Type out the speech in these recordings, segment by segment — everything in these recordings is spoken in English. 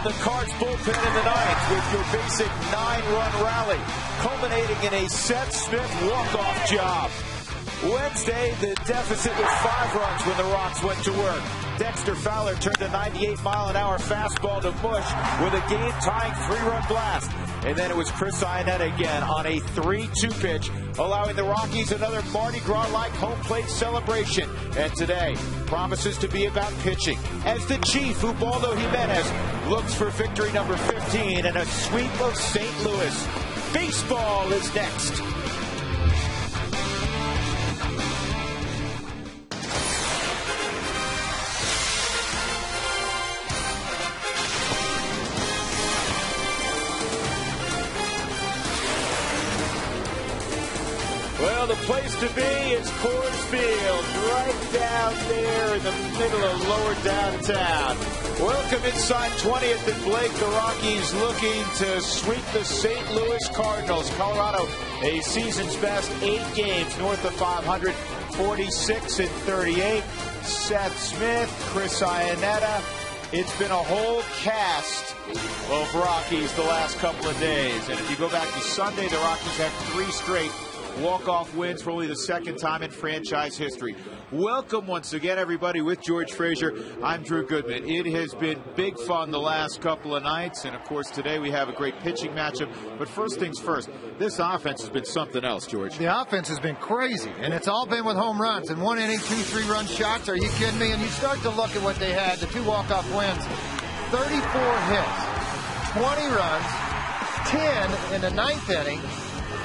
the Cards bullpen in the ninth with your basic 9-run rally, culminating in a Seth Smith walk-off job. Wednesday, the deficit was 5 runs when the Rocks went to work. Dexter Fowler turned a 98-mile-an-hour fastball to mush with a game-tying 3-run blast. And then it was Chris Iannetta again on a 3-2 pitch, allowing the Rockies another Mardi Gras-like home plate celebration. And today promises to be about pitching, as the Chief, Ubaldo Jimenez, looks for victory number 15 and a sweep of St. Louis. Baseball is next. Well, the place to be is Coors Field, right down there in the middle of lower downtown. Welcome inside 20th and Blake. The Rockies looking to sweep the St. Louis Cardinals. Colorado, a season's best 8 games, north of 500, 46-38. Seth Smith, Chris Iannetta. It's been a whole cast of Rockies the last couple of days. And if you go back to Sunday, the Rockies had 3 straight walk-off wins for only the 2nd time in franchise history. Welcome once again, everybody, with George Frazier. I'm Drew Goodman. It has been big fun the last couple of nights, and of course today we have a great pitching matchup. But first things first, this offense has been something else, George. The offense has been crazy, and it's all been with home runs. In 1 inning, 2 3-run shots. Are you kidding me? And you start to look at what they had, the 2 walk-off wins, 34 hits, 20 runs, 10 in the 9th inning,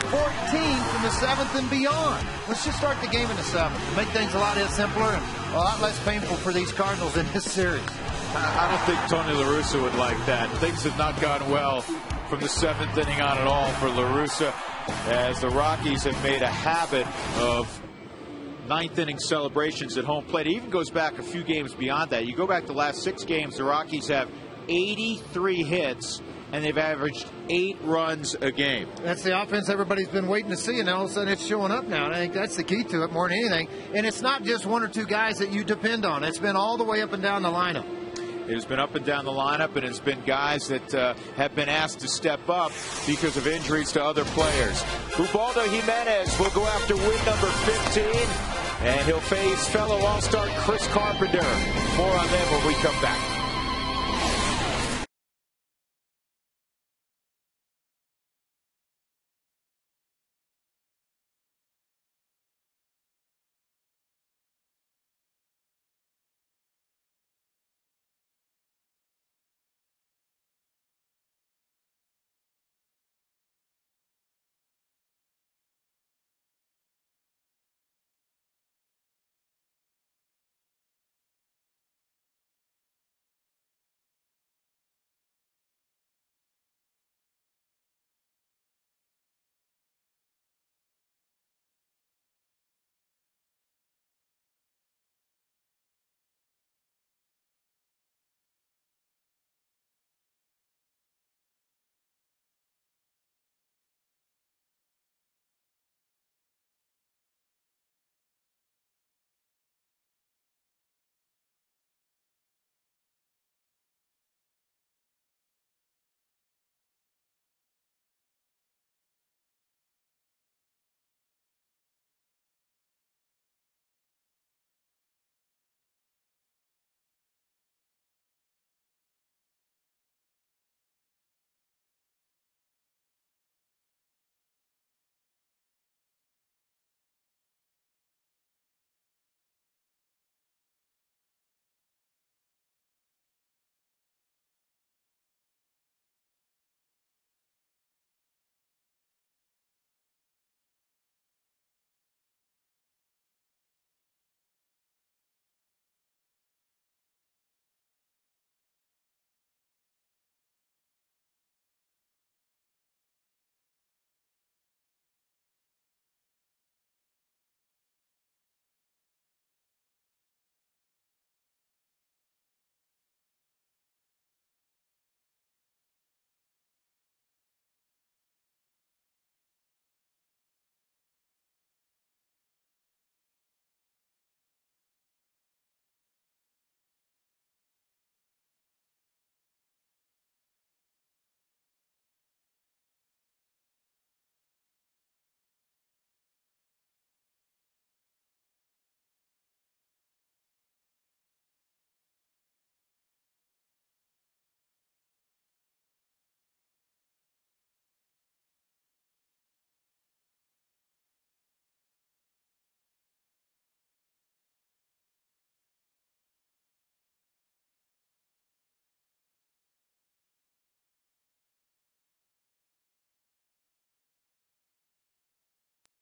14 from the 7th and beyond. Let's just start the game in the 7th. Make things a lot simpler and a lot less painful for these Cardinals in this series. I don't think Tony La Russa would like that. Things have not gone well from the 7th inning on at all for La Russa, as the Rockies have made a habit of 9th inning celebrations at home plate. It even goes back a few games beyond that. You go back the last 6 games, the Rockies have 83 hits, and they've averaged 8 runs a game. That's the offense everybody's been waiting to see, and all of a sudden it's showing up now. And I think that's the key to it more than anything. And it's not just 1 or 2 guys that you depend on. It's been all the way up and down the lineup. It's been up and down the lineup, and it's been guys that have been asked to step up because of injuries to other players. Ubaldo Jimenez will go after win number 15, and he'll face fellow All-Star Chris Carpenter. More on them when we come back.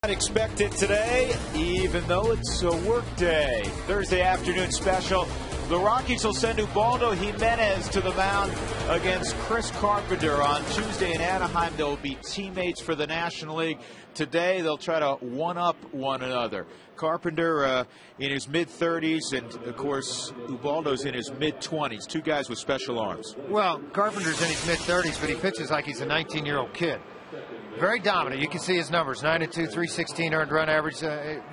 not expected today, even though it's a work day. Thursday afternoon special. The Rockies will send Ubaldo Jimenez to the mound against Chris Carpenter on Tuesday in Anaheim. They'll be teammates for the National League. Today, they'll try to one-up one another. Carpenter in his mid-30s, and, of course, Ubaldo's in his mid-20s. Two guys with special arms. Well, Carpenter's in his mid-30s, but he pitches like he's a 19-year-old kid. Very dominant. You can see his numbers, 9-2, 316 earned run average.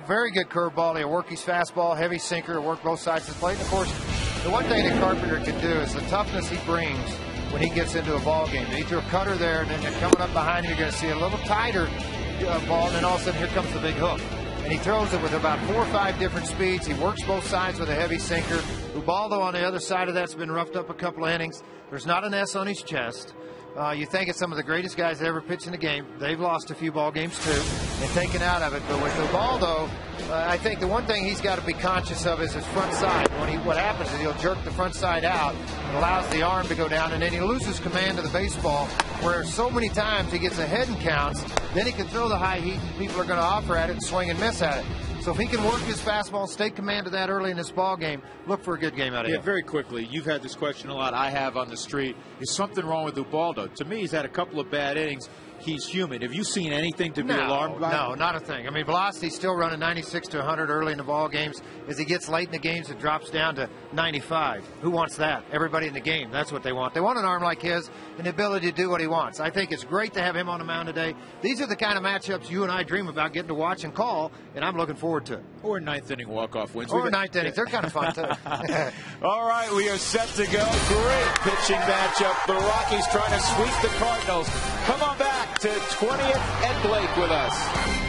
Very good curveball. He'll work his fastball, heavy sinker, he'll work both sides of the plate. And, of course, the one thing that Carpenter can do is the toughness he brings when he gets into a ball game. He threw a cutter there, and then coming up behind him, you're going to see a little tighter ball, and then all of a sudden, here comes the big hook. And he throws it with about 4 or 5 different speeds. He works both sides with a heavy sinker. Ubaldo on the other side of that's been roughed up a couple of innings. There's not an S on his chest. You think it's some of the greatest guys that ever pitched in the game. They've lost a few ball games, too, and taken out of it. But with Ubaldo, I think the one thing he's got to be conscious of is his front side. What happens is he'll jerk the front side out. It allows the arm to go down, and then he loses command of the baseball, where so many times he gets ahead and counts. Then he can throw the high heat, and people are going to offer at it and swing and miss at it. So if he can work his fastball, stay command of that early in this ball game, look for a good game out of him. Yeah, very quickly. You've had this question a lot. I have on the street. Is something wrong with Ubaldo? To me, he's had a couple of bad innings. He's human. Have you seen anything to be alarmed by? No, not a thing. I mean, velocity's still running 96 to 100 early in the ball games. As he gets late in the games, it drops down to 95. Who wants that? Everybody in the game. That's what they want. They want an arm like his and the ability to do what he wants. I think it's great to have him on the mound today. These are the kind of matchups you and I dream about getting to watch and call, and I'm looking forward to it. Or ninth inning walk-off wins. Or ninth innings. They're kind of fun, too. All right, we are set to go. Great pitching matchup. The Rockies trying to sweep the Cardinals. Come on back to 20th and Blake with us.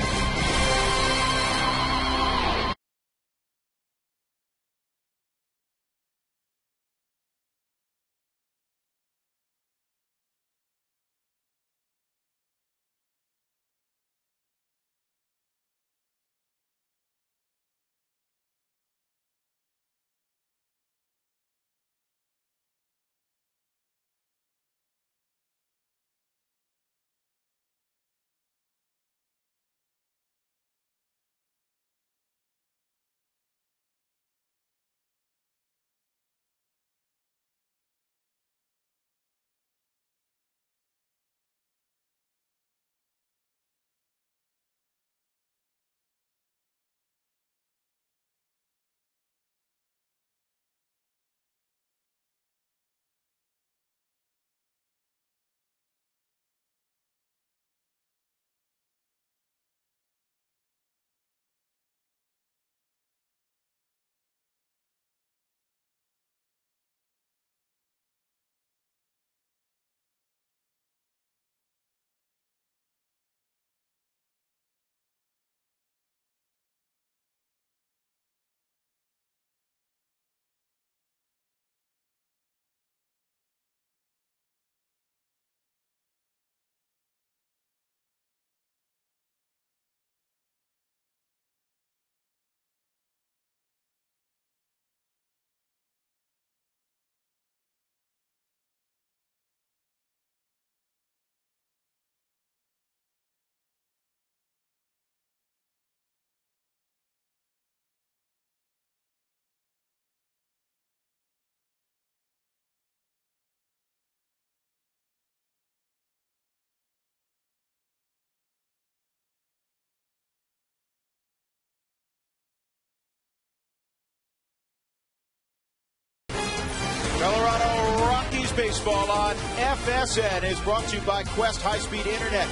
Colorado Rockies baseball on FSN is brought to you by Quest High-Speed Internet.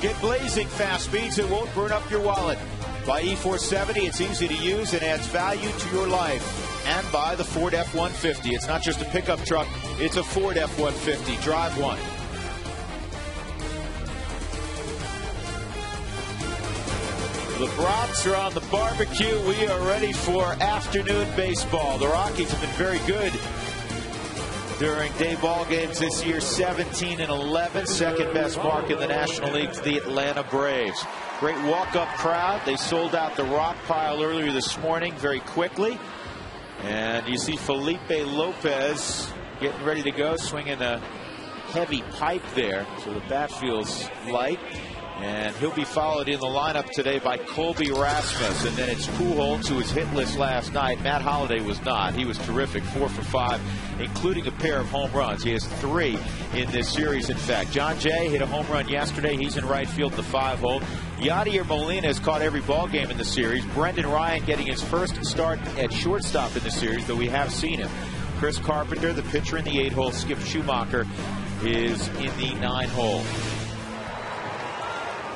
Get blazing fast speeds that won't burn up your wallet. By E470, it's easy to use and adds value to your life. And by the Ford F-150. It's not just a pickup truck, it's a Ford F-150. Drive one. The brats are on the barbecue. We are ready for afternoon baseball. The Rockies have been very good during day ball games this year, 17-11, second best mark in the National League to the Atlanta Braves. Great walk-up crowd. They sold out the rock pile earlier this morning very quickly. And you see Felipe Lopez getting ready to go, swinging a heavy pipe there, so the bat feels light. And he'll be followed in the lineup today by Colby Rasmus. And then it's Pujols, who was hitless last night. Matt Holliday was not. He was terrific, 4 for 5, including a pair of home runs. He has 3 in this series, in fact. John Jay hit a home run yesterday. He's in right field, the 5-hole. Yadier Molina has caught every ball game in the series. Brendan Ryan getting his first start at shortstop in the series, though we have seen him. Chris Carpenter, the pitcher, in the 8-hole. Skip Schumacher is in the 9-hole.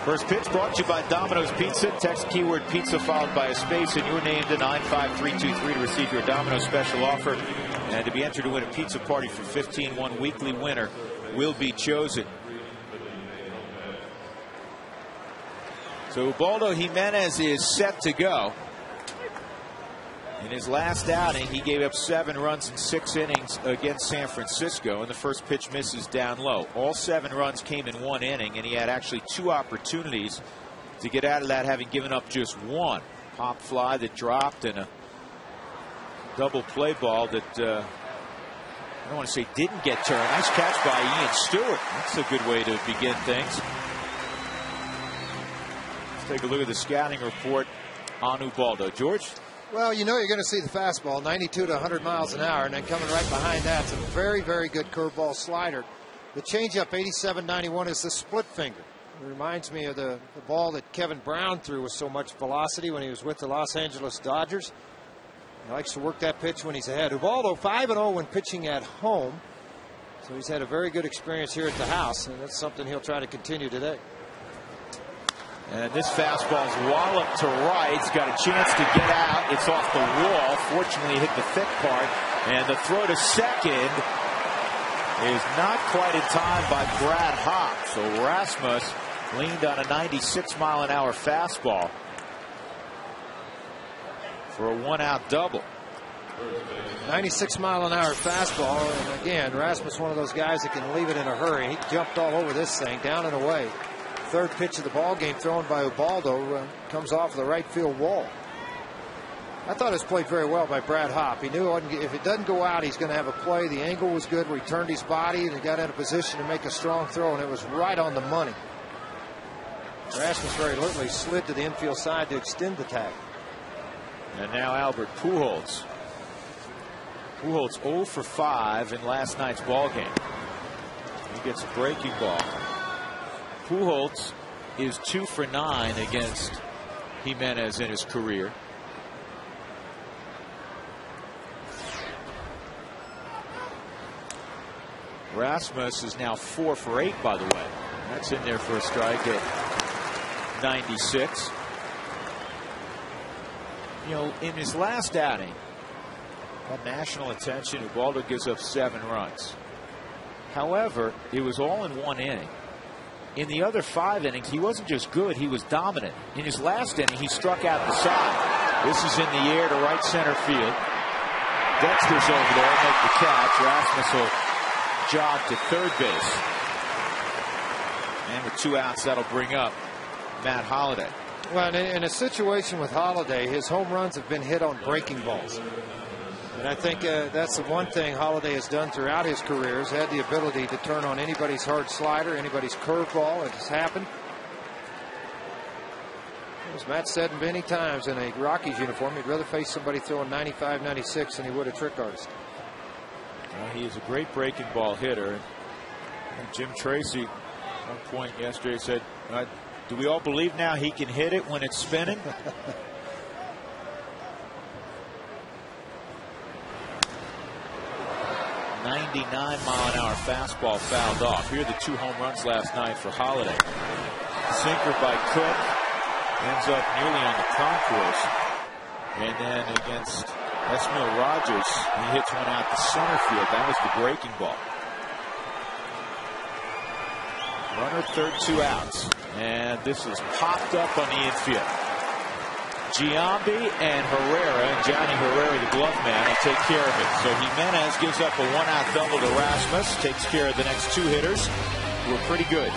First pitch brought to you by Domino's Pizza. Text keyword pizza followed by a space and your name to 95323 to receive your Domino's special offer and to be entered to win a pizza party for 15. One weekly winner will be chosen. So Ubaldo Jimenez is set to go. In his last outing, he gave up 7 runs in 6 innings against San Francisco, and the first pitch misses down low. All 7 runs came in 1 inning, and he had actually 2 opportunities to get out of that, having given up just 1. Pop fly that dropped and a double play ball that I don't want to say didn't get turned. Nice catch by Ian Stewart. That's a good way to begin things. Let's take a look at the scouting report on Ubaldo. George? Well, you know you're going to see the fastball, 92 to 100 miles an hour, and then coming right behind that's a very, very good curveball slider. The changeup, 87-91, is the split finger. It reminds me of the ball that Kevin Brown threw with so much velocity when he was with the Los Angeles Dodgers. He likes to work that pitch when he's ahead. Ubaldo 5-0 when pitching at home, so he's had a very good experience here at the house, and that's something he'll try to continue today. And this fastball's walloped to right. It's got a chance to get out. It's off the wall. Fortunately, it hit the thick part. And the throw to second is not quite in time by Brad Hawk. So Rasmus leaned on a 96-mile-an-hour fastball for a 1-out double. 96-mile-an-hour fastball. And again, Rasmus, one of those guys that can leave it in a hurry. He jumped all over this thing, down and away. Third pitch of the ball game thrown by Ubaldo comes off the right field wall. I thought it was played very well by Brad Hopp. He knew if it doesn't go out, he's going to have a play. The angle was good where he turned his body and he got in a position to make a strong throw, and it was right on the money. Rasmus very alertly slid to the infield side to extend the tag. And now Albert Pujols. Pujols 0 for 5 in last night's ball game. He gets a breaking ball. Pujols is 2 for 9 against Jimenez in his career. Rasmus is now 4 for 8, by the way. That's in there for a strike at 96. You know, in his last outing, got national attention. Ubaldo gives up 7 runs. However, it was all in 1 inning. In the other 5 innings, he wasn't just good, he was dominant. In his last inning, he struck out the side. This is in the air to right center field. Dexter's over there, make the catch. Rasmus will jog to third base. And with 2 outs, that'll bring up Matt Holliday. Well, in a situation with Holliday, his home runs have been hit on breaking balls. And I think that's the one thing Holliday has done throughout his career, has had the ability to turn on anybody's hard slider, anybody's curveball. It has happened. As Matt said many times in a Rockies uniform, he'd rather face somebody throwing 95, 96 than he would a trick artist. Well, he is a great breaking ball hitter. And Jim Tracy, at one point yesterday, said, do we all believe now he can hit it when it's spinning? 99-mile-an-hour fastball fouled off. Here are the 2 home runs last night for Holliday. Sinker by Cook ends up nearly on the concourse. And then against Esmil Rogers, he hits one out to center field. That was the breaking ball. Runner third, 2 outs. And this is popped up on the infield. Giambi and Herrera, and Johnny Herrera, the glove man, will take care of it. So Jimenez gives up a 1-out double to Rasmus, takes care of the next 2 hitters who are pretty good.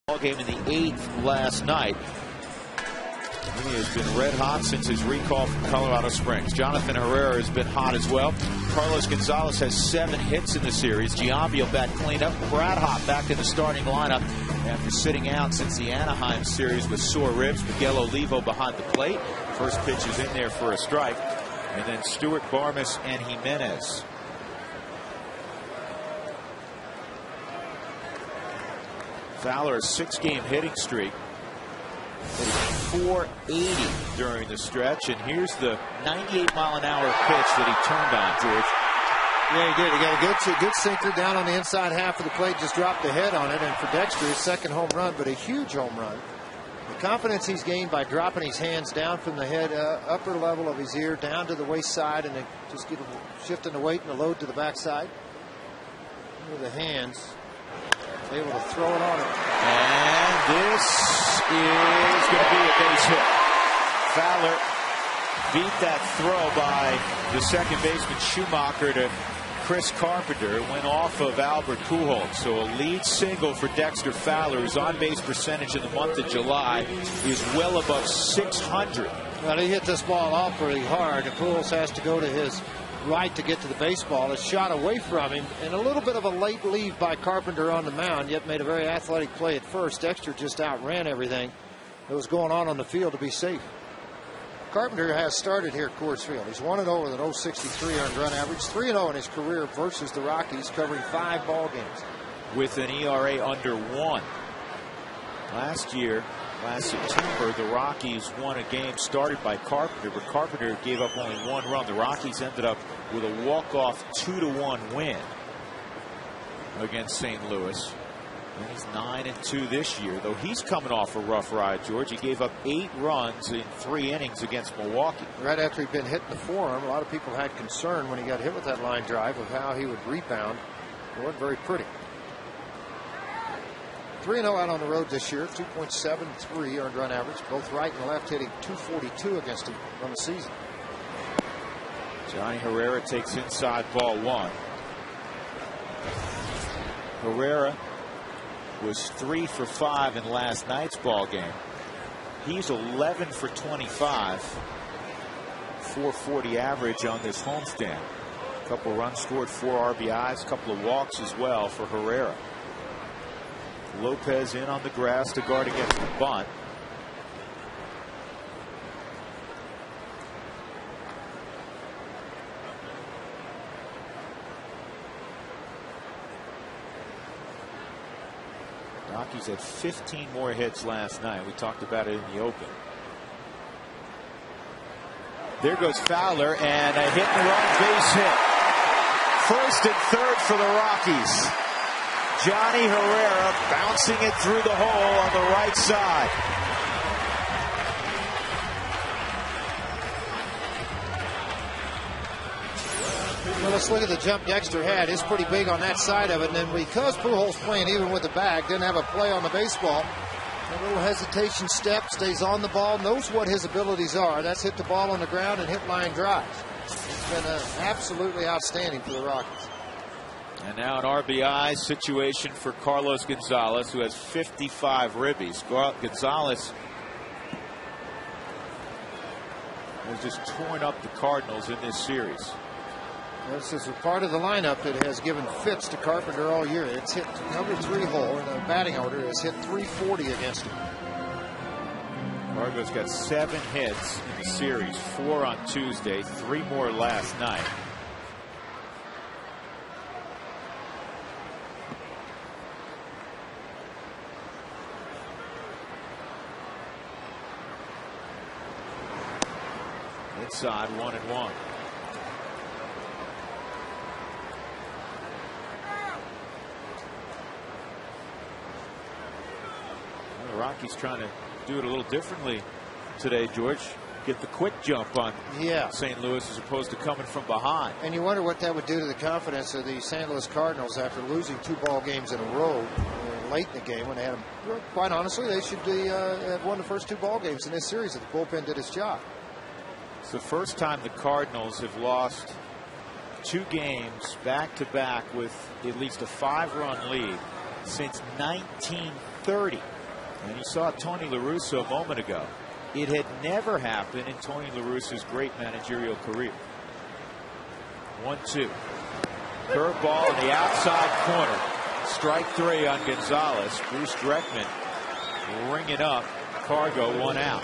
Ball game in the 8th last night. He has been red hot since his recall from Colorado Springs. Jonathan Herrera has been hot as well. Carlos Gonzalez has 7 hits in the series. Giambio back cleanup. Brad Hott back in the starting lineup after sitting out since the Anaheim series with sore ribs. Miguel Olivo behind the plate. First pitch is in there for a strike. And then Stewart, Barmes, and Jimenez. Fowler, a 6-game hitting streak. 480 during the stretch, and here's the 98-mile-an-hour pitch that he turned on, George. Yeah, he did. He got a good sinker down on the inside half of the plate, just dropped the head on it, and for Dexter, his second home run, but a huge home run. The confidence he's gained by dropping his hands down from the head, upper level of his ear, down to the waist side, and then just shifting the weight and the load to the backside. With the hands, able to throw it on it. And this is going to be a base hit. Fowler beat that throw by the second baseman Schumacher to Chris Carpenter. It went off of Albert Pujols. So a lead single for Dexter Fowler, whose on-base percentage in the month of July is well above 600. Well, he hit this ball off pretty hard, and Pujols has to go to his right to get to the baseball. It's shot away from him, and a little bit of a late leave by Carpenter on the mound, yet made a very athletic play at first. Dexter just outran everything that was going on the field to be safe. Carpenter has started here at Coors Field. He's 1-0 with an .063 earned run average, 3-0 in his career versus the Rockies, covering 5 ball games. With an ERA under 1. Last September, the Rockies won a game started by Carpenter, but Carpenter gave up only 1 run. The Rockies ended up with a walk-off 2-1 win against St. Louis. And he's 9-2 this year, though he's coming off a rough ride, George. He gave up 8 runs in 3 innings against Milwaukee. Right after he'd been hit in the forearm, a lot of people had concern when he got hit with that line drive of how he would rebound. It wasn't very pretty. 3-0 out on the road this year, 2.73 earned run average. Both right and left hitting .242 against him on the season. Johnny Herrera takes inside ball 1. Herrera was 3 for 5 in last night's ball game. He's 11 for 25. 440 average on this homestand. A couple runs scored, 4 RBIs, a couple of walks as well for Herrera. Lopez in on the grass to guard against the bunt. Rockies had 15 more hits last night. We talked about it in the open. There goes Fowler, and a hit and run base hit. First and third for the Rockies. Johnny Herrera bouncing it through the hole on the right side. Well, let's look at the jump Dexter had. It's pretty big on that side of it. And then because Pujols playing even with the bag, didn't have a play on the baseball. A little hesitation step, stays on the ball, knows what his abilities are. That's hit the ball on the ground and hit line drives. It's been absolutely outstanding for the Rockies. And now an RBI situation for Carlos Gonzalez, who has 55 ribbies. Gonzalez has just torn up the Cardinals in this series. This is a part of the lineup that has given fits to Carpenter all year. It's hit number 3 hole in the batting order. It's hit .340 against him. Margot's got 7 hits in the series, 4 on Tuesday, 3 more last night. Inside, 1-1. The Rockies trying to do it a little differently today, George. Get the quick jump on St. Louis as opposed to coming from behind. And you wonder what that would do to the confidence of the St. Louis Cardinals after losing 2 ball games in a row late in the game when they had them. Quite honestly, they should have won the first 2 ball games in this series if the bullpen did its job. It's the first time the Cardinals have lost 2 games back-to-back with at least a 5-run lead since 1930. And you saw Tony La Russa a moment ago. It had never happened in Tony La Russa's great managerial career. 1-2. Curveball in the outside corner. Strike 3 on Gonzalez. Bruce Dreckman ringing up Cargo, 1 out.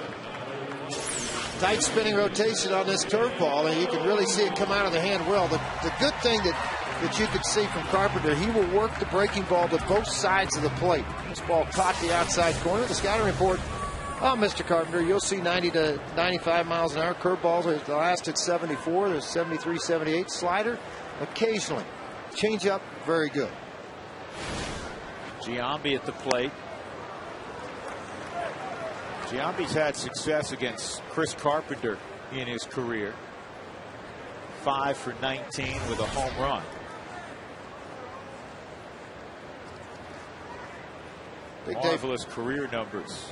Tight spinning rotation on this curveball, and you can really see it come out of the hand well. The good thing that you could see from Carpenter, he will work the breaking ball to both sides of the plate. This ball caught the outside corner. The scouting report, oh, Mr. Carpenter, you'll see 90 to 95 miles an hour. Curveballs are the last at 74. There's 73, 78. Slider, occasionally. Change up, very good. Giambi at the plate. Giambi's had success against Chris Carpenter in his career. 5 for 19 with a home run. Marvelous career numbers.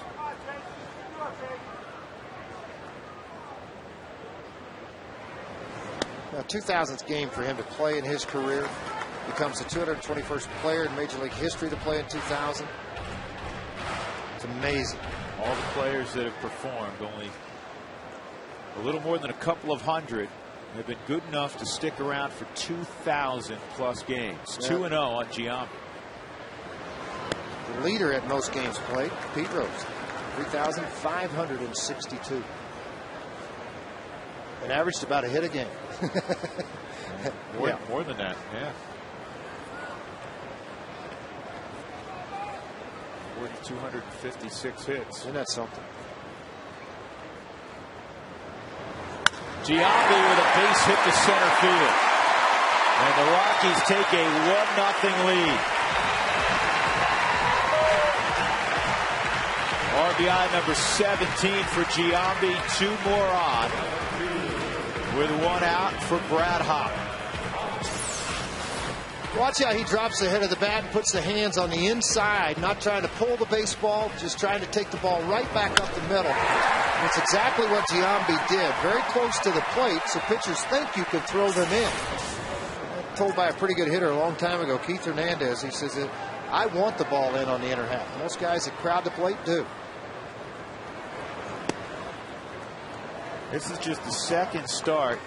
Now, 2000th game for him to play in his career. Becomes the 221st player in Major League history to play in 2000. It's amazing. All the players that have performed, only a little more than a couple of hundred, have been good enough to stick around for 2,000 plus games. 2-0 on Giambi. The leader at most games played, Pete Rose, 3,562. And averaged about a hit a game. More than that, yeah. 256 hits. Isn't that something? Giambi with a base hit to center field. And the Rockies take a 1-0 lead. RBI number 17 for Giambi. 2 more on. With 1 out for Brad Hop. Watch how he drops the head of the bat and puts the hands on the inside, not trying to pull the baseball, just trying to take the ball right back up the middle. It's exactly what Giambi did. Very close to the plate, so pitchers think you could throw them in. Told by a pretty good hitter a long time ago, Keith Hernandez, he says, I want the ball in on the inner half. Most guys that crowd the plate do. This is just the second start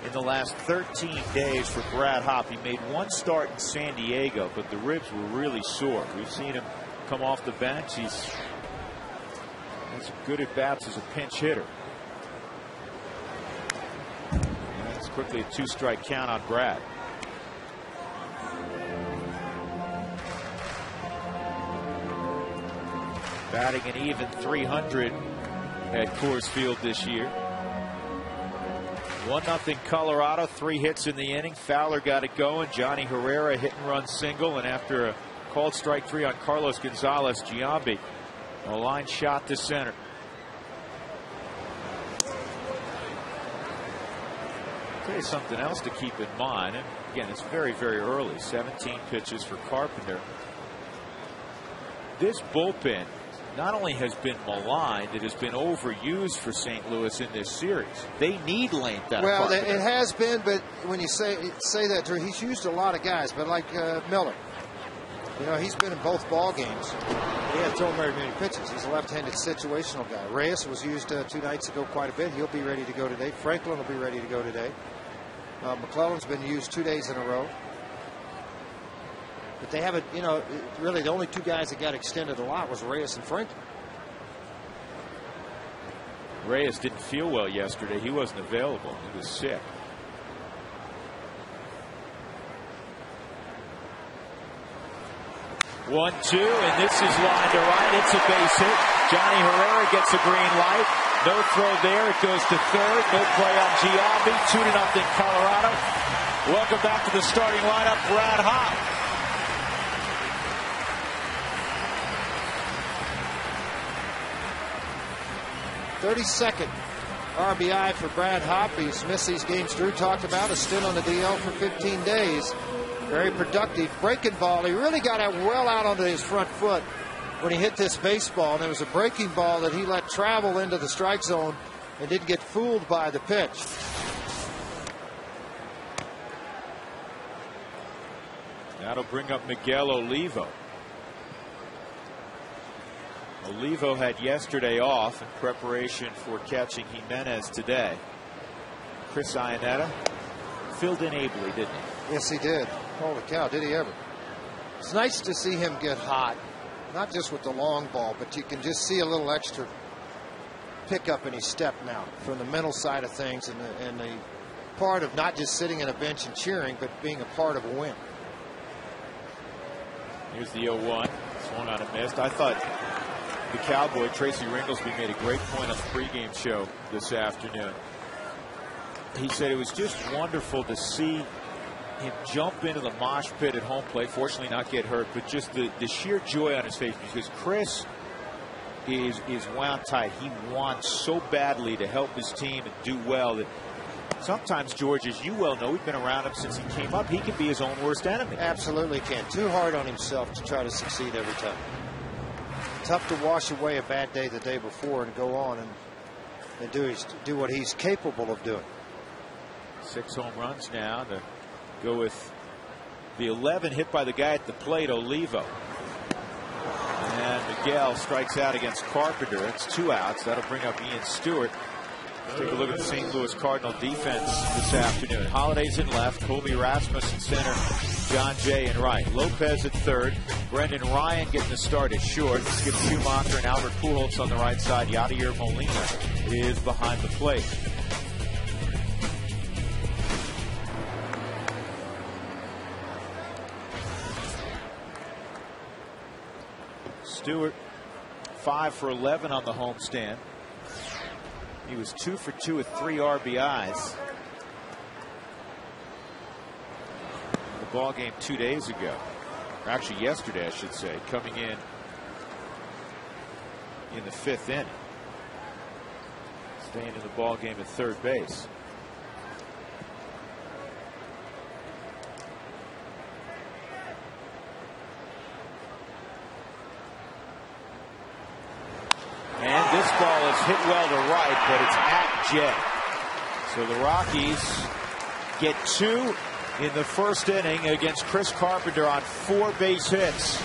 in the last 13 days for Brad Hop. He made 1 start in San Diego, but the ribs were really sore. We've seen him come off the bench. He's had some good at bats as a pinch hitter. And it's quickly a 2-strike count on Brad. Batting an even 300 at Coors Field this year. 1-0 Colorado, 3 hits in the inning. Fowler got it going. Johnny Herrera hit and run single, and after a called strike 3 on Carlos Gonzalez, Giambi a line shot to center. I'll tell you something else to keep in mind, and again, it's very, very early. 17 pitches for Carpenter. This bullpen not only has been maligned, it has been overused for St. Louis in this series. They need length out of Carpenter. It has been, but when you say that, Drew, he's used a lot of guys, but like Miller, you know, he's been in both ball games. He hasn't thrown very many pitches. He's a left-handed situational guy. Reyes was used 2 nights ago quite a bit. He'll be ready to go today. Franklin will be ready to go today. McClellan's been used 2 days in a row. But they haven't, you know, really the only 2 guys that got extended a lot was Reyes and Franklin. Reyes didn't feel well yesterday. He wasn't available. He was sick. One, 2, and this is line to right. It's a base hit. Johnny Herrera gets a green light. No throw there. It goes to third. No play on Giambi. 2-0 Colorado. Welcome back to the starting lineup. Brad Hop. 32nd RBI for Brad Hop. He's missed these games Drew talked about. A stint on the DL for 15 days. Very productive. Breaking ball. He really got it well out onto his front foot when he hit this baseball. And there was a breaking ball that he let travel into the strike zone and didn't get fooled by the pitch. That'll bring up Miguel Olivo. Olivo had yesterday off in preparation for catching Jimenez today. Chris Iannetta filled in ably, didn't he? Yes, he did. Holy cow, did he ever. It's nice to see him get hot, not just with the long ball, but you can just see a little extra pickup in his step now from the mental side of things, and the part of not just sitting in a bench and cheering, but being a part of a win. Here's the 0-1. Swung on and missed. I thought the Cowboy, Tracy Ringlesby, made a great point on the pregame show this afternoon. He said it was just wonderful to see him jump into the mosh pit at home plate, fortunately not get hurt, but just the sheer joy on his face, because Chris is wound tight. He wants so badly to help his team and do well that sometimes, George, as you well know, we've been around him since he came up, he can be his own worst enemy. Absolutely can. Too hard on himself to try to succeed every time. Tough to wash away a bad day the day before and go on and do what he's capable of doing. 6 home runs now to go with the 11 hit by the guy at the plate, Olivo. And Miguel strikes out against Carpenter. It's 2 outs. That'll bring up Ian Stewart. Let's take a look at the St. Louis Cardinal defense this afternoon. Holiday's in left, Colby Rasmus in center, John Jay in right. Lopez at third, Brendan Ryan getting the start at short. Skip Schumacher and Albert Pujols on the right side. Yadier Molina is behind the plate. Stewart 5 for 11 on the homestand. He was 2 for 2 with 3 RBIs. The ball game 2 days ago, or actually yesterday, I should say, coming in the 5th inning, staying in the ball game at third base. And this ball is hit well to right, but it's at Jay. So the Rockies get 2 in the first inning against Chris Carpenter on 4 base hits.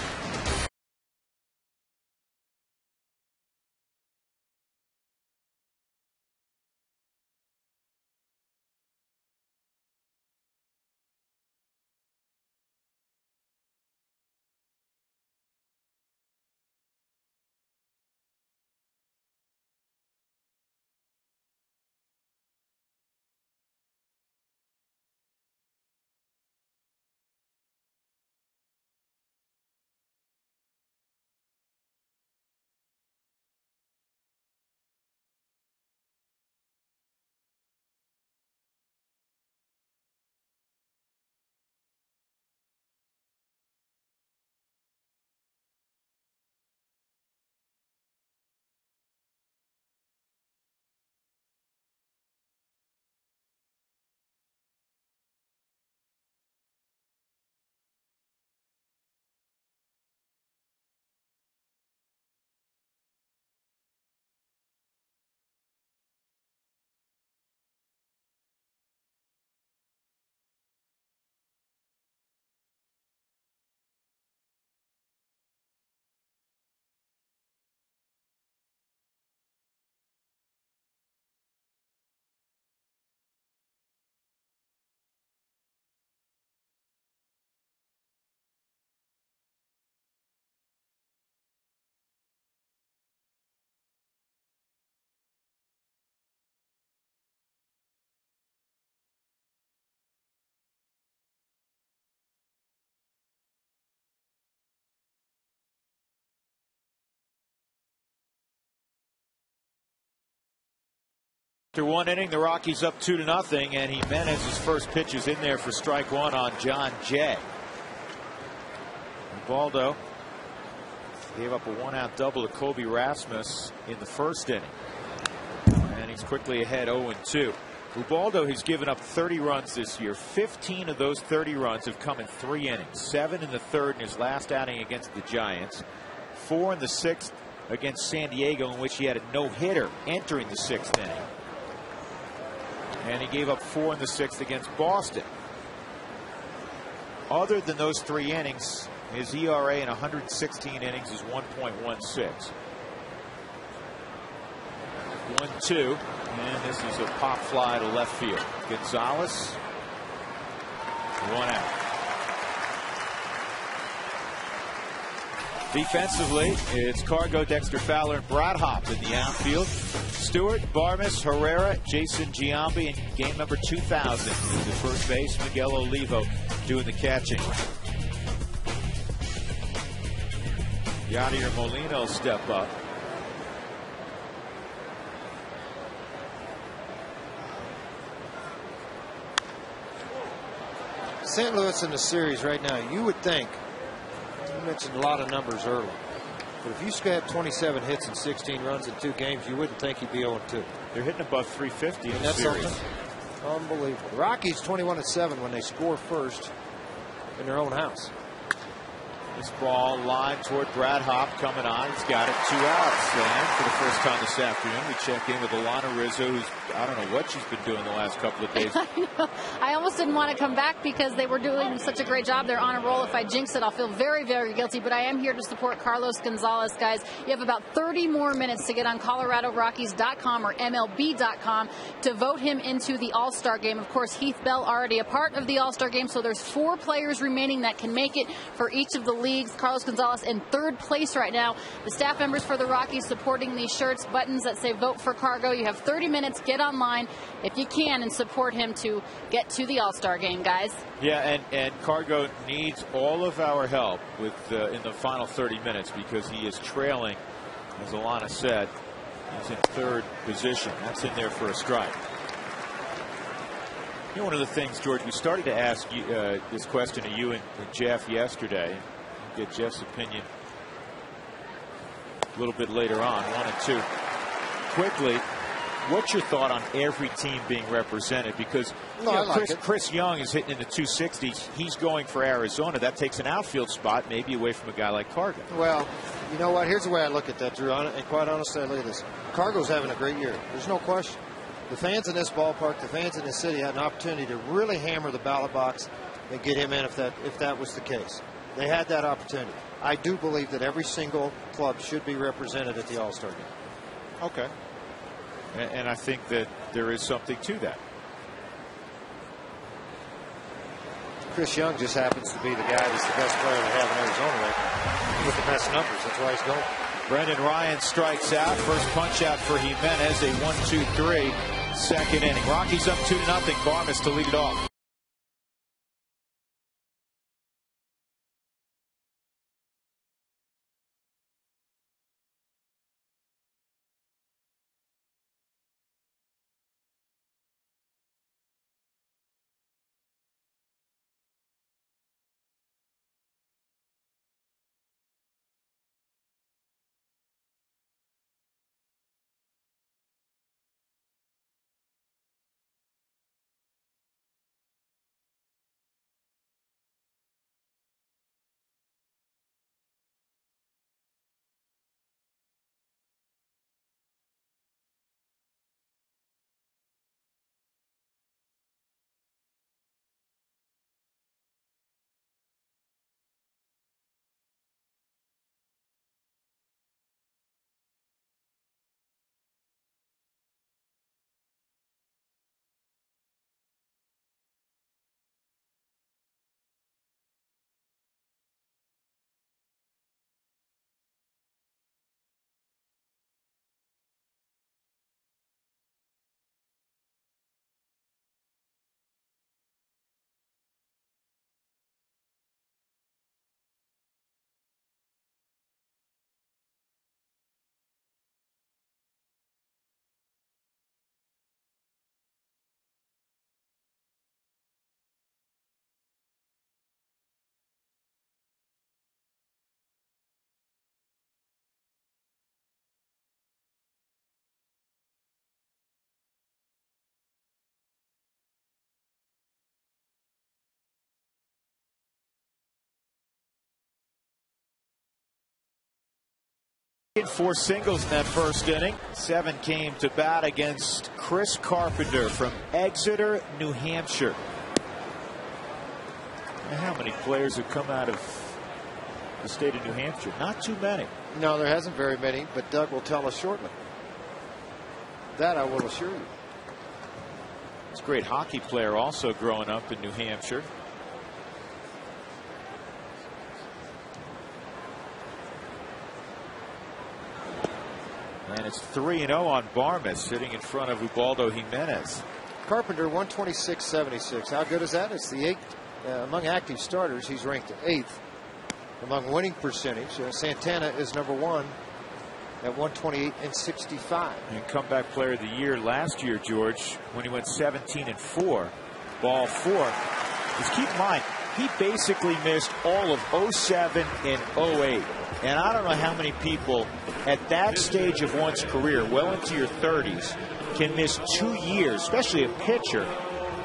After 1 inning, the Rockies up 2-0, and Jimenez's first pitch is in there for strike 1 on John Jay. Ubaldo gave up a 1-out double to Colby Rasmus in the first inning, and he's quickly ahead 0-2. Ubaldo has given up 30 runs this year. 15 of those 30 runs have come in 3 innings. 7 in the third in his last outing against the Giants. 4 in the 6th against San Diego, in which he had a no-hitter entering the 6th inning. And he gave up 4 in the 6th against Boston. Other than those 3 innings, his ERA in 116 innings is 1.16. 1-2, and this is a pop fly to left field. Gonzalez, 1 out. Defensively, it's Cargo, Dexter Fowler, and Brad Hopp in the outfield. Stewart, Barmes, Herrera, Jason Giambi, and game number 2000. The first base, Miguel Olivo doing the catching. Yadier Molina will step up. St. Louis in the series right now, you would think, you mentioned a lot of numbers early, but if you had 27 hits and 16 runs in 2 games, you wouldn't think he'd be 0-2. They're hitting above 350 in the series. Unbelievable. The Rockies 21-7 when they score first in their own house. This ball lined toward Brad Hopp coming on. He's got it, 2 outs. And for the first time this afternoon, we check in with Alana Rizzo, who's, I don't know what she's been doing the last couple of days. I almost didn't want to come back because they were doing such a great job. They're on a roll. If I jinx it, I'll feel very, very guilty. But I am here to support Carlos Gonzalez, guys. You have about 30 more minutes to get on ColoradoRockies.com or MLB.com to vote him into the All-Star game. Of course, Heath Bell already a part of the All-Star game, so there's 4 players remaining that can make it for each of the leagues. Carlos Gonzalez in 3rd place right now. The staff members for the Rockies supporting these shirts, buttons that say vote for Cargo. You have 30 minutes. Get online if you can and support him to get to the All-Star game, guys. Yeah, and Cargo needs all of our help with in the final 30 minutes because he is trailing, as Alana said. He's in 3rd position. That's in there for a strike. You know, one of the things, George, we started to ask you, this question to you and Jeff yesterday. Get Jeff's opinion a little bit later on. 1 and 2. Quickly, what's your thought on every team being represented? Because Chris Young is hitting in the 260s. He's going for Arizona. That takes an outfield spot, maybe away from a guy like Cargo. Well, you know what? Here's the way I look at that, Drew. And quite honestly, I look at this. Cargo's having a great year. There's no question. The fans in this ballpark, the fans in this city had an opportunity to really hammer the ballot box and get him in if that was the case. They had that opportunity. I do believe that every single club should be represented at the All-Star game. Okay. And I think that there is something to that. Chris Young just happens to be the guy that's the best player they have in Arizona right now with the best numbers. That's why he's going. Brendan Ryan strikes out. First punch out for Jimenez. A 1-2-3 2nd inning. Rockies up 2-0. Barmes to lead it off. In 4 singles in that first inning. 7 came to bat against Chris Carpenter from Exeter, New Hampshire. Now, how many players have come out of the state of New Hampshire? Not too many. No, there hasn't very many, but Doug will tell us shortly. That I will assure you. He's a great hockey player also growing up in New Hampshire. And it's 3-0 on Barmes, sitting in front of Ubaldo Jimenez. Carpenter 126.76. How good is that? It's the 8th among active starters. He's ranked 8th among winning percentage. Santana is number 1 at 128.65. And comeback player of the year last year, George, when he went 17-4, ball 4. Just keep in mind, he basically missed all of 07 and 08. And I don't know how many people at that stage of one's career, well into your 30s, can miss 2 years, especially a pitcher,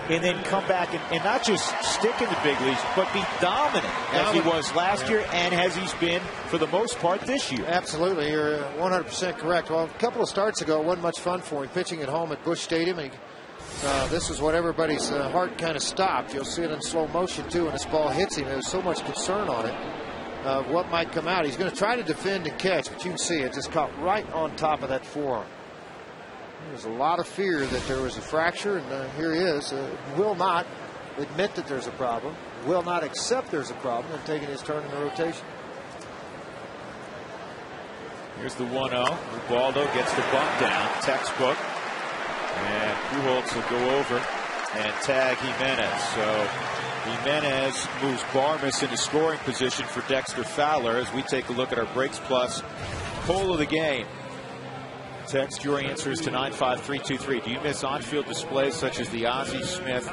and then come back and not just stick in the big leagues, but be dominant as he was last year and as he's been for the most part this year. Absolutely. You're 100% correct. Well, a couple of starts ago, it wasn't much fun for him pitching at home at Busch Stadium. And this is what everybody's heart kind of stopped. You'll see it in slow motion, too, when this ball hits him. There's so much concern on it. What might come out. He's going to try to defend and catch, but you can see it just caught right on top of that forearm. There's a lot of fear that there was a fracture, and here he is. Will not admit that there's a problem, will not accept there's a problem, and taking his turn in the rotation. Here's the 1-0. Ubaldo gets the bunt down, textbook, and Pujols will go over and tag Jimenez. So Jimenez moves Barmes into scoring position for Dexter Fowler as we take a look at our Breaks Plus poll of the game. Text your answers to 95323. Do you miss on-field displays such as the Ozzie Smith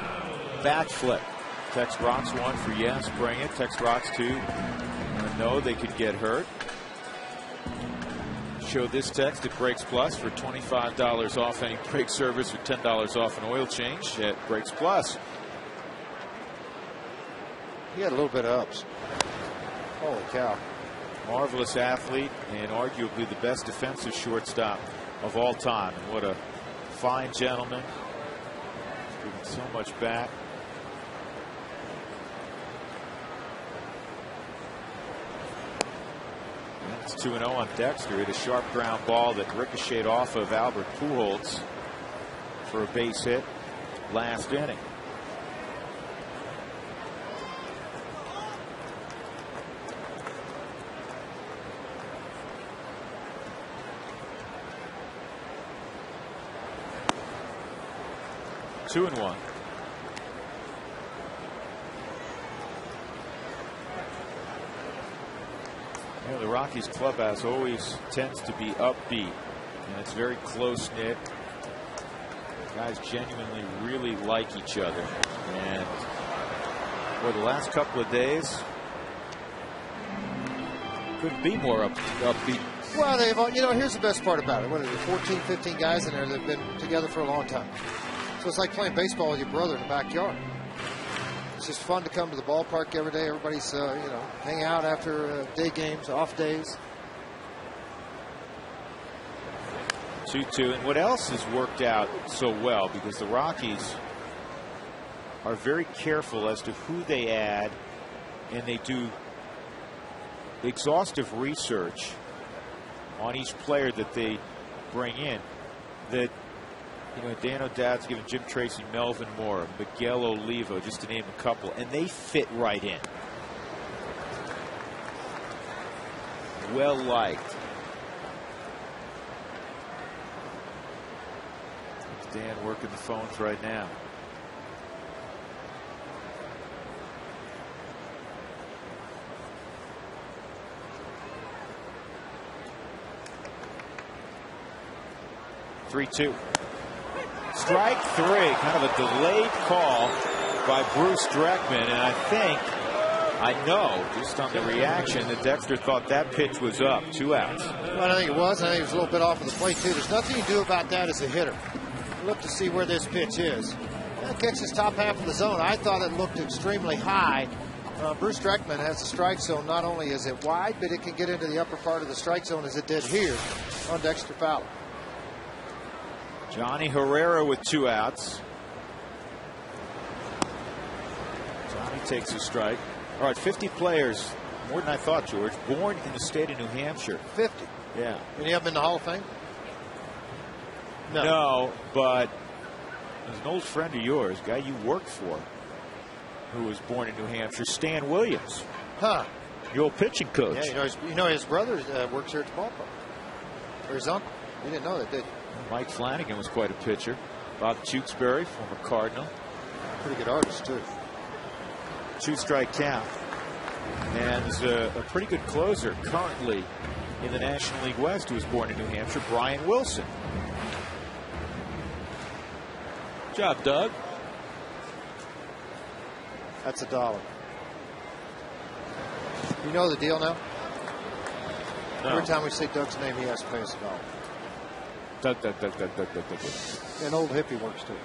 bat flip? Text Rocks 1 for yes, bring it. Text Rocks 2, no, they could get hurt. Show this text at Breaks Plus for $25 off any brake service or $10 off an oil change at Breaks Plus. He had a little bit of ups. Holy cow. Marvelous athlete and arguably the best defensive shortstop of all time. And what a fine gentleman. Giving so much back. And it's 2-0 on Dexter. Hit a sharp ground ball that ricocheted off of Albert Pujols for a base hit last inning. Two and one. You know, the Rockies clubhouse always tends to be upbeat, and it's very close knit. Guys genuinely really like each other, and for the last couple of days, couldn't be more upbeat. Well, they've all, you know, here's the best part about it. What are there, 14, 15 guys in there that have been together for a long time. So it's like playing baseball with your brother in the backyard. It's just fun to come to the ballpark every day. Everybody's, you know, hang out after day games, off days. 2-2. And what else has worked out so well, because the Rockies are very careful as to who they add, and they do exhaustive research on each player that they bring in. That, you know, Dan O'Dowd's given Jim Tracy, Melvin Moore, Miguel Olivo, just to name a couple, and they fit right in. Well liked. Dan working the phones right now. Three-two. Strike three. Kind of a delayed call by Bruce Dreckman, and I know just on the reaction that Dexter thought that pitch was up. 2 outs. Well, I think it was. I think it was a little bit off of the plate too. There's nothing you can do about that as a hitter. Look to see where this pitch is. That catches top half of the zone. I thought it looked extremely high. Bruce Dreckman has a strike zone. Not only is it wide, but it can get into the upper part of the strike zone as it did here on Dexter Fowler. Johnny Herrera with 2 outs. Johnny takes a strike. All right, 50 players, more than I thought, George, born in the state of New Hampshire. 50? Yeah. Any of them in the Hall of Fame? No, but there's an old friend of yours, a guy you worked for, who was born in New Hampshire, Stan Williams. Huh. Your old pitching coach. Yeah, his brother works here at the ballpark. Or his uncle. You didn't know that, did you? Mike Flanagan was quite a pitcher. Bob Tewksbury, former Cardinal. Pretty good artist, too. 2-strike count. And there's a pretty good closer currently in the National League West who was born in New Hampshire, Brian Wilson. Good job, Doug. That's $1. You know the deal now? No. Every time we say Doug's name, he has to pay us $1. Doug. An old hippie works too.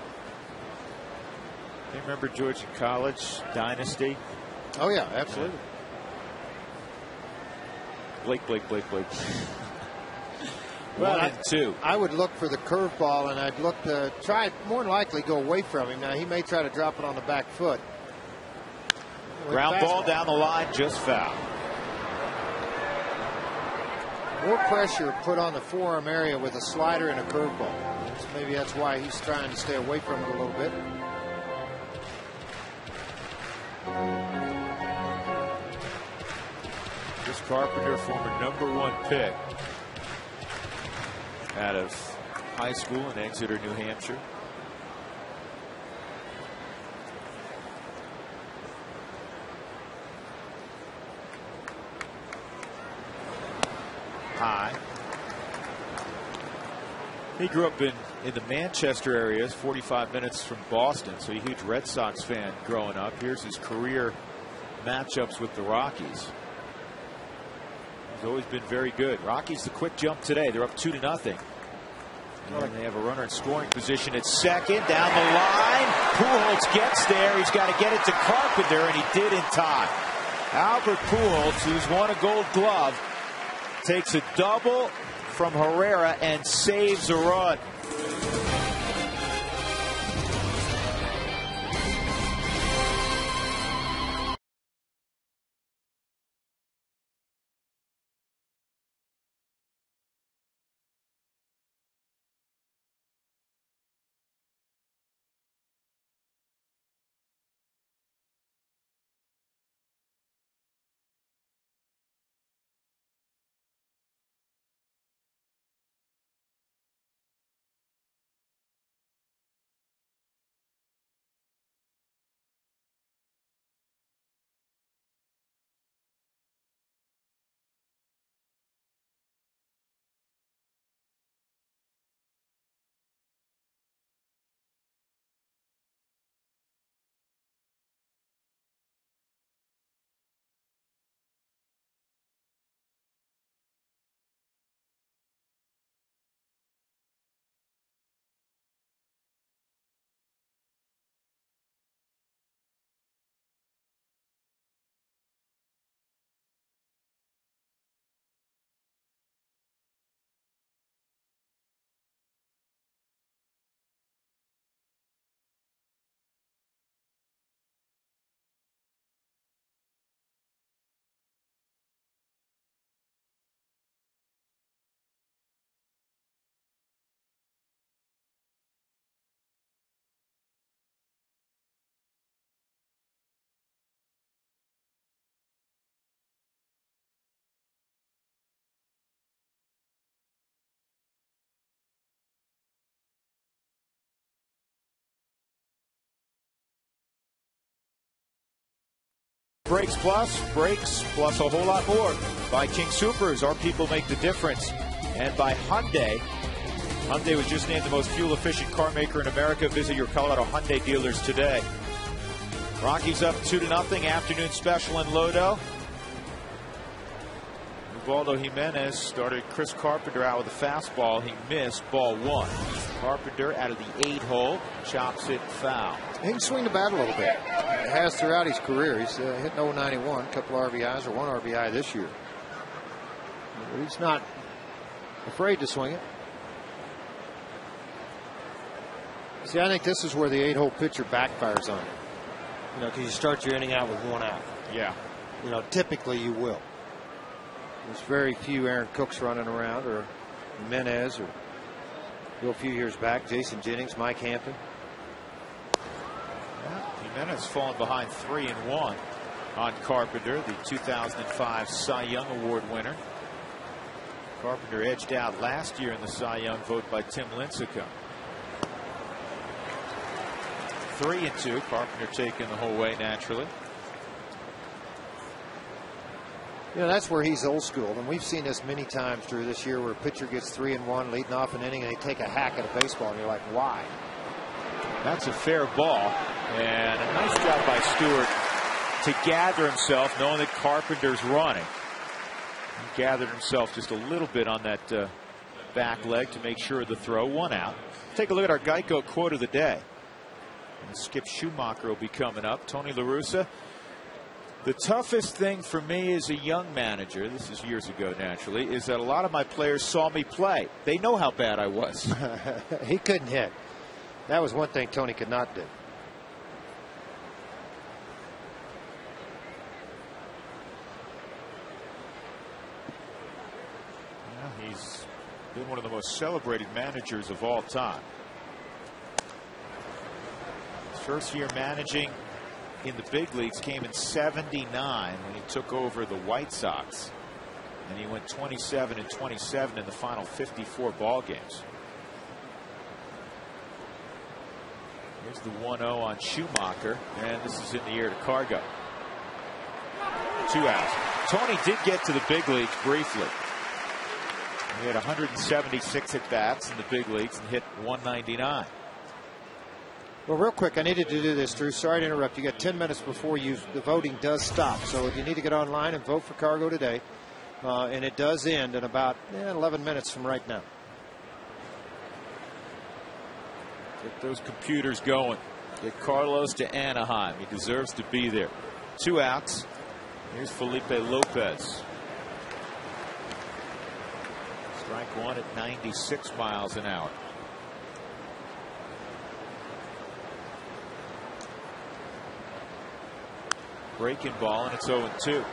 You remember Georgia College Dynasty? Oh, yeah, absolutely. Blake. Well, 1 and 2. I would look for the curveball, and I'd look to try, more than likely, go away from him. Now, he may try to drop it on the back foot. Ground ball down the line, just foul. More pressure put on the forearm area with a slider and a curveball. So maybe that's why he's trying to stay away from it a little bit. Chris Carpenter, former #1 pick out of high school in Exeter, New Hampshire. High. He grew up in the Manchester area, 45 minutes from Boston, so a huge Red Sox fan growing up. Here's his career matchups with the Rockies. He's always been very good. Rockies, the quick jump today. They're up 2-0. And they have a runner in scoring position at second. Down the line. Pujols gets there. He's got to get it to Carpenter, and he did in time. Albert Pujols, who's won a Gold Glove, takes a double from Herrera and saves a run. Brakes plus a whole lot more. By King Soopers, our people make the difference. And by Hyundai. Hyundai was just named the most fuel-efficient car maker in America. Visit your Colorado Hyundai dealers today. Rockies up 2-0. Afternoon special in Lodo. Ubaldo Jimenez started Chris Carpenter out with a fastball. He missed ball 1. Carpenter out of the 8-hole chops it foul. He can swing the bat a little bit. He has throughout his career. He's hit 091, a couple RBIs or 1 RBI this year. But he's not afraid to swing it. See, I think this is where the 8-hole pitcher backfires on you. You know, because you start your inning out with 1 out. Yeah. You know, typically you will. There's very few Aaron Cooks running around, or Jimenez, or Go a few years back, Jason Jennings, Mike Hampton. Jimenez falling behind 3-1 on Carpenter, the 2005 Cy Young Award winner. Carpenter edged out last year in the Cy Young vote by Tim Lincecum. 3-2. Carpenter taking the whole way naturally. You know, that's where he's old school, and we've seen this many times through this year where a pitcher gets 3-1 leading off an inning and they take a hack at a baseball and you're like, why? That's a fair ball, and a nice job by Stewart to gather himself, knowing that Carpenter's running. He gathered himself just a little bit on that back leg to make sure of the throw. 1 out. Take a look at our Geico quote of the day. And Skip Schumacher will be coming up. Tony La Russa. The toughest thing for me as a young manager, this is years ago naturally, is that a lot of my players saw me play. They know how bad I was. He couldn't hit. That was one thing Tony could not do. Yeah, he's been one of the most celebrated managers of all time. His first year managing in the big leagues came in '79 when he took over the White Sox, and he went 27-27 in the final 54 ball games. Here's the 1-0 on Schumacher, and this is in the air to Cargo. 2 outs. Tony did get to the big leagues briefly. He had 176 at bats in the big leagues and hit 199. Well, real quick, I needed to do this, Drew. Sorry to interrupt. You got 10 minutes before the voting does stop. So if you need to get online and vote for Cargo today, and it does end in about 11 minutes from right now. Get those computers going. Get Carlos to Anaheim. He deserves to be there. 2 outs. Here's Felipe Lopez. Strike 1 at 96 miles an hour. Breaking ball, and it's 0-2.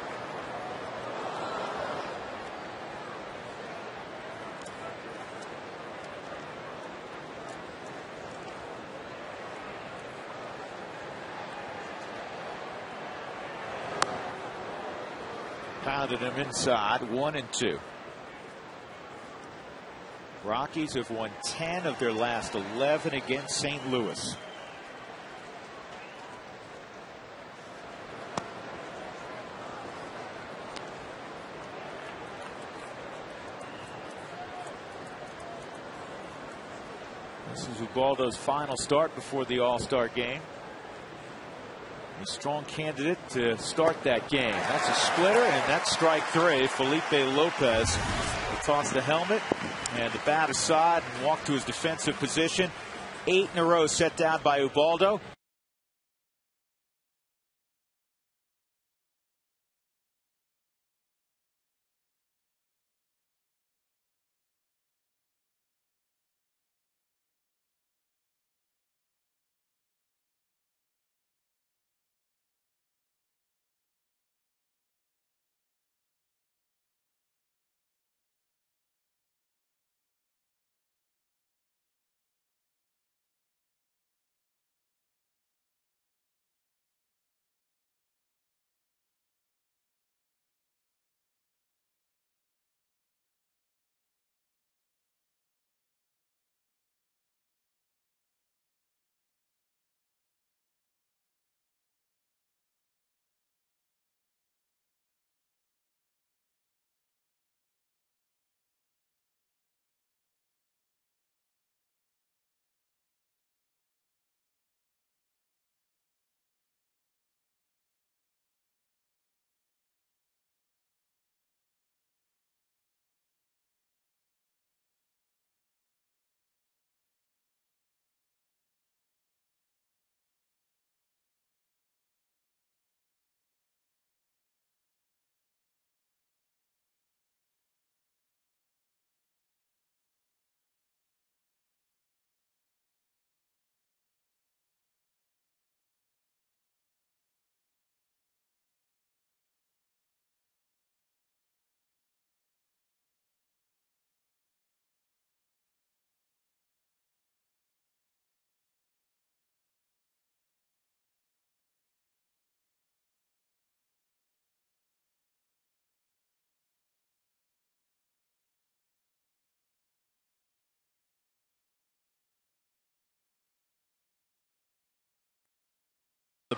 Pounded him inside. 1-2. Rockies have won 10 of their last 11 against St. Louis. This is Ubaldo's final start before the All-Star game. A strong candidate to start that game. That's a splitter, and that's strike 3. Felipe Lopez will toss the helmet and the bat aside and walk to his defensive position. 8 in a row set down by Ubaldo.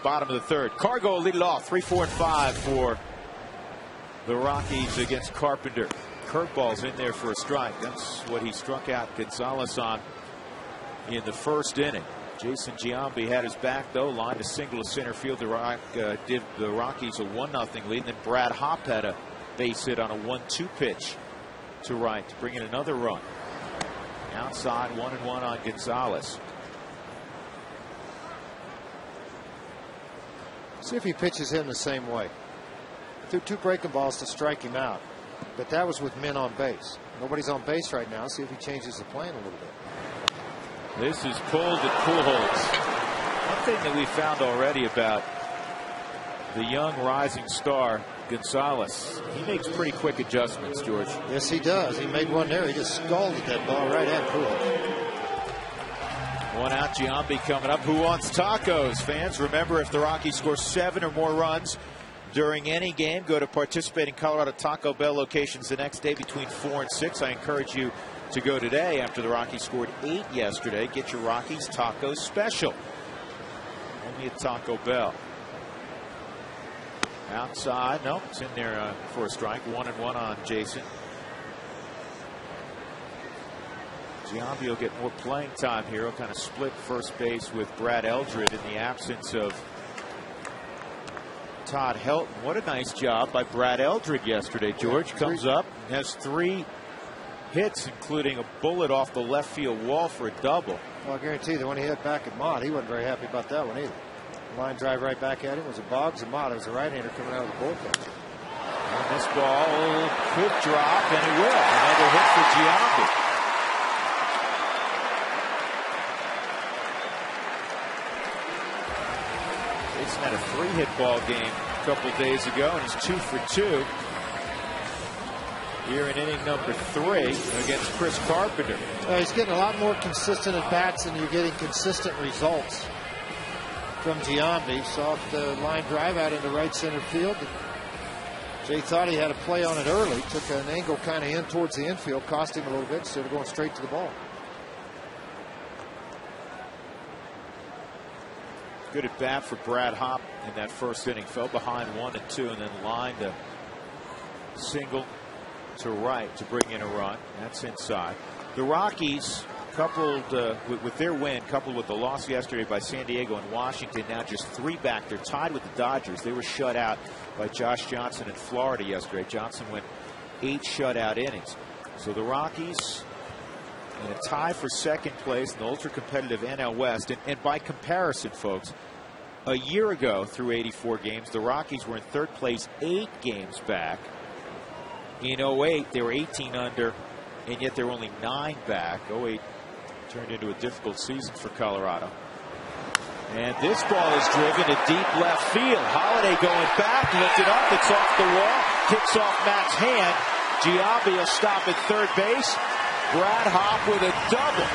bottom of the third. Cargo lead it off. 3, 4, and 5 for the Rockies against Carpenter. Curveball's in there for a strike. That's what he struck out Gonzalez on in the first inning. Jason Giambi had his back, though, lined a single to center field. Give the Rockies a 1-0 lead. And then Brad Hopp had a base hit on a 1-2 pitch to right to bring in another run. Outside, 1-1 on Gonzalez. See if he pitches him the same way. Threw 2 breaking balls to strike him out, but that was with men on base. Nobody's on base right now. See if he changes the plan a little bit. This is pulled at Pujols. One thing that we found already about the young rising star Gonzalez, he makes pretty quick adjustments, George. Yes, he does. He made one there. He just scalded that ball right at Pujols. 1 out, Giambi coming up. Who wants tacos? Fans, remember, if the Rockies score 7 or more runs during any game, go to participating Colorado Taco Bell locations the next day between 4 and 6. I encourage you to go today after the Rockies scored 8 yesterday. Get your Rockies tacos special. Only at Taco Bell. Outside, no, it's in there for a strike. 1-1 on Jason. Giambi will get more playing time here. He'll kind of split first base with Brad Eldred in the absence of Todd Helton. What a nice job by Brad Eldred yesterday. George comes up and has 3 hits, including a bullet off the left field wall for a double. Well, I guarantee you that when he hit back at Mott, he wasn't very happy about that one either. Line drive right back at him. Was it Boggs and Mott? It was a right-hander coming out of the bullpen. And this ball could drop, and it will. Another hit for Giambi. Jason had a 3-hit ball game a couple days ago, and he's 2 for 2 here in inning number 3 against Chris Carpenter. He's getting a lot more consistent at bats, and you're getting consistent results from Giambi. Soft line drive out into right center field. Jay thought he had a play on it early. Took an angle kind of in towards the infield, cost him a little bit instead of going straight to the ball. Good at bat for Brad Hopp in that first inning. Fell behind 1 and 2, and then lined a single to right to bring in a run. That's inside. The Rockies, coupled with their win, coupled with the loss yesterday by San Diego and Washington, now just 3 back. They're tied with the Dodgers. They were shut out by Josh Johnson in Florida yesterday. Johnson went 8 shutout innings. So the Rockies in a tie for second place in the ultra-competitive NL West. And by comparison, folks, a year ago through 84 games, the Rockies were in third place 8 games back. In 08, they were 18 under, and yet they're only 9 back. 08 turned into a difficult season for Colorado. And this ball is driven to deep left field. Holiday going back, lifted up, it's off the wall, kicks off Matt's hand. Giambi will stop at third base. Brad Hopp with a double.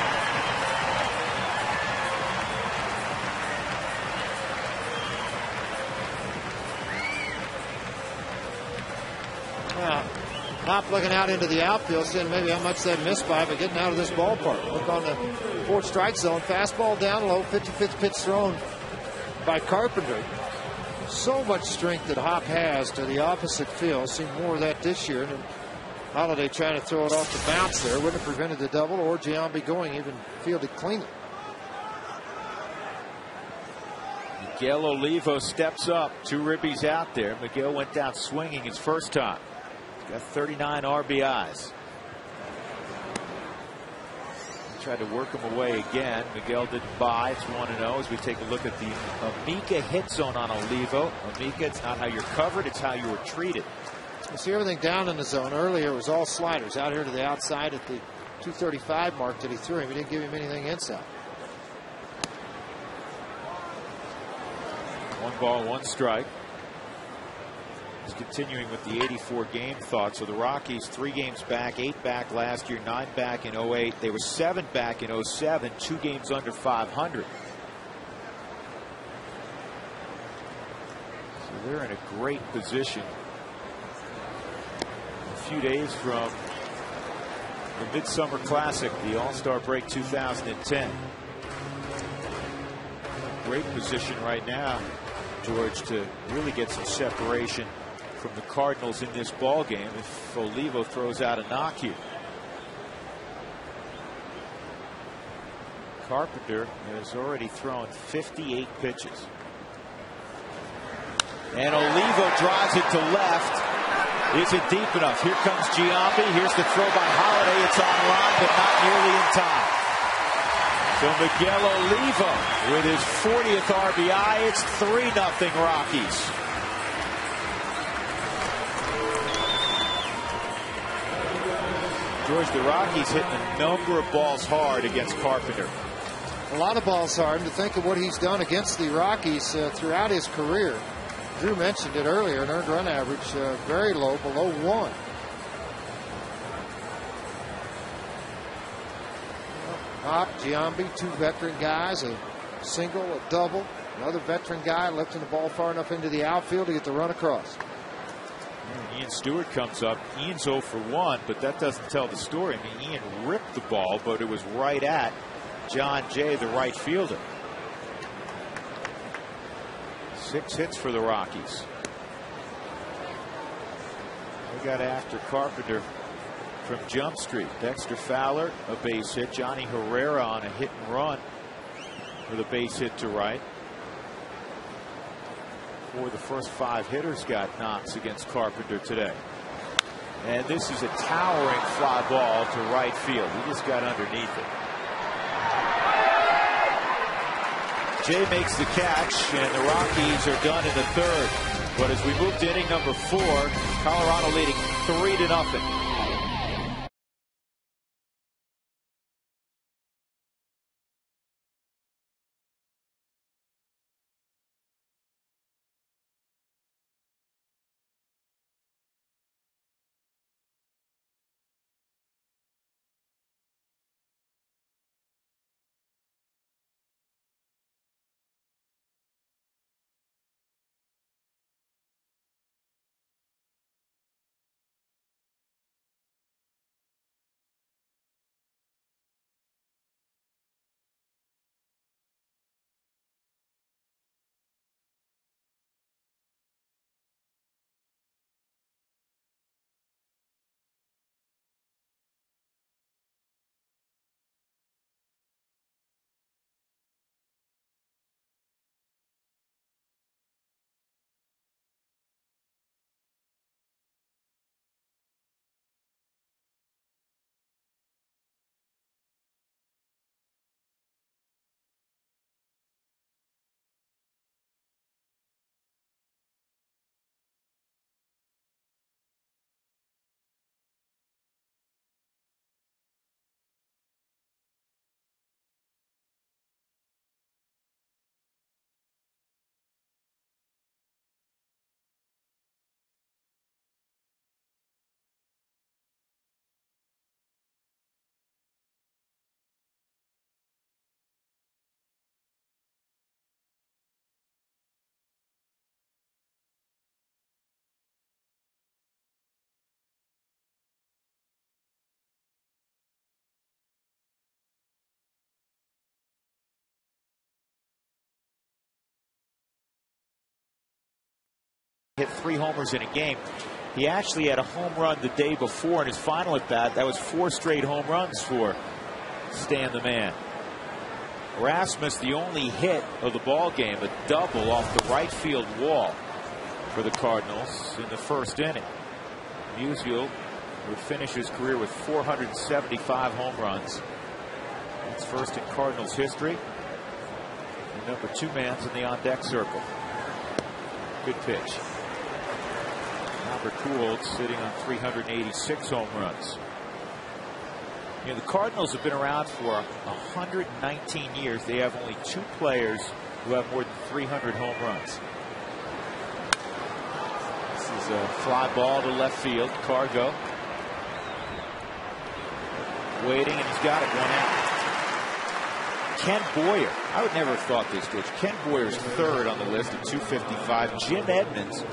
Hopp looking out into the outfield, saying maybe how much they missed by, but getting out of this ballpark. Look on the 4th strike zone. Fastball down low, 55th pitch thrown by Carpenter. So much strength that Hopp has to the opposite field. Seen more of that this year. And Holiday trying to throw it off the bounce there. Wouldn't have prevented the double, or Giambi going even fielded cleanly. Miguel Olivo steps up. 2 ribbies out there. Miguel went down swinging his first time. He's got 39 RBIs. He tried to work him away again. Miguel didn't buy. It's 1-0 as we take a look at the Amica hit zone on Olivo. Amica, it's not how you're covered, it's how you were treated. You see everything down in the zone. Earlier it was all sliders. Out here to the outside at the 235 mark that he threw him. He didn't give him anything inside. 1 ball, 1 strike. He's continuing with the 84 game thought. So the Rockies 3 games back, 8 back last year, 9 back in 08. They were 7 back in 07, 2 games under 500. So they're in a great position. A few days from the Midsummer Classic, the All-Star Break 2010. Great position right now George, to really get some separation from the Cardinals in this ball game if Olivo throws out a knock here. Carpenter has already thrown 58 pitches. And Olivo drives it to left. Is it deep enough? Here comes Giambi. Here's the throw by Holiday. It's on line, but not nearly in time. So Miguel Olivo with his 40th RBI. It's 3-0 Rockies. George, the Rockies hitting a number of balls hard against Carpenter. A lot of balls hard. And to think of what he's done against the Rockies throughout his career. Drew mentioned it earlier, an earned run average very low, below 1. Pop, Giambi, 2 veteran guys, a single, a double. Another veteran guy lifting the ball far enough into the outfield to get the run across. And Ian Stewart comes up. Ian's 0 for 1, but that doesn't tell the story. I mean, Ian ripped the ball, but it was right at John Jay, the right fielder. 6 hits for the Rockies. They got after Carpenter from Jump Street. Dexter Fowler, a base hit. Johnny Herrera on a hit and run with a base hit to right. 4 of the first 5 hitters got knocks against Carpenter today. And this is a towering fly ball to right field. He just got underneath it. Jay makes the catch, and the Rockies are done in the 3rd. But as we move to inning number 4, Colorado leading 3-0. Hit 3 homers in a game. He actually had a home run the day before in his final at bat. That was 4 straight home runs for Stan the Man. Rasmus, the only hit of the ball game, a double off the right field wall for the Cardinals in the 1st inning. Musial would finish his career with 475 home runs. That's first in Cardinals history. The number 2 man's in the on-deck circle. Good pitch. Albert Pujols sitting on 386 home runs. You know, the Cardinals have been around for 119 years. They have only 2 players who have more than 300 home runs. This is a fly ball to left field. Cargo waiting, and he's got it, 1 out. Ken Boyer. I would never have thought this, George. Ken Boyer's 3rd on the list at 255. Jim Edmonds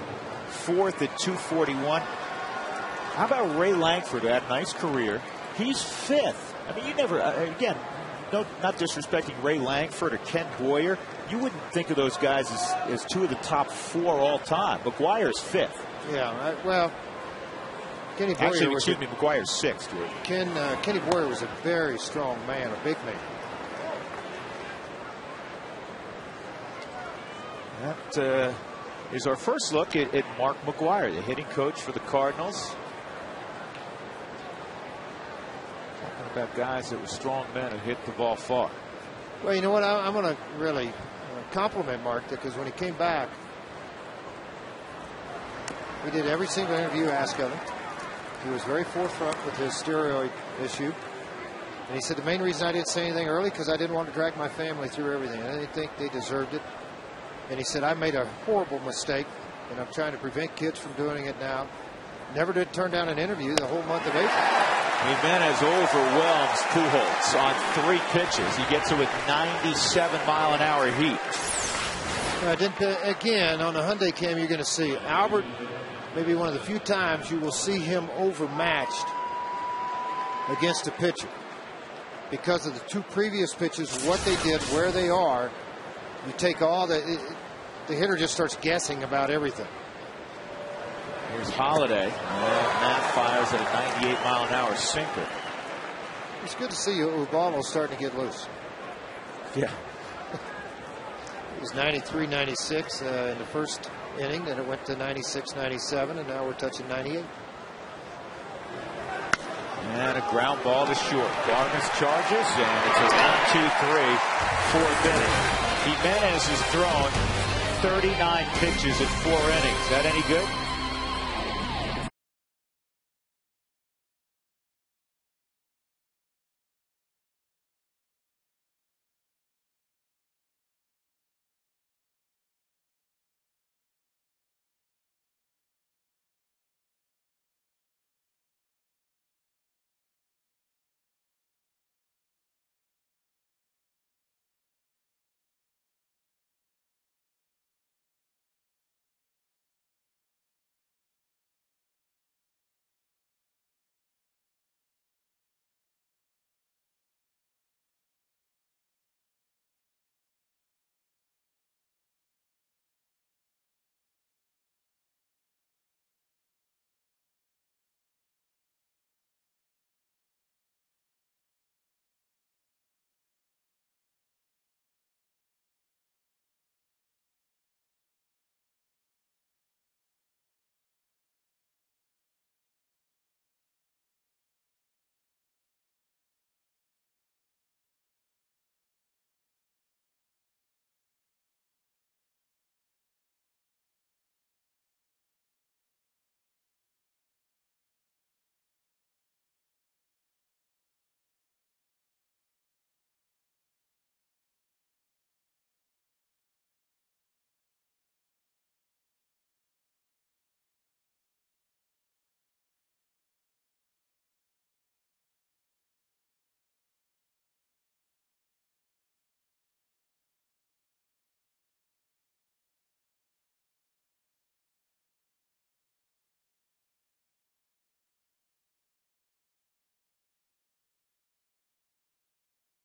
4th at 241. How about Ray Langford, who had a nice career? He's 5th. I mean, you never, again, no, not disrespecting Ray Langford or Ken Boyer. you wouldn't think of those guys as two of the top 4 all time. McGuire's 5th. Yeah, well, Kenny Boyer actually, excuse me, McGuire's 6th. Kenny Boyer was a very strong man, a big man. That is our first look at Mark McGuire, the hitting coach for the Cardinals. Talking about guys that were strong men who hit the ball far. Well, you know what? I'm going to really compliment Mark, because when he came back, we did every single interview asked of him. He was very forthfront with his steroid issue. And he said, the main reason I didn't say anything early because I didn't want to drag my family through everything. I didn't think they deserved it. And he said, I made a horrible mistake, and I'm trying to prevent kids from doing it now. Never did turn down an interview the whole month of April. Jimenez overwhelms Pujols on 3 pitches. He gets it with 97-mile-an-hour heat. Again, on the Hyundai Cam, you're going to see Albert, maybe one of the few times you will see him overmatched against a pitcher. Because of the 2 previous pitches, what they did, where they are, you take all the hitter just starts guessing about everything. Here's Holiday. Matt fires at a 98-mile-an-hour sinker. It's good to see Ubaldo starting to get loose. Yeah. It was 93, 96 in the first inning, then it went to 96, 97, and now we're touching 98. And a ground ball to short. Garmus charges, and it's a 1-2-3 4th inning. Jimenez has thrown 39 pitches in 4 innings. Is that any good?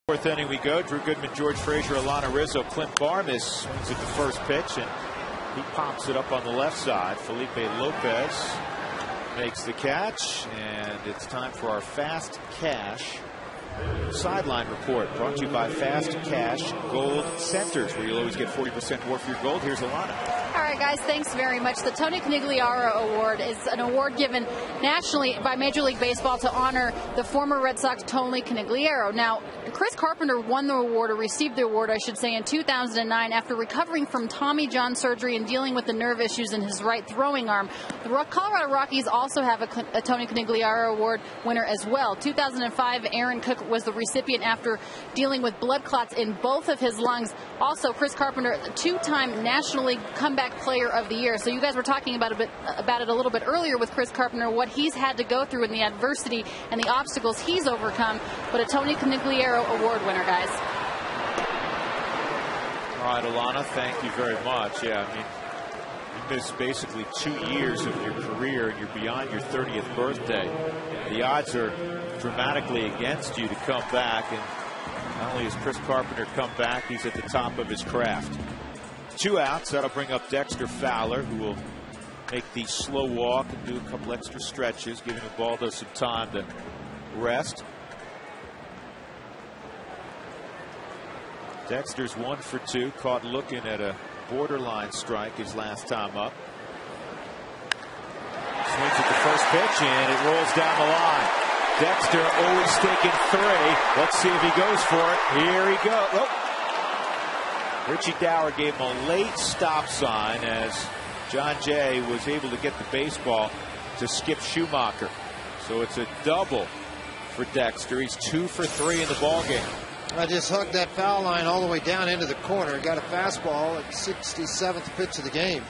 Fourth inning we go. Drew Goodman, George Frazier, Alana Rizzo, Clint Barnes swings at the first pitch, and he pops it up on the left side. Felipe Lopez makes the catch, and it's time for our Fast Cash sideline report, brought to you by Fast Cash Gold Centers, where you'll always get 40% more for your gold. Here's Alana. All right, guys, thanks very much. The Tony Conigliaro Award is an award given nationally by Major League Baseball to honor the former Red Sox Tony Conigliaro. Now, Chris Carpenter won the award, or received the award, I should say, in 2009 after recovering from Tommy John surgery and dealing with the nerve issues in his right throwing arm. The Colorado Rockies also have a Tony Conigliaro Award winner as well. 2005, Aaron Cook was the recipient after dealing with blood clots in both of his lungs. Also, Chris Carpenter, the 2-time National League Comeback Player of the Year. So you guys were talking about it a little bit earlier with Chris Carpenter, what he's had to go through in the adversity and the obstacles he's overcome. But a Tony Conigliaro Award winner, guys. All right, Alana, thank you very much. Yeah, I mean, you missed basically 2 years of your career, and you're beyond your 30th birthday. The odds are dramatically against you to come back, and Not only has Chris Carpenter come back, he's at the top of his craft. 2 outs. That'll bring up Dexter Fowler, who will make the slow walk and do a couple extra stretches, giving Ubaldo some time to rest. Dexter's 1 for 2, caught looking at a borderline strike his last time up. Swings at the first pitch and it rolls down the line. Dexter always taking 3. Let's see if he goes for it. Here he goes. Oh. Richie Dower gave him a late stop sign as John Jay was able to get the baseball to Skip Schumacher. So it's a double for Dexter. He's 2 for 3 in the ballgame. I just hugged that foul line all the way down into the corner. Got a fastball at 67th pitch of the game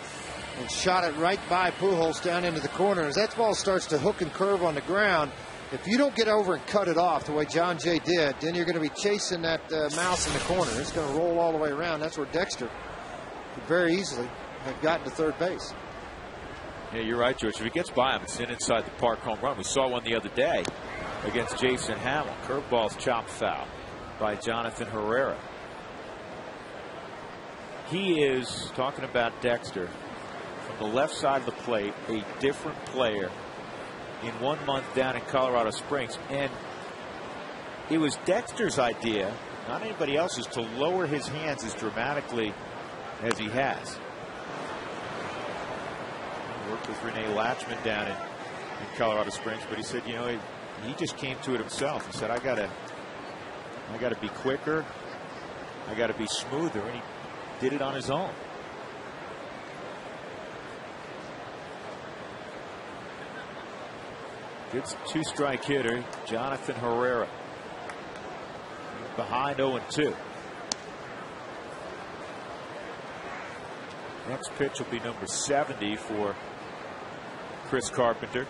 and shot it right by Pujols down into the corner. As that ball starts to hook and curve on the ground, if you don't get over and cut it off the way John Jay did, then you're going to be chasing that mouse in the corner. It's going to roll all the way around. That's where Dexter could very easily have gotten to third base. Yeah, you're right, George. If he gets by him, it's an inside the park home run. We saw one the other day against Jason Hamill. Curveball's chopped foul by Jonathan Herrera. He is, talking about Dexter, from the left side of the plate, a different player in 1 month down in Colorado Springs. And it was Dexter's idea, not anybody else's, to lower his hands as dramatically as he has. He worked with Renee Latchman down in Colorado Springs, but he said, you know, he just came to it himself. He said, I gotta be quicker, I gotta be smoother, and he did it on his own. Good 2-strike hitter, Jonathan Herrera. Behind 0-2. Next pitch will be number 70 for Chris Carpenter.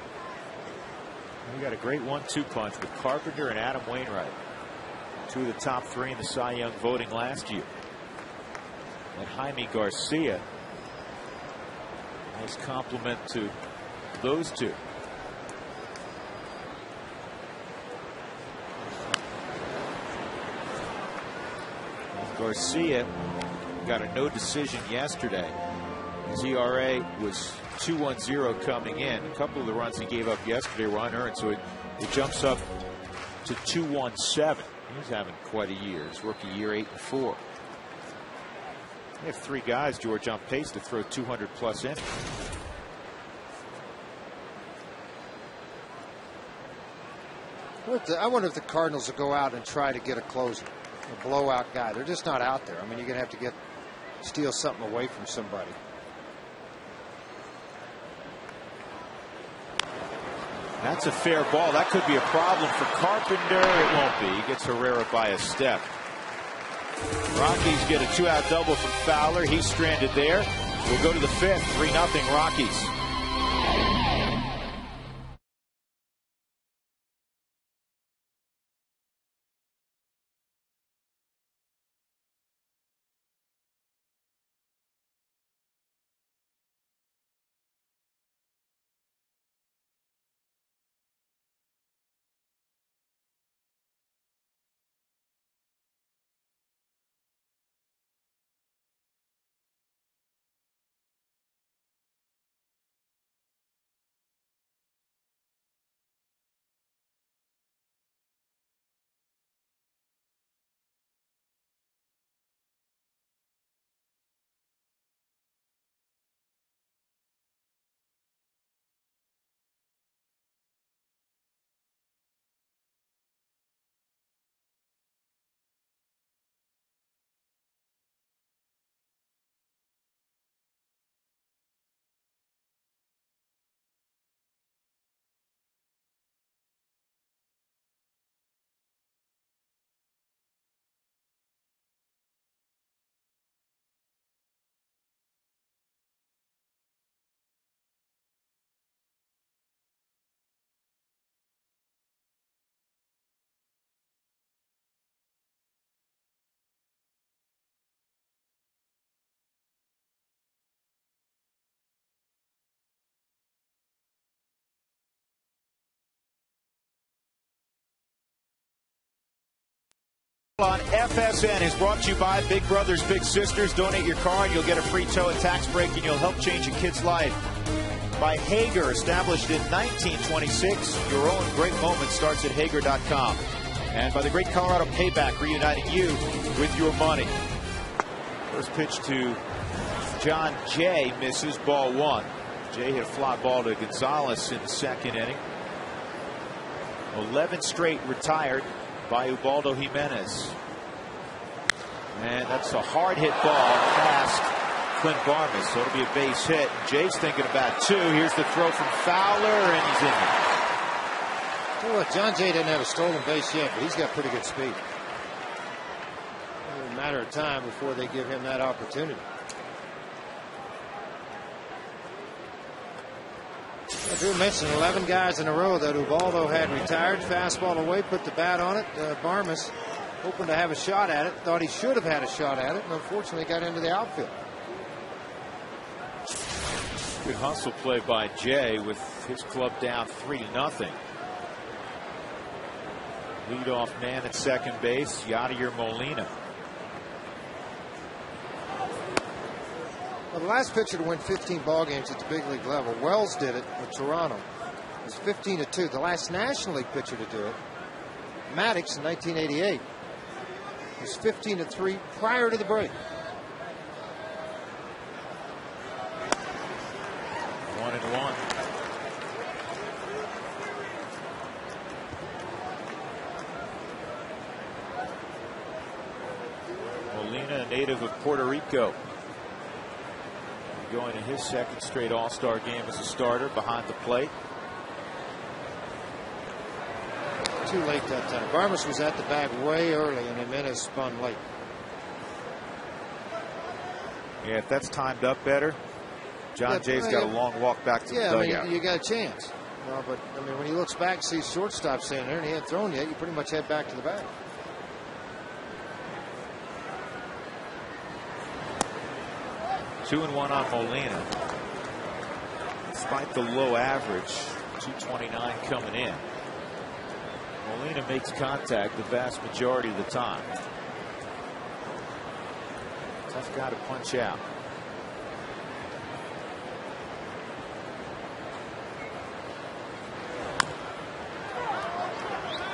We got a great 1-2 punch with Carpenter and Adam Wainwright. 2 of the top 3 in the Cy Young voting last year. And Jaime Garcia. Nice compliment to those 2. Garcia got a no decision yesterday. His ERA was 2.10 coming in. A couple of the runs he gave up yesterday were unearned, so it jumps up to 2.17. He's having quite a year. His rookie year, 8-4. They have 3 guys, George, on pace to throw 200+ innings. I wonder if the Cardinals will go out and try to get a closer, a blowout guy. They're just not out there. I mean, you're going to have to steal something away from somebody. That's a fair ball. That could be a problem for Carpenter. It won't be. He gets Herrera by a step. Rockies get a 2-out double from Fowler. He's stranded there. We'll go to the 5th. 3-0 Rockies. On FSN is brought to you by Big Brothers Big Sisters. Donate your car and you'll get a free tow and tax break, and you'll help change a kid's life. By Hager, established in 1926. Your own great moment starts at Hager.com. And by the Great Colorado Payback, reuniting you with your money. First pitch to John Jay, misses, ball one. Jay hit a fly ball to Gonzalez in the second inning. 11 straight retired by Ubaldo Jimenez. And that's a hard hit ball past Clint Barmas, so it'll be a base hit. Jay's thinking about two. Here's the throw from Fowler, and he's in there. Tell you what, John Jay doesn't have a stolen base yet, but he's got pretty good speed. It's a matter of time before they give him that opportunity. I Drew mentioned 11 guys in a row that Ubaldo had retired. Fastball away, put the bat on it. Barmas hoping to have a shot at it. Thought he should have had a shot at it, and unfortunately got into the outfield. Good hustle play by Jay with his club down 3-0. Leadoff man at second base, Yadier Molina. Well, the last pitcher to win 15 ball games at the big league level, Wells did it with Toronto. It was 15-2. The last National League pitcher to do it, Maddox in 1988, was 15-3 prior to the break. 1-1. Molina, a native of Puerto Rico, going to his second straight All-Star game as a starter behind the plate. Too late that time. Barmas was at the bag way early, and Jimenez spun late. Yeah, if that's timed up better, John Jay's got a long walk back to the dugout. I mean, you got a chance. Well, but I mean, when he looks back, sees shortstop standing there, and he hadn't thrown yet, you pretty much head back to the bag. 2-1 on Molina. Despite the low average, 229 coming in. Molina makes contact the vast majority of the time. Tough guy to punch out.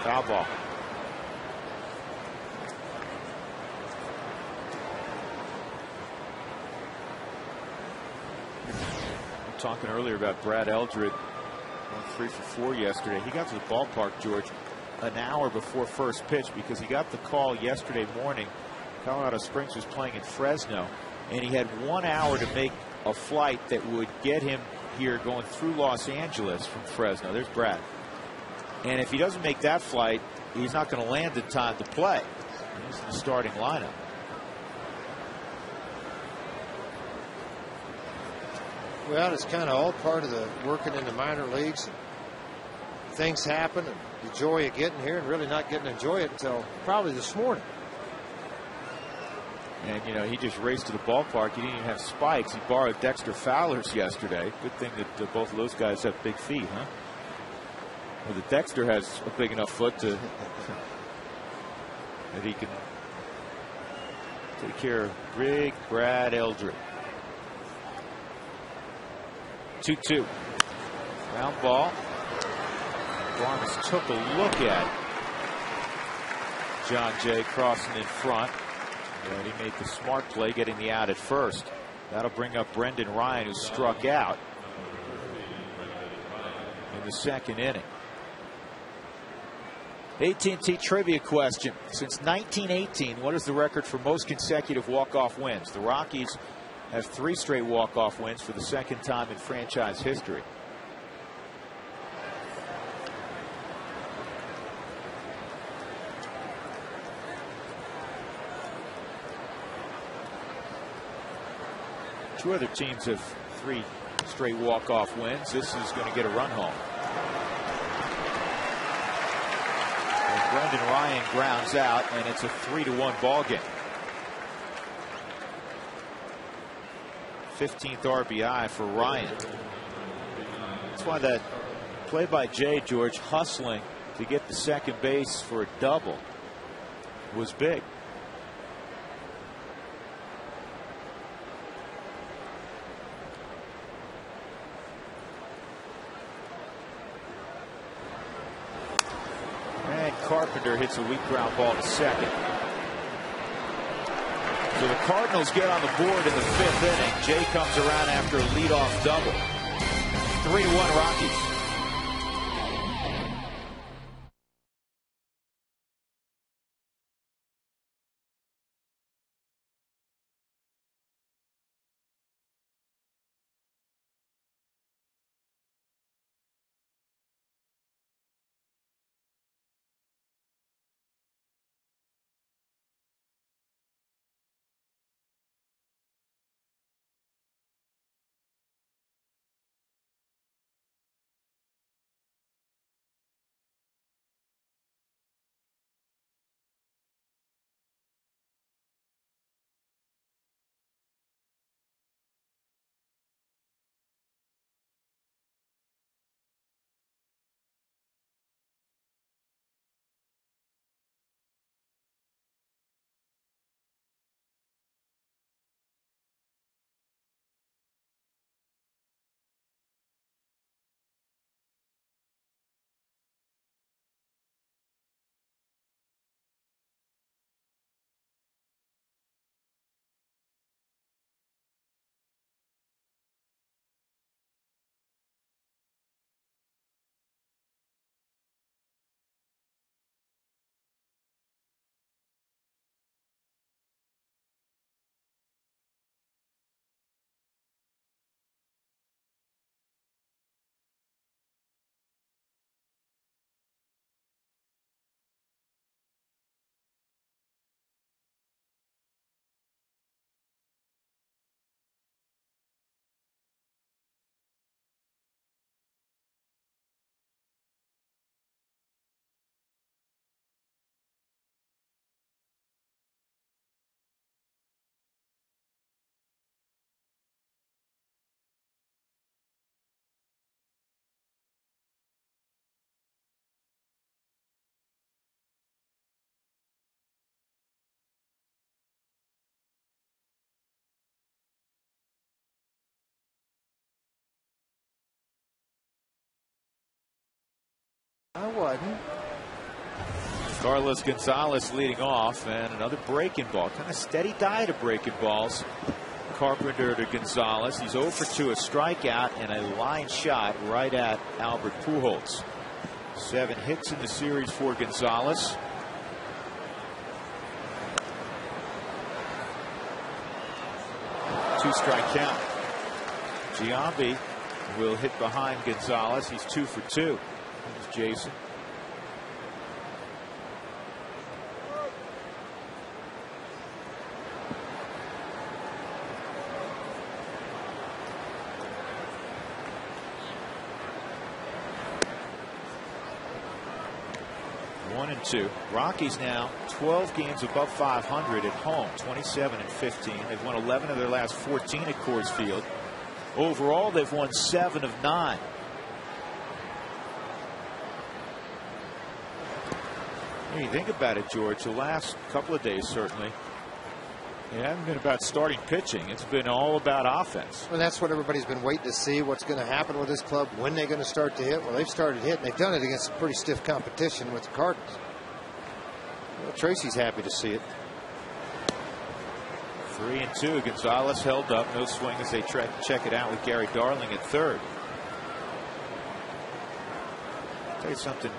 Foul ball. Talking earlier about Brad Eldred, 3 for 4 yesterday. He got to the ballpark, George, an hour before first pitch because he got the call yesterday morning. Colorado Springs was playing in Fresno, and he had 1 hour to make a flight that would get him here going through Los Angeles from Fresno. There's Brad. And if he doesn't make that flight, he's not going to land in time to play. He's in the starting lineup. Well, it's kind of all part of the working in the minor leagues. Things happen, and the joy of getting here and really not getting to enjoy it until probably this morning. And, you know, he just raced to the ballpark. He didn't even have spikes. He borrowed Dexter Fowler's yesterday. Good thing that both of those guys have big feet, huh? Well, the Dexter has a big enough foot to that he can take care of big Brad Eldred. 2-2. Ground ball. Barnes took a look at John Jay crossing in front. And he made the smart play, getting the out at first. That'll bring up Brendan Ryan, who struck out in the second inning. AT&T trivia question. Since 1918, what is the record for most consecutive walk-off wins? The Rockies have 3 straight walk-off wins for the second time in franchise history. Two other teams have 3 straight walk-off wins. This is going to get a run home. And Brendan Ryan grounds out, and it's a 3-1 ball game. 15th RBI for Ryan. That's why that play by Jay, George, hustling to get the second base for a double. was big. And Carpenter hits a weak ground ball to second. So the Cardinals get on the board in the 5th inning. Jay comes around after a leadoff double. 3-1 Rockies. I wasn't. Carlos Gonzalez leading off, and another breaking ball. Kind of steady diet of breaking balls. Carpenter to Gonzalez. He's 0 for 2, a strikeout and a line shot right at Albert Pujols. 7 hits in the series for Gonzalez. Two-strike count. Giambi will hit behind Gonzalez. He's 2 for 2. Here's Jason. One and 2. Rockies now 12 games above 500 at home, 27 and 15. They've won 11 of their last 14 at Coors Field. Overall, they've won 7 of 9. When you think about it, George, the last couple of days certainly, it hasn't been about starting pitching. It's been all about offense. Well, that's what everybody's been waiting to see. What's going to happen with this club? When they're going to start to hit? Well, they've started hitting. They've done it against some pretty stiff competition with the Cardinals. Well, Tracy's happy to see it. 3 and 2. Gonzalez held up. No swing as they check it out with Gary Darling at third. I'll tell you something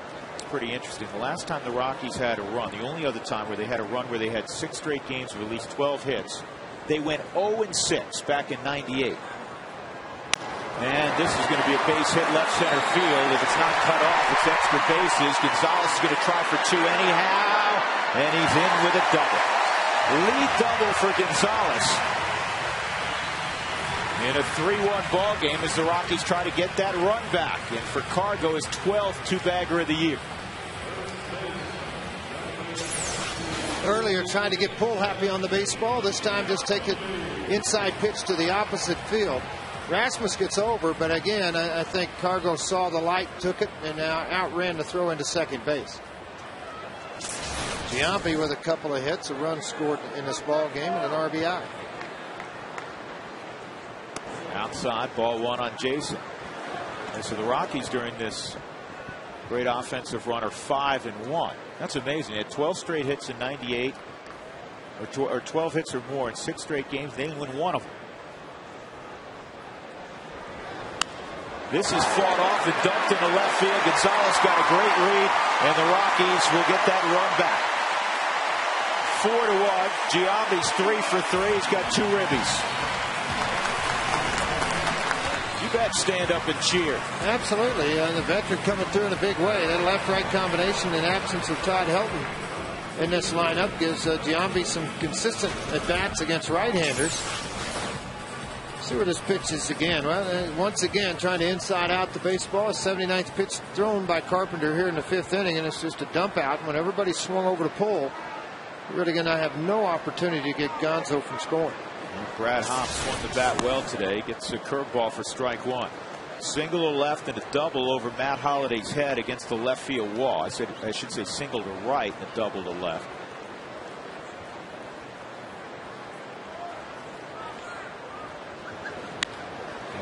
pretty interesting. The last time the Rockies had a run, the only other time where they had a run where they had 6 straight games with at least 12 hits, they went 0-6 back in '98. And this is going to be a base hit left center field. If it's not cut off, it's extra bases. Gonzalez is going to try for 2 anyhow, and he's in with a double. Lead double for Gonzalez in a 3-1 ball game as the Rockies try to get that run back. And for Cargo, his 12th two-bagger of the year. Earlier trying to get pull happy on the baseball. This time just take it inside pitch to the opposite field. Rasmus gets over, but again, I think Cargo saw the light, took it, and now outran the throw into second base. Giambi with a couple of hits, a run scored in this ball game, and an RBI. Outside, ball one on Jason. And so the Rockies during this great offensive run are 5-1. That's amazing. They had 12 straight hits in 98, or 12 hits or more in 6 straight games. They didn't win one of them. This is fought off and dumped in the left field. Gonzalez got a great read, and the Rockies will get that run back. 4-1. Giambi's 3 for 3. He's got 2 ribbies. You bet stand up and cheer. Absolutely. The veteran coming through in a big way. That left-right combination in absence of Todd Helton in this lineup gives Giambi some consistent at-bats against right-handers. See where this pitch is again. Well, once again, trying to inside out the baseball. A 79th pitch thrown by Carpenter here in the 5th inning, and it's just a dump out. When everybody's swung over the pole, you're really going to have no opportunity to get Gonzo from scoring. Brad Hoff swung the bat well today. Gets a curveball for strike 1. Single to left and a double over Matt Holliday's head against the left field wall. I should say single to right and a double to left.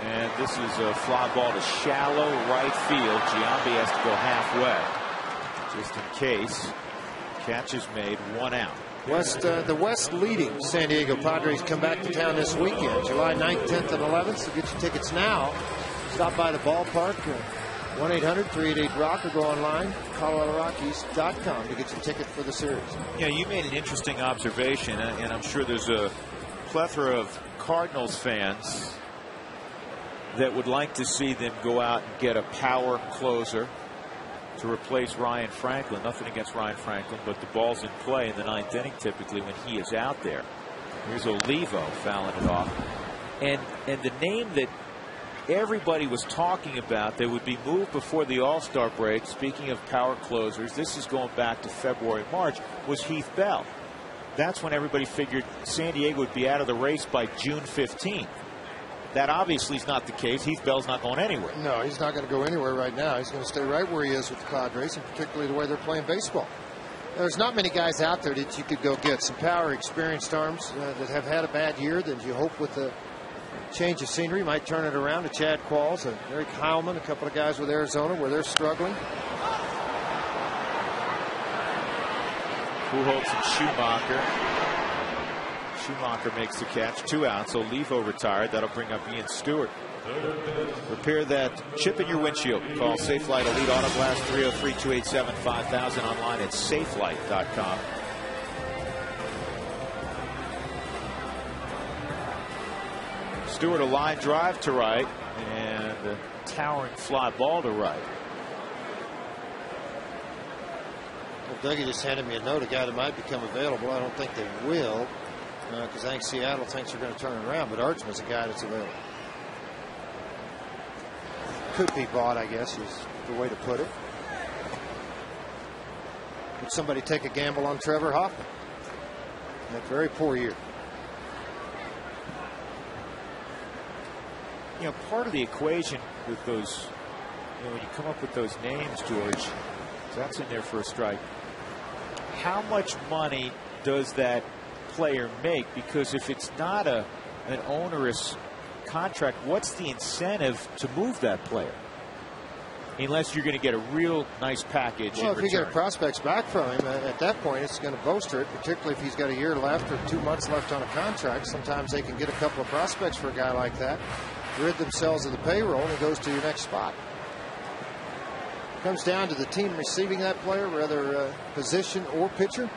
And this is a fly ball to shallow right field. Giambi has to go halfway, just in case. Catch is made, 1 out. The West leading San Diego Padres come back to town this weekend, July 9th, 10th, and 11th. So get your tickets now. Stop by the ballpark, 1-800-388-ROCK, or go online, ColoradoRockies.com to get your ticket for the series. Yeah, you made an interesting observation, and I'm sure there's a plethora of Cardinals fans that would like to see them go out and get a power closer to replace Ryan Franklin. Nothing against Ryan Franklin, but the ball's in play in the 9th inning typically when he is out there. Here's Olivo fouling it off. And the name that everybody was talking about that would be moved before the All-Star break, speaking of power closers, this is going back to February, March, was Heath Bell. That's when everybody figured San Diego would be out of the race by June 15th. That obviously is not the case. Heath Bell's not going anywhere. No, he's not going to go anywhere right now. He's going to stay right where he is with the Padres, and particularly the way they're playing baseball. There's not many guys out there that you could go get. Some power, experienced arms that have had a bad year that you hope with a change of scenery might turn it around. To Chad Qualls and Eric Heilman, a couple of guys with Arizona where they're struggling. Pujols and Schumacher. Schumacher makes the catch, 2 outs. Olivo retired. That'll bring up Ian Stewart. Repair that chip in your windshield. Call Safelite Elite Auto Glass 303-287-5000, online at safelite.com. Stewart a line drive to right and a towering fly ball to right. Well, Dougie just handed me a note, a guy that might become available. I don't think they will, because I think Seattle thinks they're going to turn it around, but Archman's a guy that's available. Could be bought, I guess, is the way to put it. Would somebody take a gamble on Trevor Hoffman? In a very poor year. You know, part of the equation with those, when you come up with those names, George, that's in there for a strike. How much money does that player make? Because if it's not an onerous contract, what's the incentive to move that player? Unless you're going to get a real nice package in return. Well, if you get prospects back from him, at that point it's going to bolster it, particularly if he's got a year left or 2 months left on a contract. Sometimes they can get a couple of prospects for a guy like that, rid themselves of the payroll, and he goes to your next spot. Comes down to the team receiving that player, whether position or pitcher.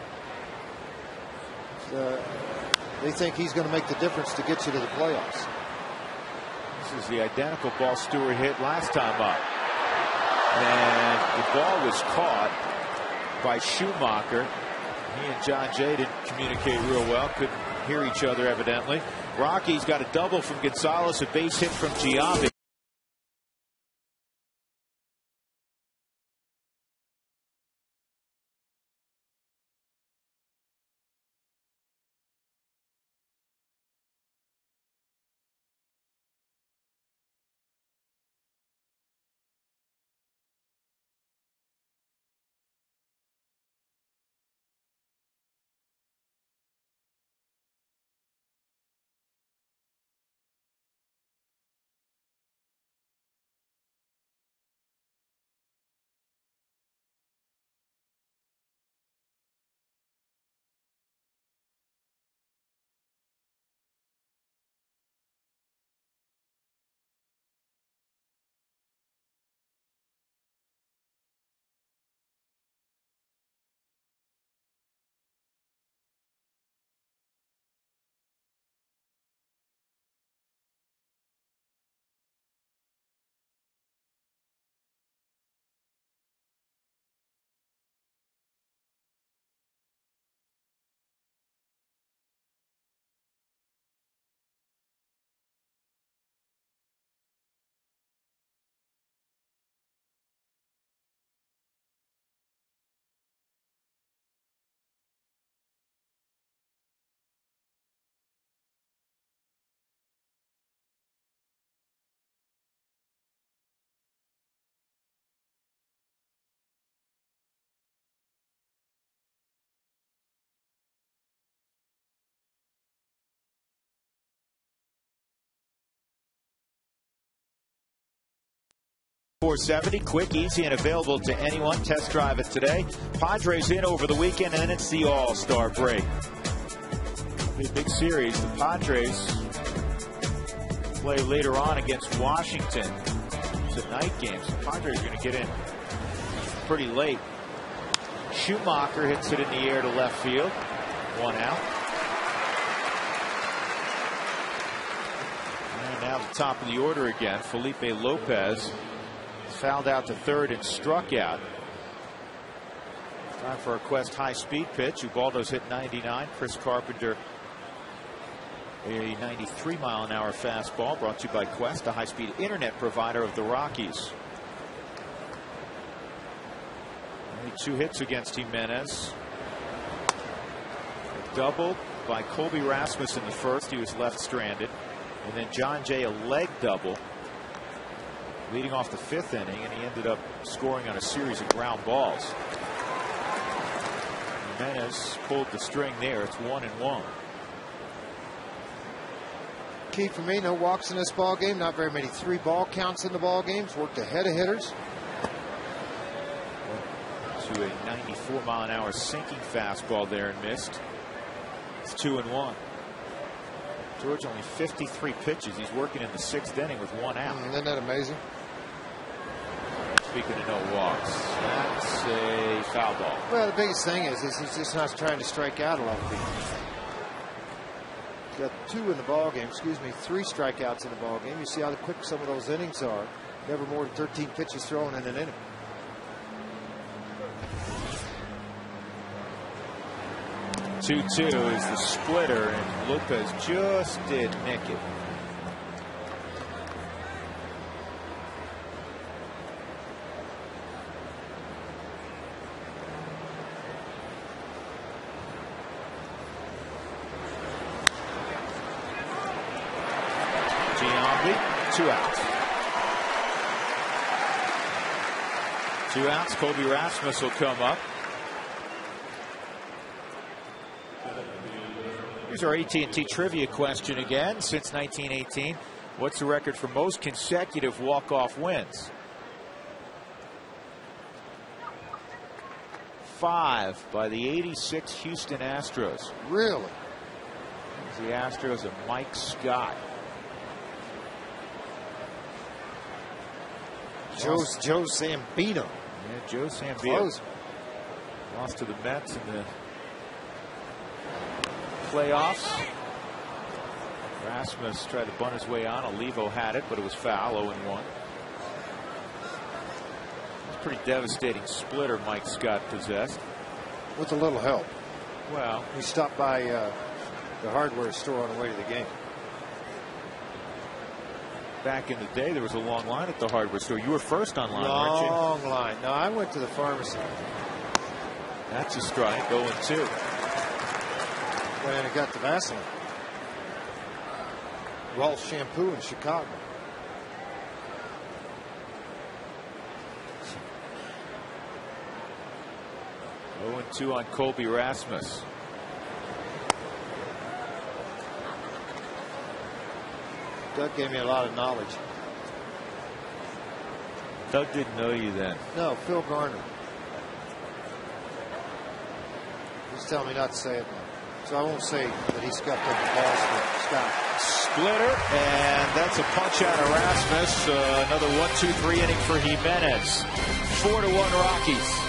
They think he's going to make the difference to get you to the playoffs. This is the identical ball Stewart hit last time up. And the ball was caught by Schumacher. He and John Jay didn't communicate real well. Couldn't hear each other, evidently. Rockies got a double from Gonzalez, a base hit from Giambi. 470. Quick, easy, and available to anyone. Test drive it today. Padres in over the weekend, and then it's the All-Star break. Big series. The Padres play later on against Washington. It's a night game, so the Padres are going to get in pretty late. Schumacher hits it in the air to left field. 1 out. And now the top of the order again. Felipe Lopez fouled out to third and struck out. Time for a Quest high-speed pitch. Ubaldo's hit 99. Chris Carpenter, a 93-mile-an-hour fastball, brought to you by Quest, a high-speed internet provider of the Rockies. Only 2 hits against Jimenez. A double by Colby Rasmus in the first. He was left stranded. And then John Jay, a leg double, leading off the 5th inning, and he ended up scoring on a series of ground balls. Jimenez pulled the string there. It's 1-1. Key for me, no walks in this ball game. Not very many 3-ball counts in the ball games. Worked ahead of hitters. To a 94-mile-an-hour sinking fastball there and missed. It's 2-1. George only 53 pitches. He's working in the 6th inning with 1 out. Isn't that amazing? Speaking of no walks, that's a foul ball. Well, the biggest thing is he's just not trying to strike out a lot of people. Got 2 in the ball game. Excuse me, 3 strikeouts in the ball game. You see how quick some of those innings are. Never more than 13 pitches thrown in an inning. Two-2 is the splitter, and Lopez just did nick it. Giambi, 2 outs. 2 outs. Colby Rasmus will come up. Here's our AT&T trivia question again. Since 1918, what's the record for most consecutive walk-off wins? 5 by the '86 Houston Astros. Really? The Astros and Mike Scott. Joe Sambino. Yeah, Joe Sambino. Close. Lost to the Mets in the playoffs. Rasmus tried to bunt his way on. Olivo had it, but it was foul. 0-1. It's a pretty devastating splitter Mike Scott possessed. With a little help. Well, he stopped by the hardware store on the way to the game. Back in the day, there was a long line at the hardware store. You were first online, weren't you? Long line. No, I went to the pharmacy. That's a strike. 0-2. When I got the Vaseline. Rolf shampoo in Chicago. Oh, 0-2 on Colby Rasmus. Doug gave me a lot of knowledge. Doug didn't know you then. No, Phil Garner. He's telling me not to say it now. So I won't say that he scuffed up the balls for Scott. Splitter, and that's a punch out of Rasmus. Another 1-2-3 inning for Jimenez. 4-1 Rockies.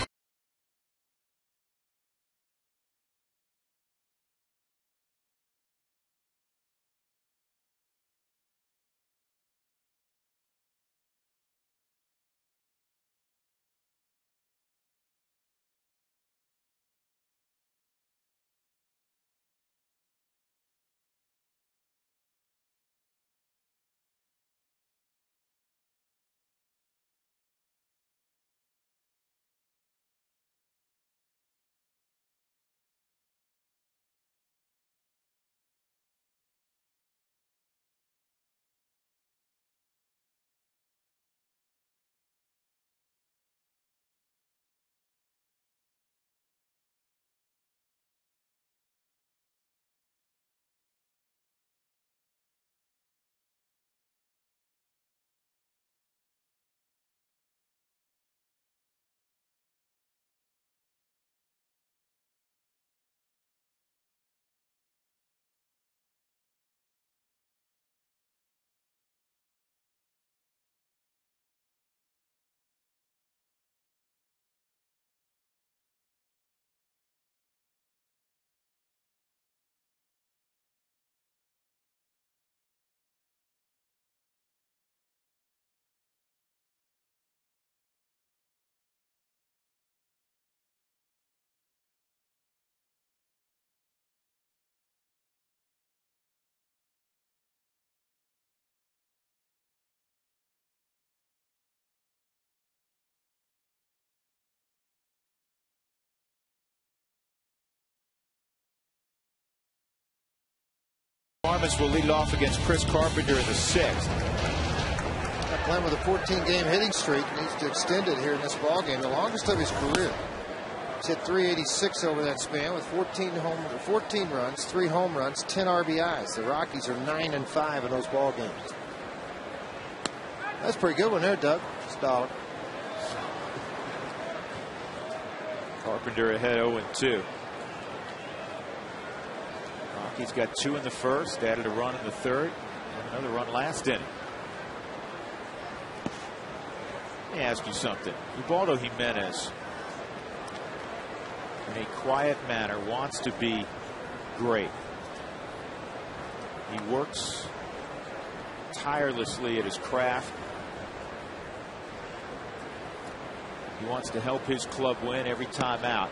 Armas will lead it off against Chris Carpenter in the 6th. Playing with a 14-game hitting streak, needs to extend it here in this ballgame, the longest of his career. He's hit 386 over that span with 14 runs, 3 home runs, 10 RBIs. The Rockies are 9-5 in those ball games. That's a pretty good one there, Doug. Stoller. Carpenter ahead 0-2. Rockies got 2 in the first, added a run in the 3rd, and another run last inning. Let me ask you something. Ubaldo Jimenez, in a quiet manner, wants to be great. He works tirelessly at his craft. He wants to help his club win every time out.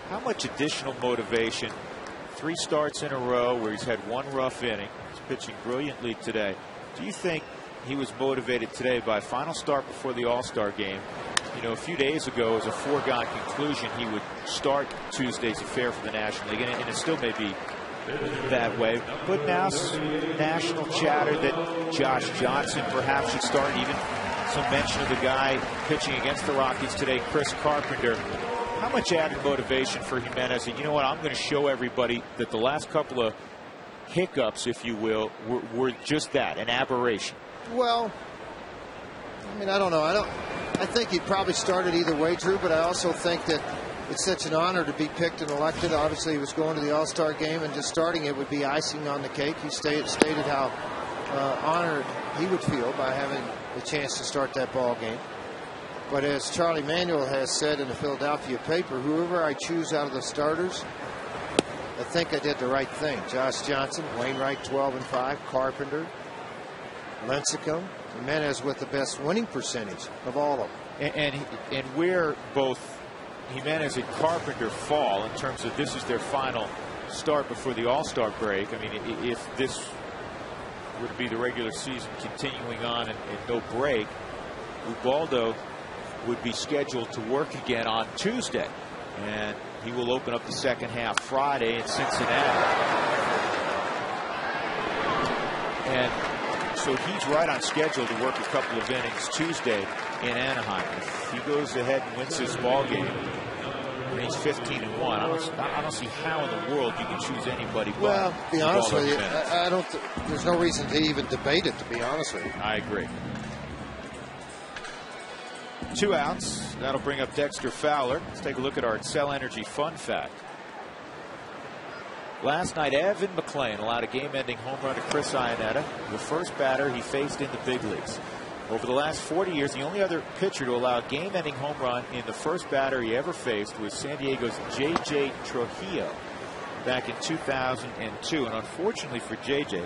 How much additional motivation? 3 starts in a row where he's had 1 rough inning. He's pitching brilliantly today. Do you think he was motivated today by a final start before the All-Star game? You know, a few days ago, as a foregone conclusion, he would start Tuesday's affair for the National League, and it still may be that way. But now national chatter that Josh Johnson perhaps should start, even some mention of the guy pitching against the Rockies today, Chris Carpenter. How much added motivation for Jimenez? And you know what? I'm going to show everybody that the last couple of hiccups, if you will, were just that, an aberration. Well, I mean, I don't know. I think he probably started either way, Drew, but I also think that it's such an honor to be picked and elected. Obviously, he was going to the All-Star game, and just starting it would be icing on the cake. He stated how honored he would feel by having the chance to start that ball game. But as Charlie Manuel has said in the Philadelphia paper, whoever I choose out of the starters, I think I did the right thing. Josh Johnson, Wainwright 12-5, Carpenter, Lincecum, Jimenez with the best winning percentage of all of them. And where both Jimenez and Carpenter fall in terms of this is their final start before the All-Star break. I mean, if this would be the regular season continuing on and no break, Ubaldo would be scheduled to work again on Tuesday, and he will open up the second half Friday in Cincinnati. And so he's right on schedule to work a couple of innings Tuesday in Anaheim. If he goes ahead and wins this ball game, and he's 15-1, I don't see how in the world you can choose anybody but. Well, to be honest with you, I don't. There's no reason to even debate it, to be honest with you. I agree. 2 outs. That'll bring up Dexter Fowler. Let's take a look at our Xcel Energy fun fact. Last night, Evan McClain allowed a game-ending home run to Chris Iannetta, the first batter he faced in the big leagues. Over the last 40 years, the only other pitcher to allow a game-ending home run in the first batter he ever faced was San Diego's J.J. Trujillo back in 2002. And unfortunately for J.J.,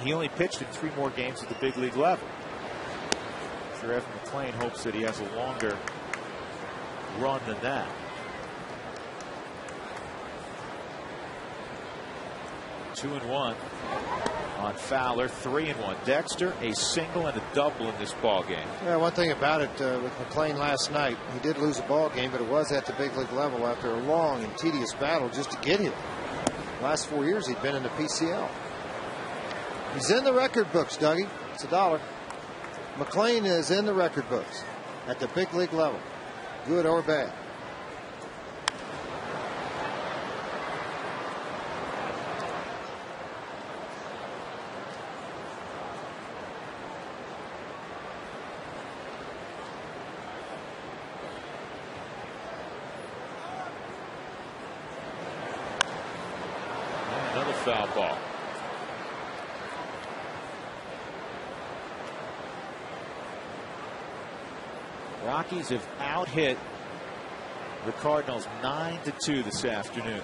he only pitched in 3 more games at the big league level. I'm sure Evan McClain hopes that he has a longer run than that. 2-1 on Fowler, 3-1. Dexter, a single and a double in this ball game. Yeah, one thing about it with McClain last night, he did lose a ball game, but it was at the big league level after a long and tedious battle just to get here. Last 4 years he'd been in the PCL. He's in the record books, Dougie. It's $1. McClain is in the record books at the big league level, good or bad. Another foul ball. Rockies have out-hit the Cardinals 9-2 this afternoon.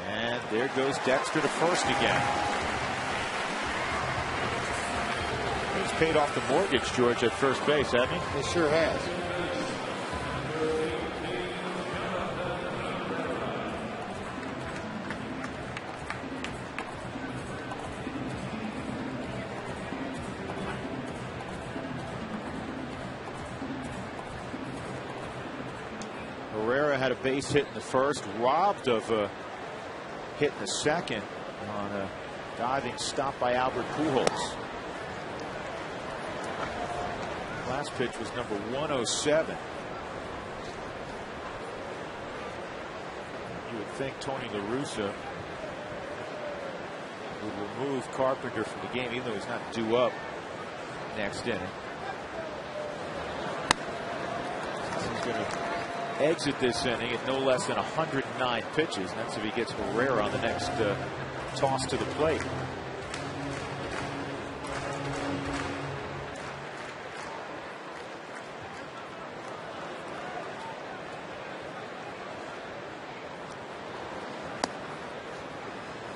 And there goes Dexter to first again. He's paid off the mortgage, George, at first base, hasn't he? He sure has. Herrera had a base hit in the first, robbed of a hit in the second on a diving stop by Albert Pujols. Last pitch was number 107. You would think Tony La Russa would remove Carpenter from the game, even though he's not due up next inning. He's going to exit this inning at no less than 109 pitches. And that's if he gets Herrera on the next toss to the plate.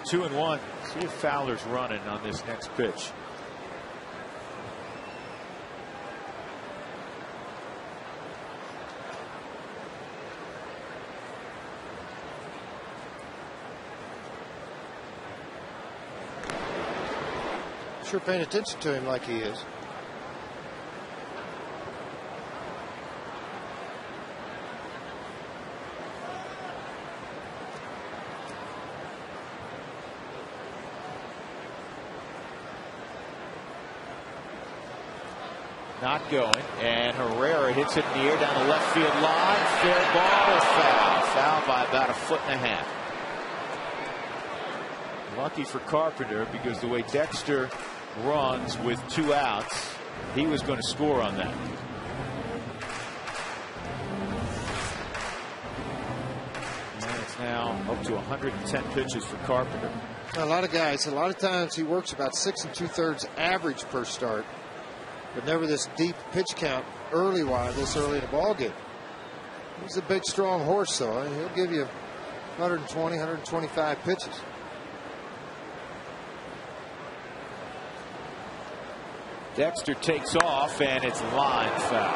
Two and one. See if Fowler's running on this next pitch. Sure paying attention to him like he is. Not going, and Herrera hits it in the air down the left field line. Fair ball or foul? Foul by about 1.5 feet. Lucky for Carpenter, because the way Dexter runs with 2 outs, he was going to score on that. And it's now up to 110 pitches for Carpenter. A lot of guys, a lot of times he works about 6 2/3 average per start, but never this deep pitch count this early in the ball game. He's a big, strong horse, though. He'll give you 120, 125 pitches. Dexter takes off, and it's line foul.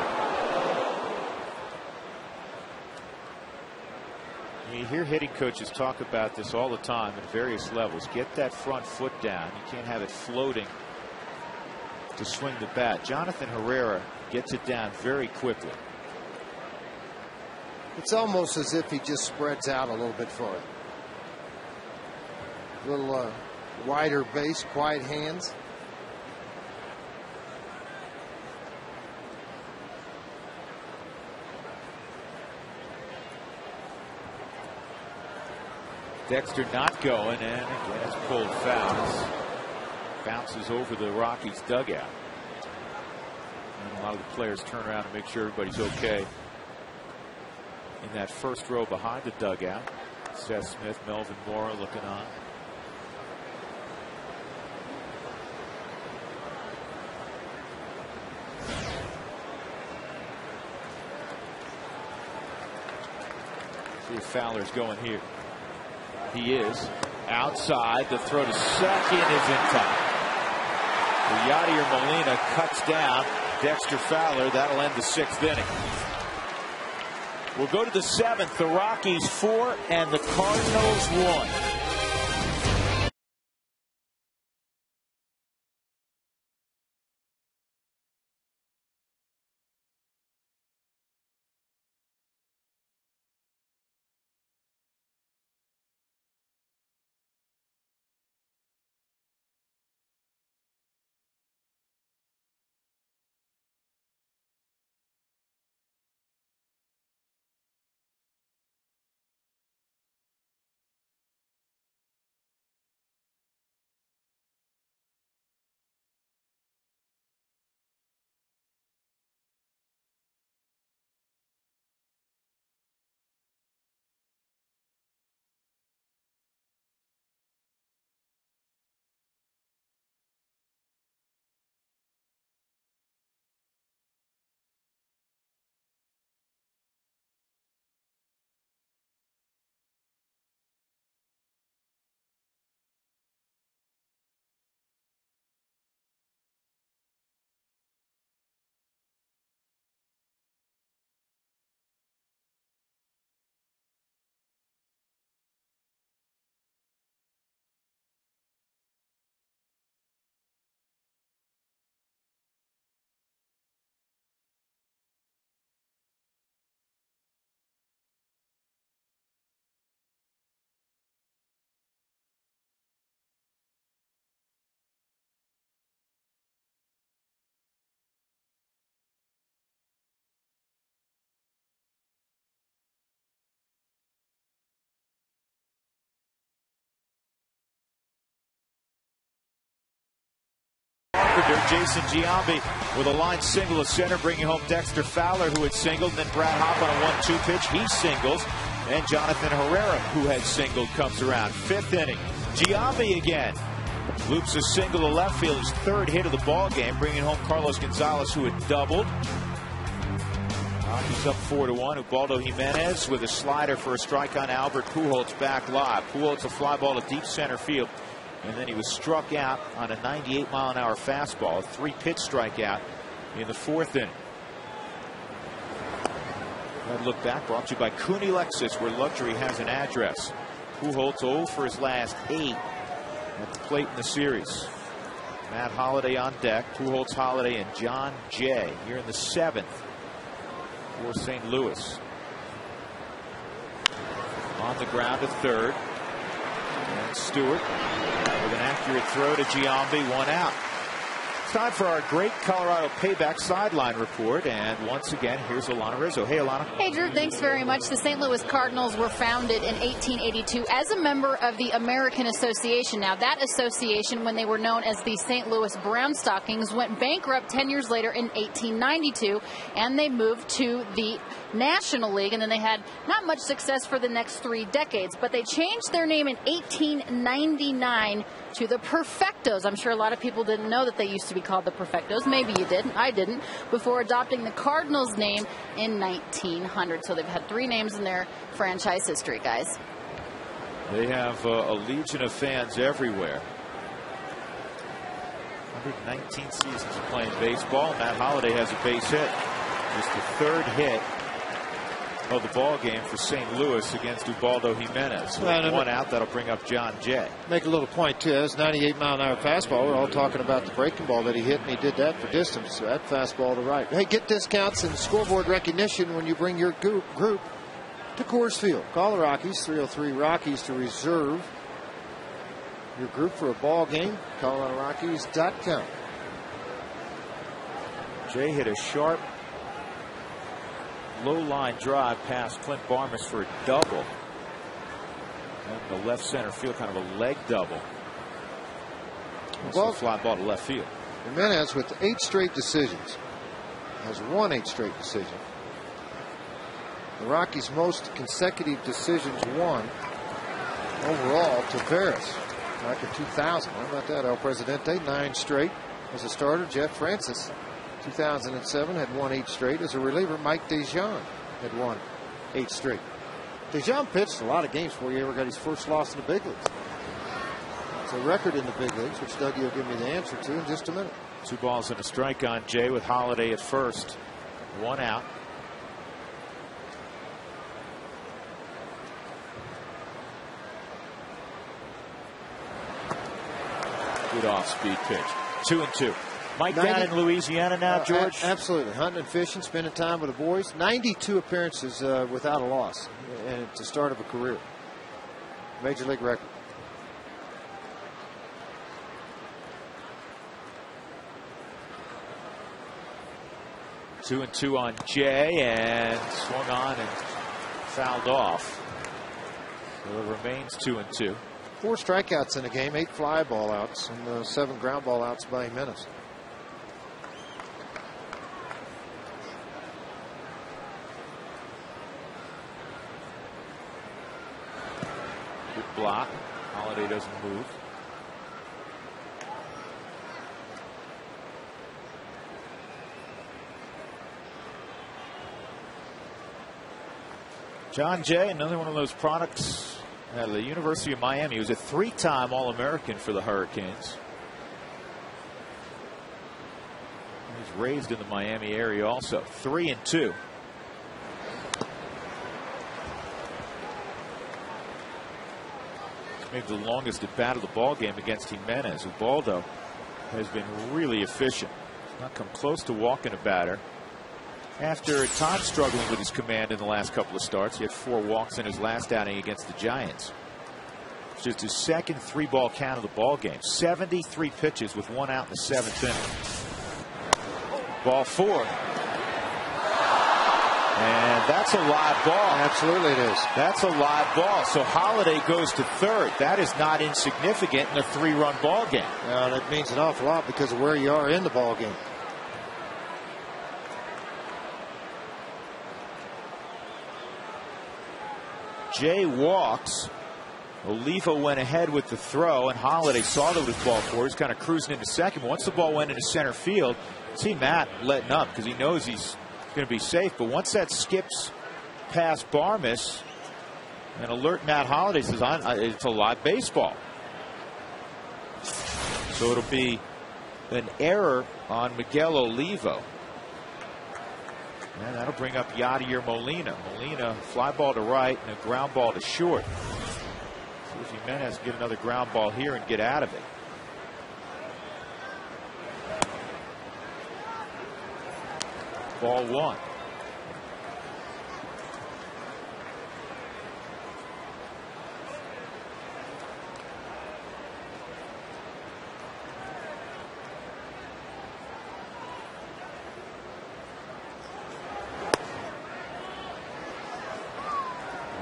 You hear hitting coaches talk about this all the time at various levels. Get that front foot down. You can't have it floating to swing the bat. Jonathan Herrera gets it down very quickly. It's almost as if he just spreads out a little bit for it. A little wider base, quiet hands. Dexter not going, and again it's pulled fouls. Bounces over the Rockies dugout. And a lot of the players turn around to make sure everybody's okay in that first row behind the dugout. Seth Smith, Melvin Mora looking on. See if Fowler's going here. He is outside. The throw to second is in time. Yadier Molina cuts down Dexter Fowler. That'll end the 6th inning. We'll go to the 7th. The Rockies 4 and the Cardinals 1. right-hander Jason Giambi with a line single to center, bringing home Dexter Fowler, who had singled. And then Brad Hopp on a 1-2 pitch. He singles. And Jonathan Herrera, who had singled, comes around. 5th inning. Giambi again loops a single to left field, his 3rd hit of the ball game, bringing home Carlos Gonzalez, who had doubled. Rockies up 4-1. Ubaldo Jimenez with a slider for a strike on Albert Pujols back live. Pujols a fly ball to deep center field, and then he was struck out on a 98-mile-an-hour fastball, a 3-pitch strikeout in the 4th inning. That look back brought to you by Cooney Lexus, where luxury has an address. Pujols 0 for his last 8 at the plate in the series. Matt Holliday on deck. Pujols, Holliday, and John Jay here in the 7th for St. Louis. On the ground to 3rd. And Stewart with an accurate throw to Giambi, 1 out. It's time for our great Colorado Payback sideline report, and once again, here's Alana Rizzo. Hey, Alana. Hey, Drew, thanks very much. The St. Louis Cardinals were founded in 1882 as a member of the American Association. Now, that association, when they were known as the St. Louis Brown Stockings, went bankrupt 10 years later in 1892, and they moved to the National League, and then they had not much success for the next 3 decades, but they changed their name in 1899 to the Perfectos. I'm sure a lot of people didn't know that they used to be called the Perfectos. Maybe you did. I didn't. Before adopting the Cardinals name in 1900. So they've had 3 names in their franchise history, guys. They have a legion of fans everywhere. 119 seasons of playing baseball. Matt Holliday has a base hit. Just the 3rd hit of the ball game for St. Louis against Ubaldo Jimenez. With 1 out, that'll bring up John Jay. Make a little point too. That's 98-mile-an-hour fastball. We're all talking about the breaking ball that he hit, and he did that for distance. So that fastball to right. Hey, get discounts and scoreboard recognition when you bring your group to Coors Field. Call the Rockies, 303 Rockies, to reserve your group for a ball game. ColoradoRockies.com. Jay hit a sharp low line drive past Clint Barmas for a double. And the left center field, kind of a leg double. Also a fly ball to left field. Jimenez with 8 straight decisions has won 8 straight decisions. The Rockies' most consecutive decisions won overall to Veras back in 2000. How about that? El Presidente, 9 straight as a starter. Jeff Francis, 2007, had won 8 straight. As a reliever, Mike Dejean had won 8 straight. Dejean pitched a lot of games before he ever got his first loss in the big leagues. It's a record in the big leagues, which Dougie will give me the answer to in just a minute. 2 balls and a strike on Jay with Holliday at first. 1 out. Good off-speed pitch. 2-2. Mike down in Louisiana now, George. Absolutely. Hunting and fishing, spending time with the boys. 92 appearances without a loss. And it's the start of a career. Major league record. Two and 2 on Jay, and swung on and fouled off. So it remains 2 and 2. 4 strikeouts in the game, 8 fly ball outs, and 7 ground ball outs by Jimenez. Good block. Holliday doesn't move. John Jay, another one of those products at the University of Miami. He was a 3-time All-American for the Hurricanes. He's raised in the Miami area also. 3 and 2. Maybe the longest at bat of the ball game against Jimenez. Ubaldo has been really efficient. He's not come close to walking a batter. After at times struggling with his command in the last couple of starts, he had 4 walks in his last outing against the Giants. It's just his second 3-ball count of the ball game. 73 pitches with 1 out in the 7th inning. Ball 4. And And that's a live ball. Absolutely it is. That's a live ball. So Holiday goes to third. That is not insignificant in a 3-run ball game. That means an awful lot because of where you are in the ball game. Jay walks. Oliva went ahead with the throw, and Holiday saw that it was ball 4. He's kind of cruising into second. Once the ball went into center field, see Matt letting up because he knows he's going to be safe. But once that skips past Barmes, an alert Matt Holiday says, it's a live baseball. So it'll be an error on Miguel Olivo. And that'll bring up Yadier Molina. Molina, fly ball to right and a ground ball to short. See if Jimenez can get another ground ball here and get out of it. Ball 1.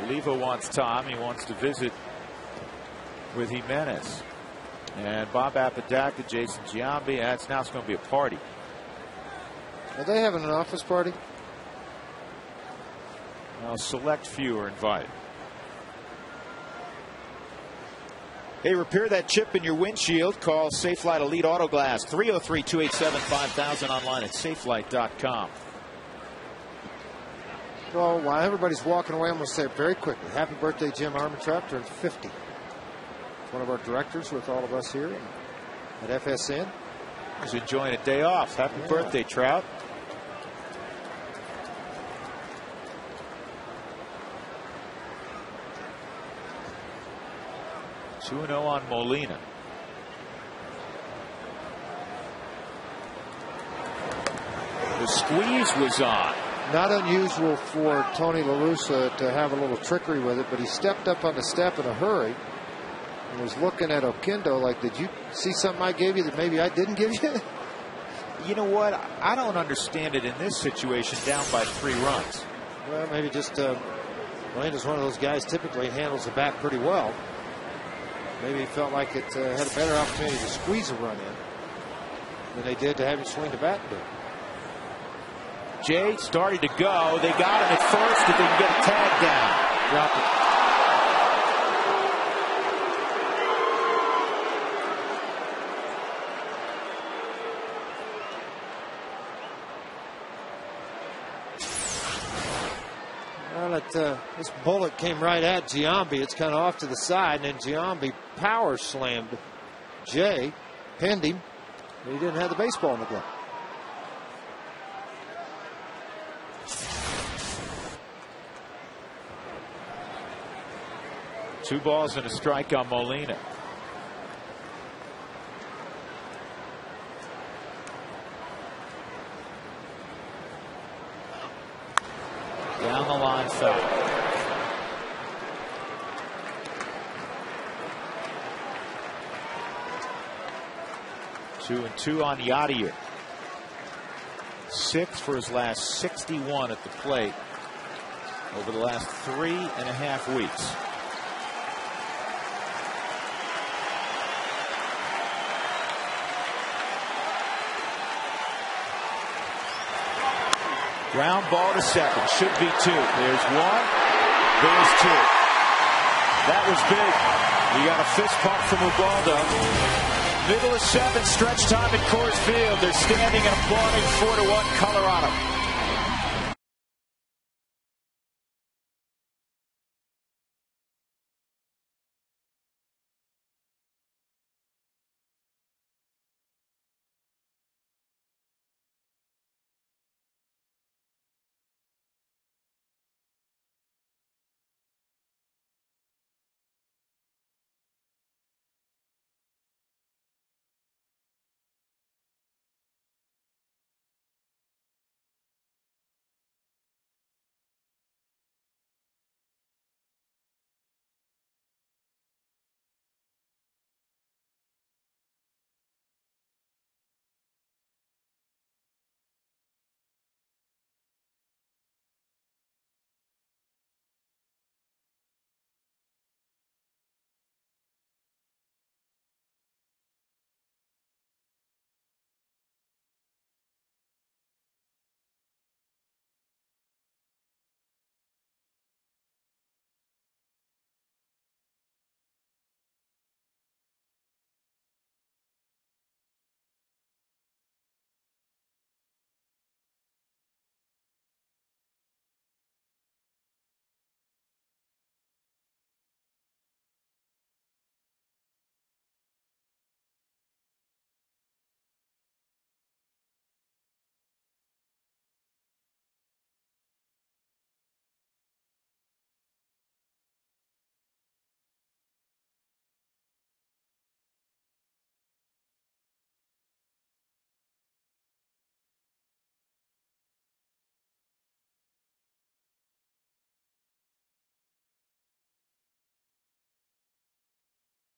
Oliva wants time. He wants to visit with Jimenez. And Bob Apodaca, Jason Giambi. Now it's going to be a party. Are they having an office party? Well, select few are invited. Hey, repair that chip in your windshield. Call Safelite Elite Auto Glass. 303-287-5000 online at safelight.com. Well, while everybody's walking away, I'm going to say it very quickly. Happy birthday, Jim Armentrout, turned 50. He's one of our directors with all of us here at FSN. He's enjoying a day off. Happy birthday, Trout. Two-0 on Molina. The squeeze was on. Not unusual for Tony La Russa to have a little trickery with it, but he stepped up on the step in a hurry and was looking at Oquendo like, did you see something I gave you that maybe I didn't give you? You know what? I don't understand it in this situation, down by 3 runs. Well, maybe just Molina's one of those guys typically handles the bat pretty well. Maybe he felt like it had a better opportunity to squeeze a run in than they did to have him swing the bat and do it. Jay started to go. They got him at first. If they can get a tag down. Drop it. Well, this bullet came right at Giambi. It's kind of off to the side, and then Giambi power slammed Jay, pinned him, but he didn't have the baseball in the glove. Two balls and a strike on Molina. Down the line, foul. Two and two on Yadier. 6 for his last 61 at the plate over the last 3.5 weeks. Ground ball to second. Should be 2. There's 1. There's 2. That was big. You got a fist pump from Ubaldo. Middle of 7. Stretch time at Coors Field. They're standing and applauding 4-1 Colorado.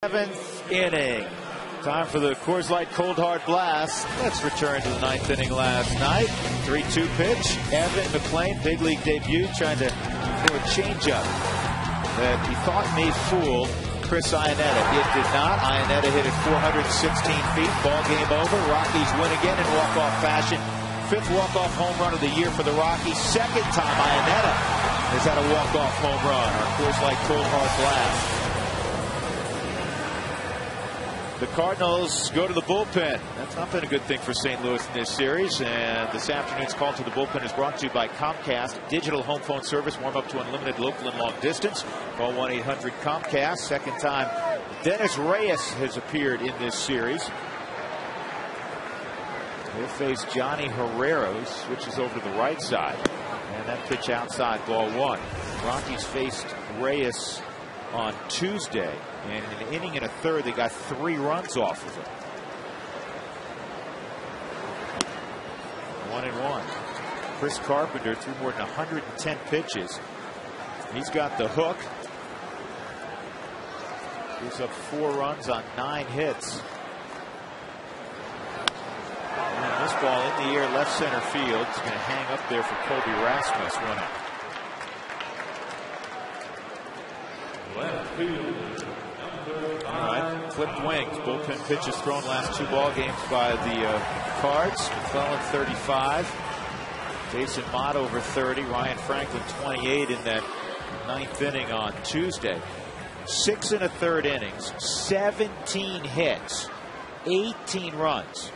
7th inning. Time for the Coors Light Cold Hard Blast. Let's return to the 9th inning last night. 3-2 pitch. Evan McLean, big league debut, trying to throw a changeup that he thought may fool Chris Iannetta. It did not. Iannetta hit it 416 feet. Ball game over. Rockies win again in walk-off fashion. 5th walk-off home run of the year for the Rockies. 2nd time Iannetta has had a walk-off home run. Our Coors Light Cold Hard Blast. The Cardinals go to the bullpen. That's not been a good thing for St. Louis in this series. And this afternoon's call to the bullpen is brought to you by Comcast. Digital home phone service. Warm up to unlimited local and long distance. Call 1-800-COMCAST. Second time Dennis Reyes has appeared in this series. He'll face Johnny Herrera, who switches over to the right side. And that pitch outside, ball 1. Rockies faced Reyes on Tuesday, and in an inning and a third, they got 3 runs off of him. 1-1. Chris Carpenter threw more than 110 pitches. He's got the hook. Gives up 4 runs on 9 hits. And this ball in the air, left center field. It's going to hang up there for Kobe Rasmus. 1 out. All right, clipped wings. Bullpen pitches thrown last 2 ball games by the Cards. McClellan 35. Jason Mott over 30. Ryan Franklin 28 in that 9th inning on Tuesday. 6 1/3 innings, 17 hits, 18 runs.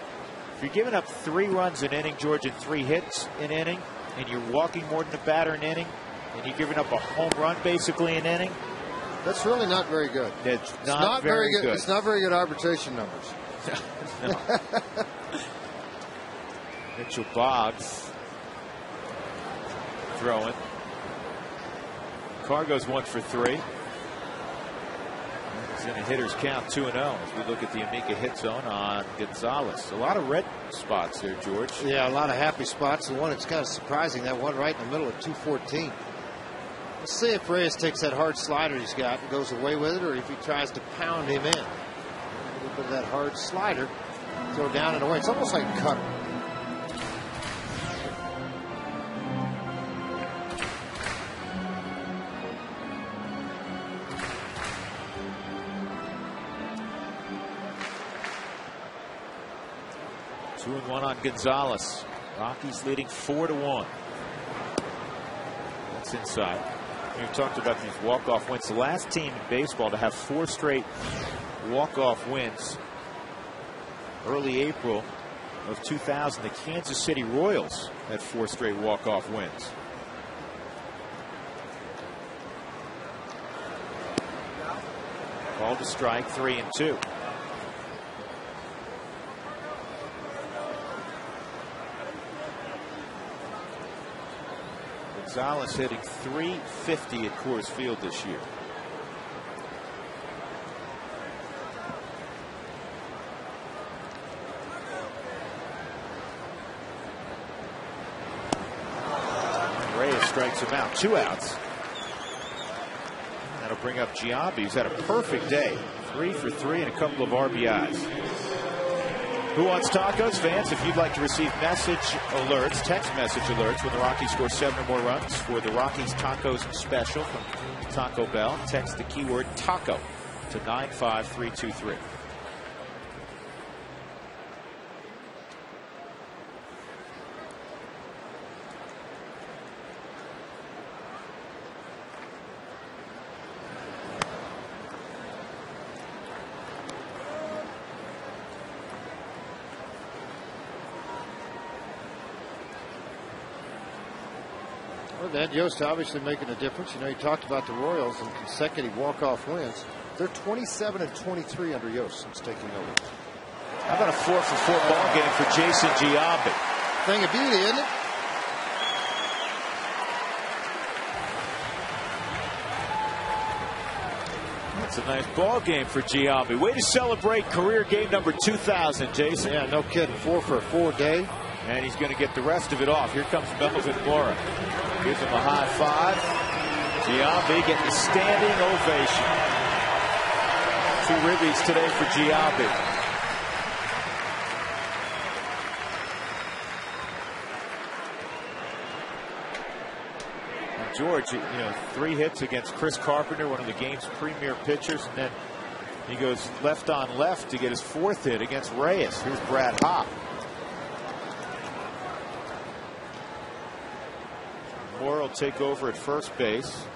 If you're giving up 3 runs an inning, George, and 3 hits an inning, and you're walking more than a batter an inning, and you're giving up a home run basically an inning, that's really not very good. It's not very good. It's not very good arbitration numbers. No. Mitchell Boggs throwing. Carr goes 1 for 3. He's in a hitter's count 2-0 as we look at the Amica hit zone on Gonzalez. A lot of red spots there, George. Yeah, a lot of happy spots. The one that's kind of surprising, that one right in the middle at 214. Let's see if Reyes takes that hard slider he's got and goes away with it, or if he tries to pound him in. A little bit of that hard slider, throw down and away. It's almost like a cutter. Two and 1 on Gonzalez. Rockies leading 4-1. That's inside. We've talked about these walk-off wins. The last team in baseball to have 4 straight walk-off wins early April of 2000. The Kansas City Royals had 4 straight walk-off wins. Called to strike, 3-2. Gonzalez hitting .350 at Coors Field this year. Reyes strikes him out. 2 outs. That'll bring up Giambi, who's had a perfect day. 3 for 3 and a couple of RBIs. Who Wants Tacos? Fans, if you'd like to receive message alerts, text message alerts when the Rockies score 7 or more runs for the Rockies Tacos Special from Taco Bell, text the keyword taco to 95323. Well, Yost obviously making a difference. You know, you talked about the Royals and consecutive walk-off wins. They're 27 and 23 under Yost since taking over. How about a 4 for 4 ball game for Jason Giambi? Thing of beauty, isn't it? That's a nice ball game for Giambi. Way to celebrate career game number 2,000, Jason. Yeah, no kidding. 4 for a 4 day. And he's going to get the rest of it off. Here comes Melvin Mora. Gives him a high five. Giambi getting a standing ovation. 2 ribbies today for Giambi. George, 3 hits against Chris Carpenter, one of the game's premier pitchers, and then he goes left on left to get his 4th hit against Reyes. Here's Brad Hopp. Moore will take over at first base.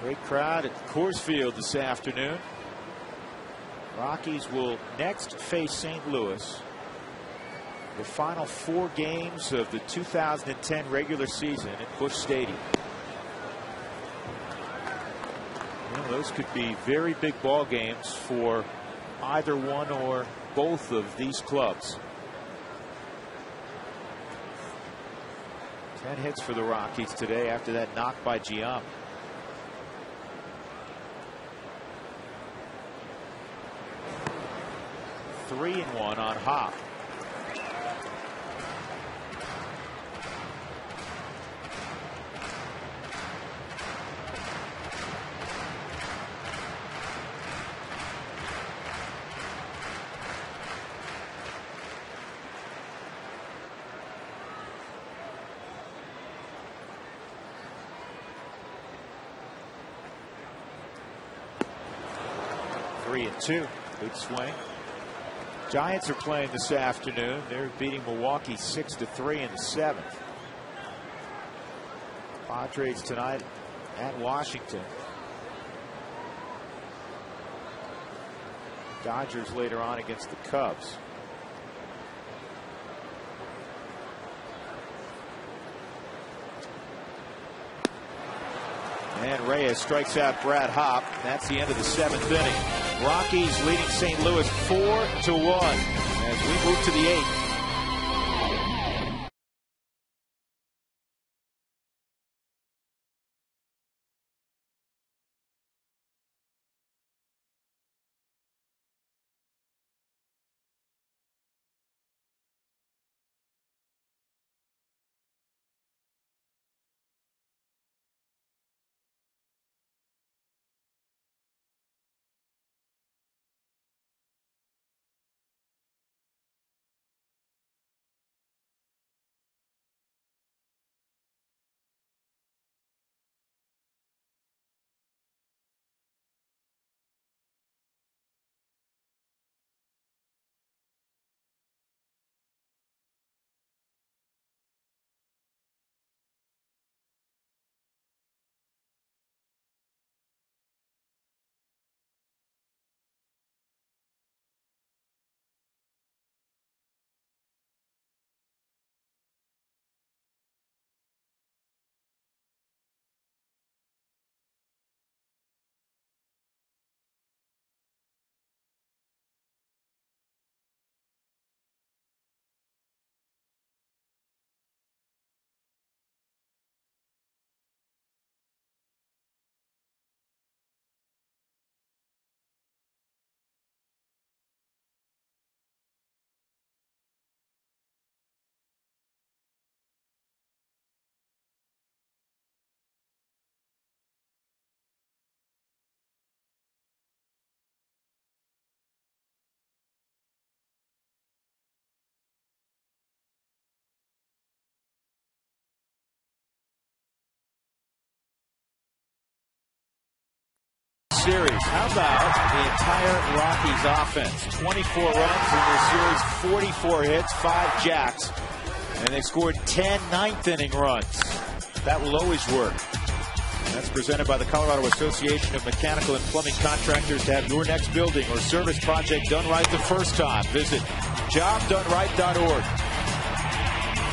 Great crowd at Coors Field this afternoon. Rockies will next face St. Louis. The final 4 games of the 2010 regular season at Busch Stadium. Those could be very big ball games for either one or both of these clubs. 10 hits for the Rockies today after that knock by Giambi. Three and 1 on Hopp. Three and 2. Big swing. Giants are playing this afternoon. They're beating Milwaukee 6-3 in the 7th. Padres tonight at Washington. Dodgers later on against the Cubs. And Reyes strikes out Brad Hopp. That's the end of the 7th inning. Rockies leading St. Louis 4-1 as we move to the 8th. Series. How about the entire Rockies offense? 24 runs in this series, 44 hits, 5 jacks, and they scored 10 ninth-inning runs. That will always work. That's presented by the Colorado Association of Mechanical and Plumbing Contractors. To have your next building or service project done right the first time, visit jobdoneright.org.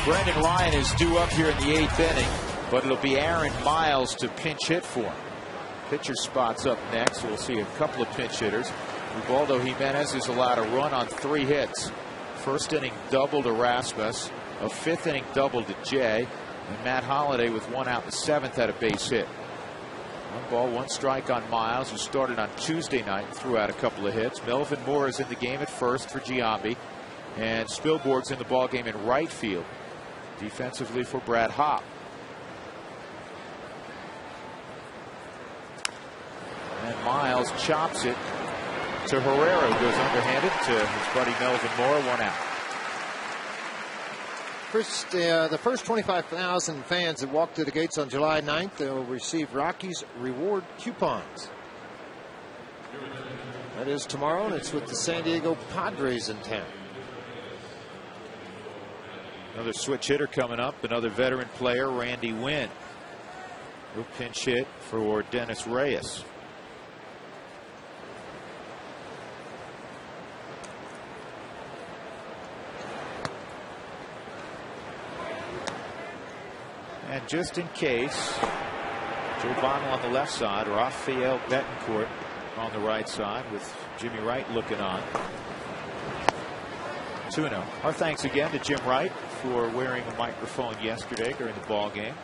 Brendan Ryan is due up here in the 8th inning, but it'll be Aaron Miles to pinch hit for him. Pitcher spot's up next. We'll see a couple of pinch hitters. Ubaldo Jimenez is allowed a run on 3 hits. First inning double to Rasmus. A fifth inning double to Jay. And Matt Holliday with one out in the seventh had a base hit. 1 ball, 1 strike on Miles, who started on Tuesday night and threw out a couple of hits. Melvin Moore is in the game at first for Giambi. And Spilborg's in the ball game in right field defensively for Brad Hopp. And Miles chops it to Herrera, who goes underhanded to his buddy Melvin Moore. 1 out. The first 25,000 fans that walk through the gates on July 9th, they'll receive Rockies reward coupons. That is tomorrow, and it's with the San Diego Padres in town. Another switch hitter coming up, another veteran player, Randy Wynn. He'll pinch hit for Dennis Reyes. And just in case, Joe Bonnell on the left side, Rafael Betancourt on the right side with Jimmy Wright looking on. 2-0. Our thanks again to Jim Wright for wearing a microphone yesterday during the ball game.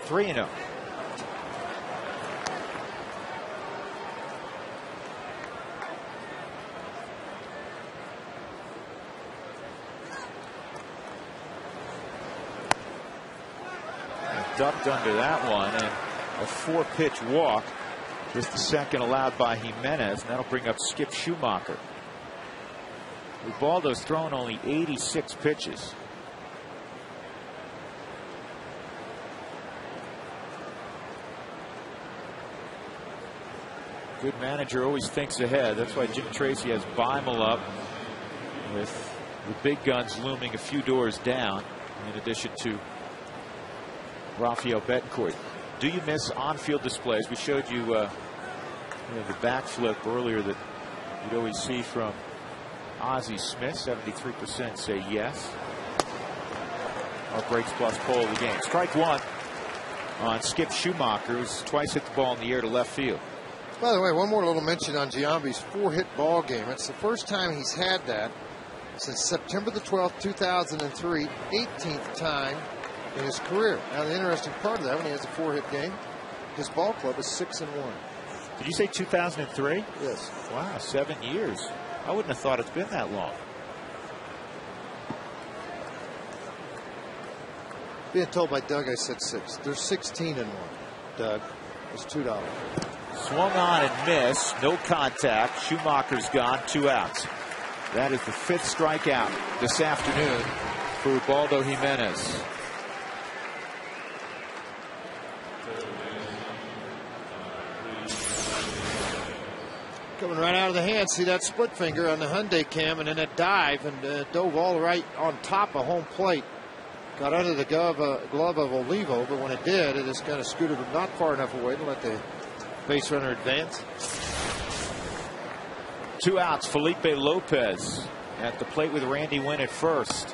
Three and 0. Ducked under that one, and a 4-pitch walk, just the second allowed by Jimenez, and that'll bring up Skip Schumacher. Ubaldo's thrown only 86 pitches. Good manager always thinks ahead. That's why Jim Tracy has Beimel up, with the big guns looming a few doors down, in addition to Rafael Betancourt. Do you miss on-field displays? We showed you, the backflip earlier that you'd always see from Ozzie Smith. 73% say yes. Our breaks plus poll of the game. Strike 1 on Skip Schumacher, who's twice hit the ball in the air to left field. By the way, one more little mention on Giambi's 4-hit ball game. It's the first time he's had that since September the 12th, 2003, 18th time in his career. Now, the interesting part of that, when he has a 4-hit game, his ball club is 6-1. Did you say 2003? Yes. Wow, 7 years. I wouldn't have thought it's been that long. Being told by Doug I said 6. There's 16-1. Doug, it's $2. Swung on and missed. No contact. Schumacher's gone. 2 outs. That is the 5th strikeout this afternoon for Ubaldo Jimenez. Coming right out of the hand. See that split finger on the Hyundai cam, and then a dive, and dove all right on top of home plate. Got under the glove of Olivo, but when it did, it just kind of scooted him not far enough away to let the base runner advance. 2 outs. Felipe Lopez at the plate with Randy Wynn at first.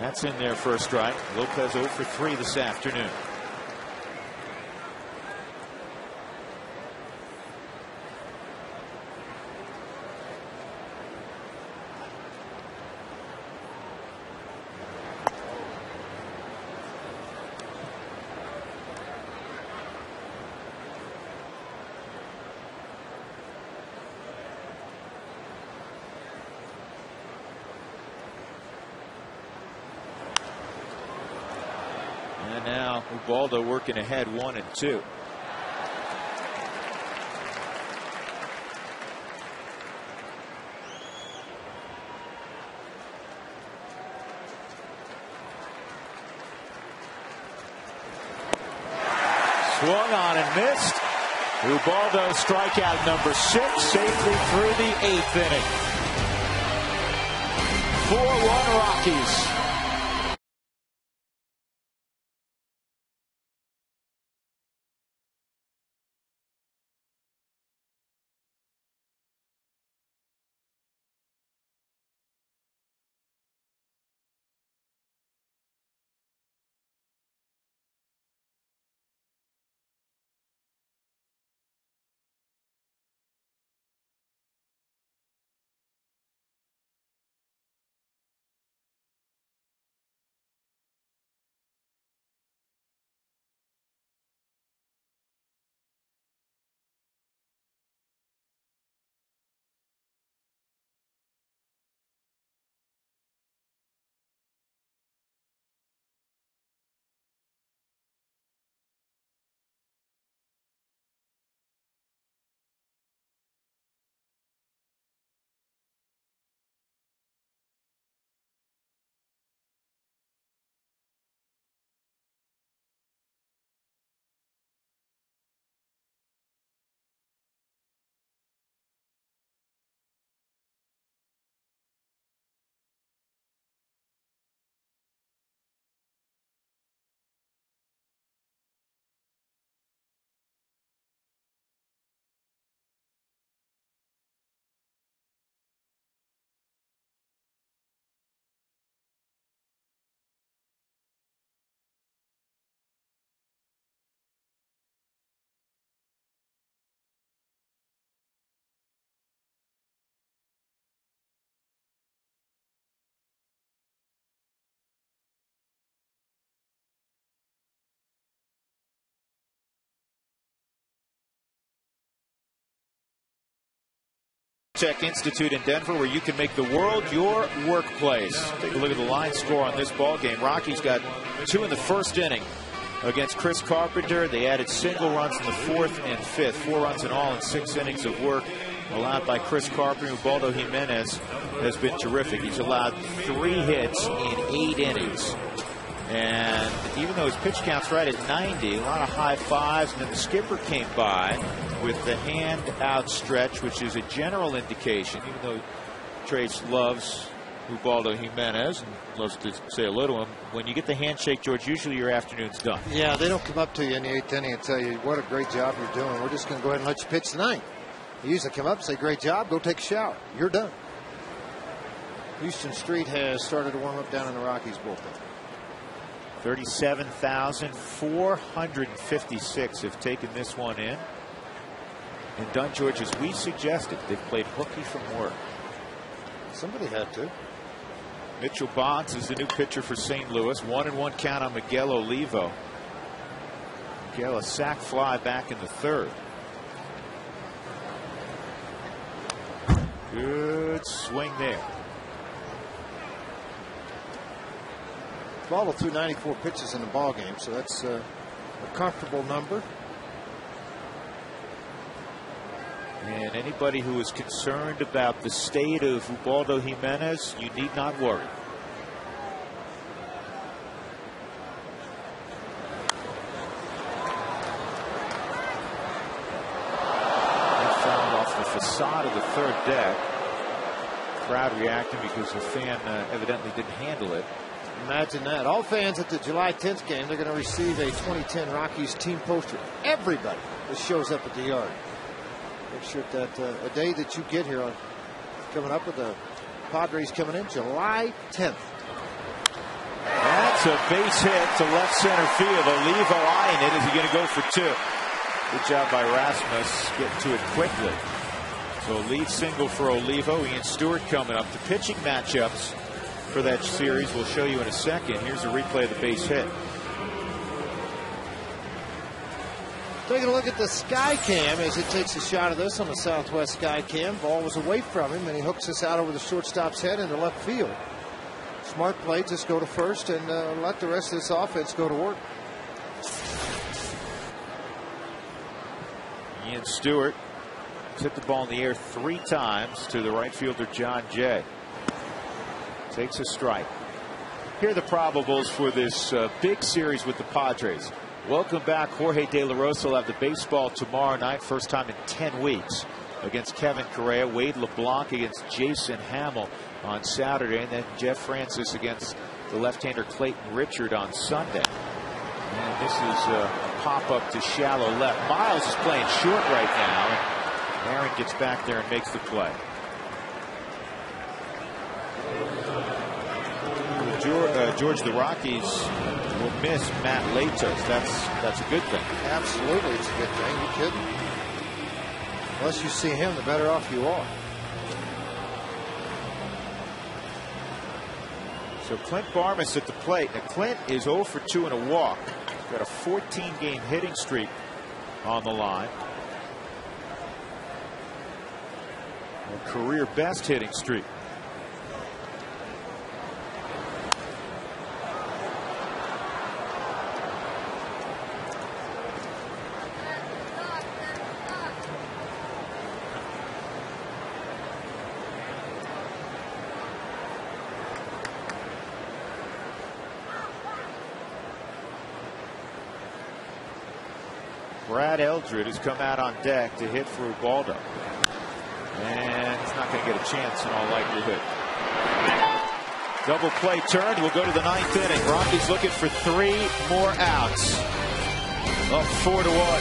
That's in there for a strike. Lopez 0 for 3 this afternoon. And now Ubaldo working ahead 1 and 2. Swung on and missed. Ubaldo strikeout number 6, safely through the 8th inning. 4-1 Rockies. Tech Institute in Denver, where you can make the world your workplace. Take a look at the line score on this ball game. Rockies got 2 in the first inning against Chris Carpenter. They added single runs in the 4th and 5th. 4 runs in all in 6 innings of work allowed by Chris Carpenter. Ubaldo Jimenez has been terrific. He's allowed 3 hits in 8 innings. And even though his pitch count's right at 90, a lot of high fives, and then the skipper came by with the hand outstretched, which is a general indication, even though Trace loves Ubaldo Jimenez and loves to say hello to him. When you get the handshake, George, usually your afternoon's done. Yeah, they don't come up to you in the 8th inning and tell you what a great job you're doing. We're just going to go ahead and let you pitch tonight. They usually come up and say, great job, go take a shower. You're done. Houston Street has started to warm up down in the Rockies bullpen. 37,456 have taken this one in. And done, George, as we suggested, they've played hooky from work. Somebody had to. Mitchell Bonds is the new pitcher for St. Louis. 1-1 count on Miguel Olivo. Miguel, a sac fly back in the 3rd. Good swing there. Ball threw 94 pitches in the ball game, so that's a comfortable number. And anybody who is concerned about the state of Ubaldo Jimenez, you need not worry. He fouled off the facade of the 3rd deck. Crowd reacting because the fan evidently didn't handle it. Imagine that. All fans at the July 10th game, they're going to receive a 2010 Rockies team poster. Everybody that shows up at the yard. Make sure that a day that you get here on coming up with the Padres coming in July 10th. That's a base hit to left center field. Olivo eyeing it. Is he going to go for 2? Good job by Rasmus getting to it quickly. So lead single for Olivo. Ian Stewart coming up. The pitching matchups for that series we'll show you in a second. Here's a replay of the base hit. Taking a look at the sky cam as it takes a shot of this on the Southwest sky cam. Ball was away from him, and he hooks this out over the shortstop's head into left field. Smart play, just go to first and let the rest of this offense go to work. Ian Stewart hit the ball in the air 3 times to the right fielder John Jay. Takes a strike. Here are the probables for this big series with the Padres. Welcome back. Jorge De La Rosa will have the baseball tomorrow night. First time in 10 weeks against Kevin Correa. Wade LeBlanc against Jason Hamill on Saturday. And then Jeff Francis against the left-hander Clayton Richard on Sunday. And this is a pop-up to shallow left. Miles is playing short right now. And Aaron gets back there and makes the play. George, the Rockies will miss Matt Latos. That's a good thing. Absolutely, it's a good thing. You couldn't. The less you see him, the better off you are. So Clint Barmas at the plate. Now Clint is 0 for 2 and a walk. He's got a 14-game hitting streak on the line. A career best hitting streak. Brad Eldred has come out on deck to hit for Ubaldo. And he's not going to get a chance in all likelihood. Double play turned. We'll go to the 9th inning. Rockies looking for 3 more outs. Up 4-1.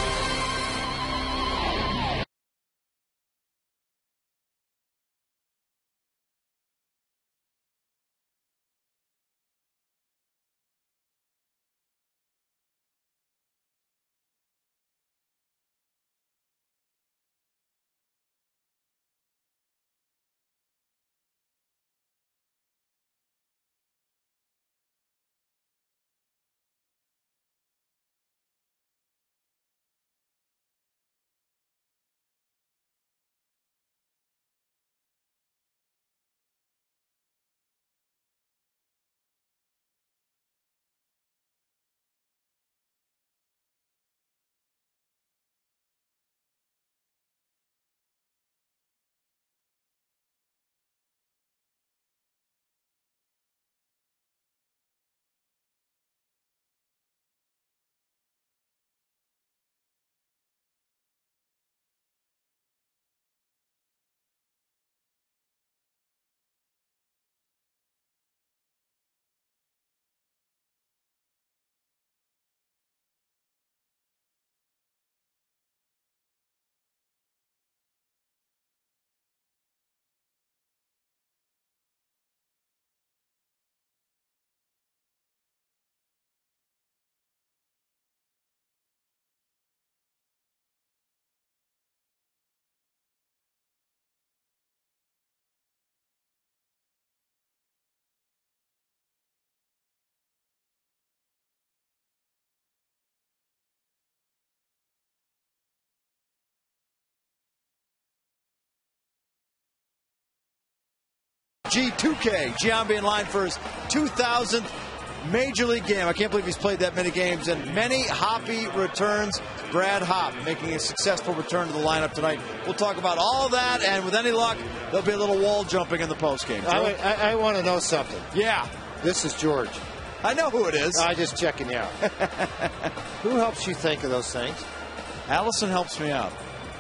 G2K. Giambi in line for his 2000th Major League game. I can't believe he's played that many games, and many Hoppy returns. Brad Hopp making a successful return to the lineup tonight. We'll talk about all that, and with any luck, there'll be a little wall jumping in the postgame. I want to know something. Yeah. This is George. I know who it is. I just checking you out. Who helps you think of those things? Allison helps me out.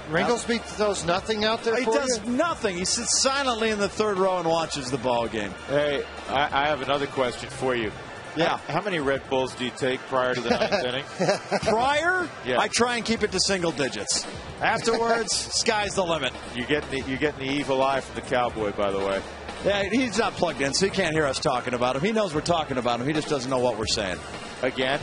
Ringlesby throws nothing out there He for does you? nothing. He sits silently in the third row and watches the ball game. Hey, I have another question for you. Yeah. How many Red Bulls do you take prior to the ninth inning? Prior? Yeah. I try and keep it to single digits. Afterwards, sky's the limit. You're getting the evil eye from the Cowboy, by the way. Yeah, he's not plugged in, so he can't hear us talking about him. He knows we're talking about him. He just doesn't know what we're saying. Again?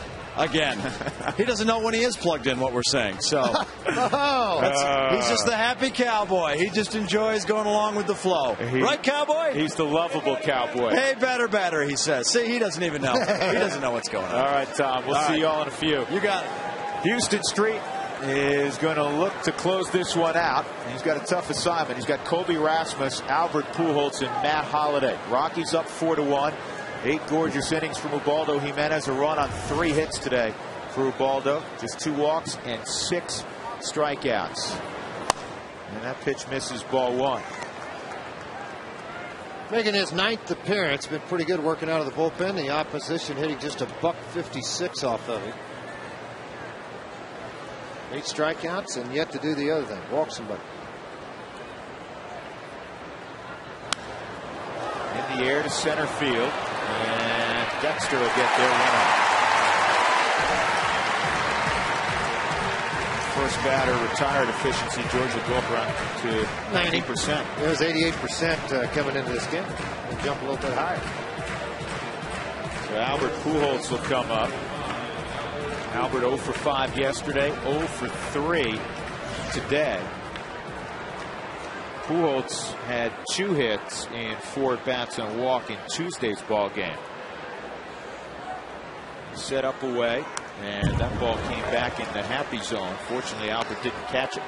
He doesn't know when he is plugged in what we're saying. So he's just the happy cowboy. He just enjoys going along with the flow. Right, cowboy? He's the lovable cowboy. Hey, better, he says. See, he doesn't even know. He doesn't know what's going on. All right, Tom. We'll see you all in a few. You got it. Houston Street is going to look to close this one out. He's got a tough assignment. He's got Colby Rasmus, Albert Pujols, and Matt Holliday. Rockies up 4-1. 8 gorgeous innings from Ubaldo Jimenez. A run on 3 hits today for Ubaldo. Just 2 walks and 6 strikeouts. And that pitch misses, ball 1. Making his 9th appearance. Been pretty good working out of the bullpen. The opposition hitting just a $156 off of him. 8 strikeouts and yet to do the other thing. Walk somebody. In the air to center field. And Dexter will get there 1 out. First batter retired efficiency, George will go up around to 90%. It was 88% coming into this game. We'll jump a little bit higher. So Albert Pujols will come up. Albert 0 for 5 yesterday, 0 for 3 today. Pujols had 2 hits in 4 at-bats and a walk in Tuesday's ball game. Set up away, and that ball came back in the happy zone. Fortunately, Albert didn't catch it.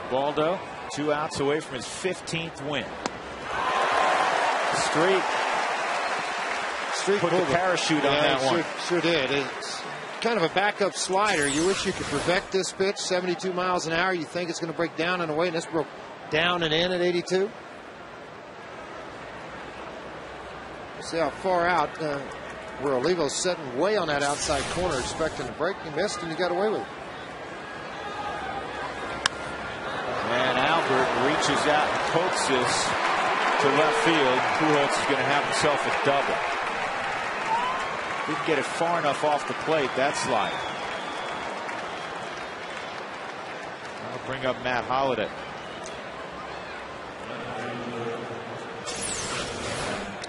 Baldo 2 outs away from his 15th win. Street put the parachute on that one. Sure did. It's kind of a backup slider. You wish you could perfect this pitch. 72 miles an hour. You think it's going to break down and away, and this broke down and in at 82. See how far out where Olivo's sitting way on that outside corner, expecting to break. He missed, and he got away with it. And Albert reaches out and pokes this to left field. Pujols is going to have himself a double. Didn't get it far enough off the plate, that slide. I'll bring up Matt Holliday.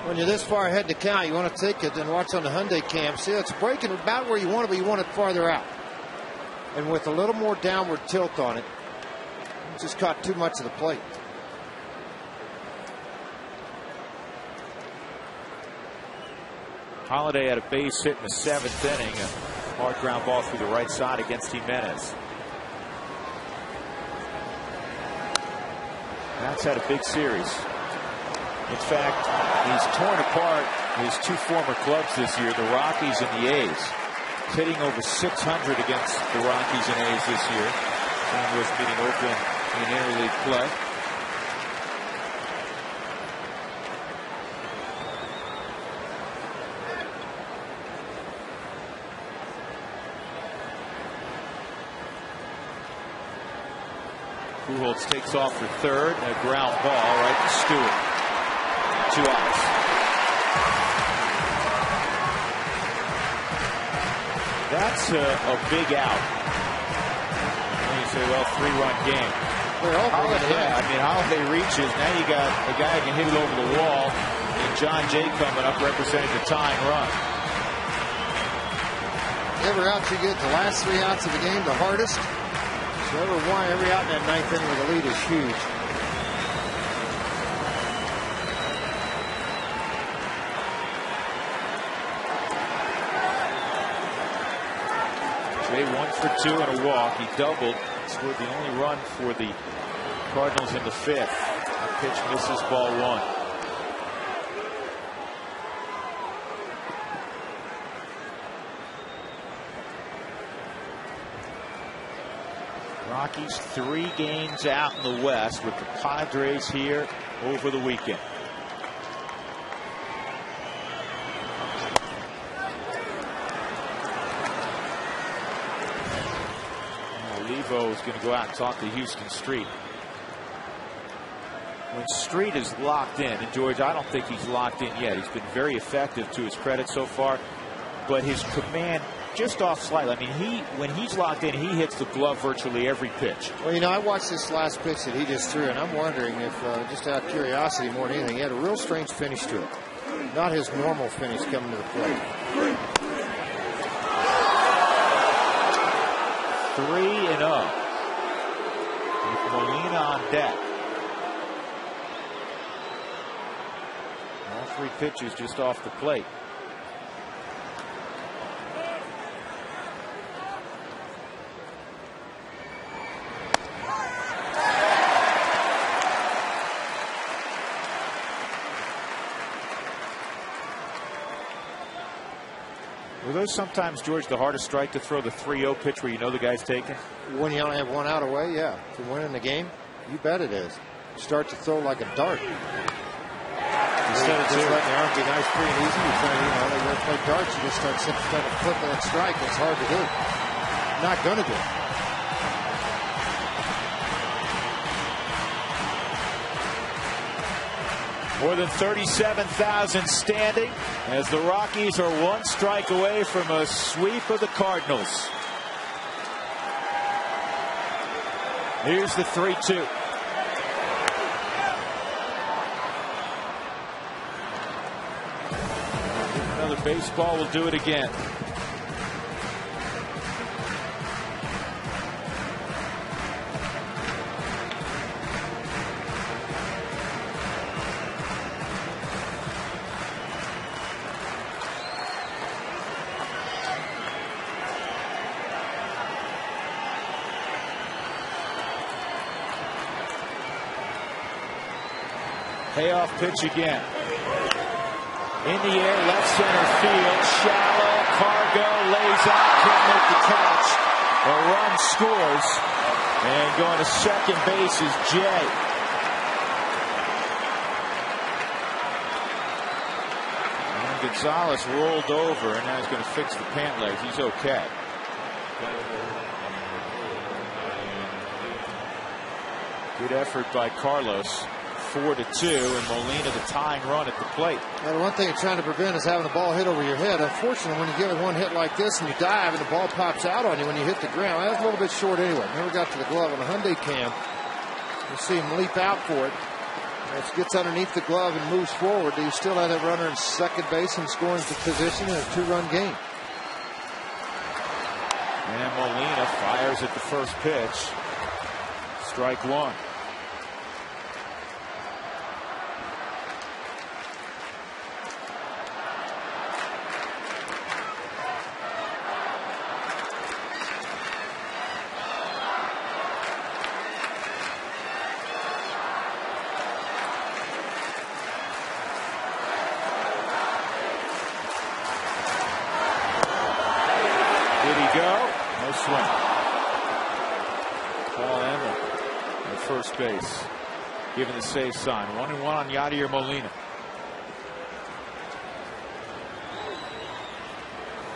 When you're this far ahead in the count, you want to take it and watch on the Hyundai cam. See, it's breaking about where you want it, but you want it farther out. And with a little more downward tilt on it, just caught too much of the plate. Holliday had a base hit in the 7th inning. A hard ground ball through the right side against Jimenez. That's had a big series. In fact, he's torn apart his 2 former clubs this year, the Rockies and the A's. He's hitting over 600 against the Rockies and A's this year. And was meeting Oakland in interleague play. Pujols takes off for third, and a ground ball right to Stewart. 2 outs. That's a big out. And you say, well, 3-run game. Holliday reaches. Now you got a guy who can hit it over the wall, and John Jay coming up representing the tying run. Every out you get, the last 3 outs of the game, the hardest. So every out in that 9th inning with a lead is huge. Jay 1 for 2 and a walk. He doubled. Scored the only run for the Cardinals in the 5th. The pitch misses, ball 1. Rockies 3 games out in the West with the Padres here over the weekend. Levo is going to go out and talk to Houston Street. When Street is locked in, and George, I don't think he's locked in yet. He's been very effective to his credit so far, but his command just off slightly. I mean, when he's locked in, he hits the glove virtually every pitch. Well, you know, I watched this last pitch that he just threw, and I'm wondering if, just out of curiosity more than anything, he had a real strange finish to it. Not his normal finish coming to the plate. 3-0 with Molina on deck. All 3 pitches just off the plate. Were those sometimes, George, the hardest strike to throw, the 3-0 pitch where you know the guy's taken? When you only have 1 out away, yeah. To win in the game, you bet it is. You start to throw like a dart. Instead of just letting the arm be nice, free, and easy, you try, you know, they play darts, you just start trying to flip that strike. It's hard to do. Not going to do. More than 37,000 standing as the Rockies are 1 strike away from a sweep of the Cardinals. Here's the 3-2. Another baseball will do it again. Payoff pitch again. In the air, left center field. Shallow. Cargo lays out. Can't make the catch. A run scores. And going to second base is Jay. And Gonzalez rolled over, and now he's going to fix the pant leg. He's okay. Good effort by Carlos. 4-2, and Molina the tying run at the plate. Now, the one thing you're trying to prevent is having the ball hit over your head. Unfortunately, when you give it 1 hit like this and you dive and the ball pops out on you when you hit the ground, that's a little bit short anyway. Never got to the glove on the Hyundai cam. You see him leap out for it. As it gets underneath the glove and moves forward, you still have that runner in second base and scoring position in a 2-run game. And Molina fires at the first pitch. Strike 1. Paul Emmer at first base, giving the save sign. 1-1 on Yadier Molina.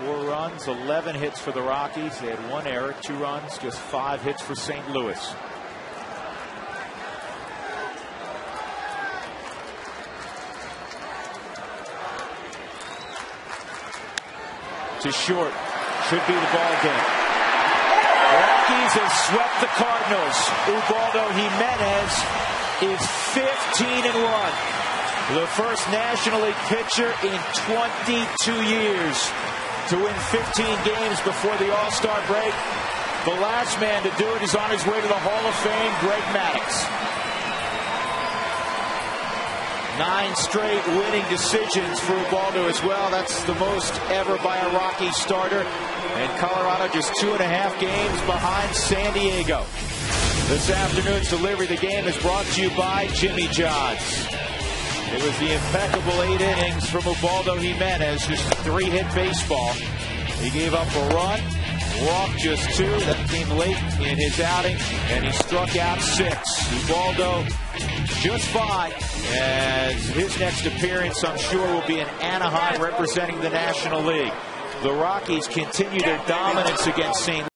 4 runs, 11 hits for the Rockies. They had 1 error, 2 runs, just 5 hits for St. Louis. To short. Should be the ball game. Rockies have swept the Cardinals. Ubaldo Jimenez is 15-1. The first National League pitcher in 22 years. to win 15 games before the All-Star break. The last man to do it is on his way to the Hall of Fame, Greg Maddux. 9 straight winning decisions for Ubaldo as well. That's the most ever by a Rocky starter. And Colorado just 2.5 games behind San Diego. This afternoon's delivery of the game is brought to you by Jimmy John's. It was the impeccable 8 innings from Ubaldo Jimenez, just 3-hit baseball. He gave up a run, walked just 2. That came late in his outing, and he struck out 6. Ubaldo just fine, as his next appearance, I'm sure, will be in Anaheim representing the National League. The Rockies continue their dominance against St.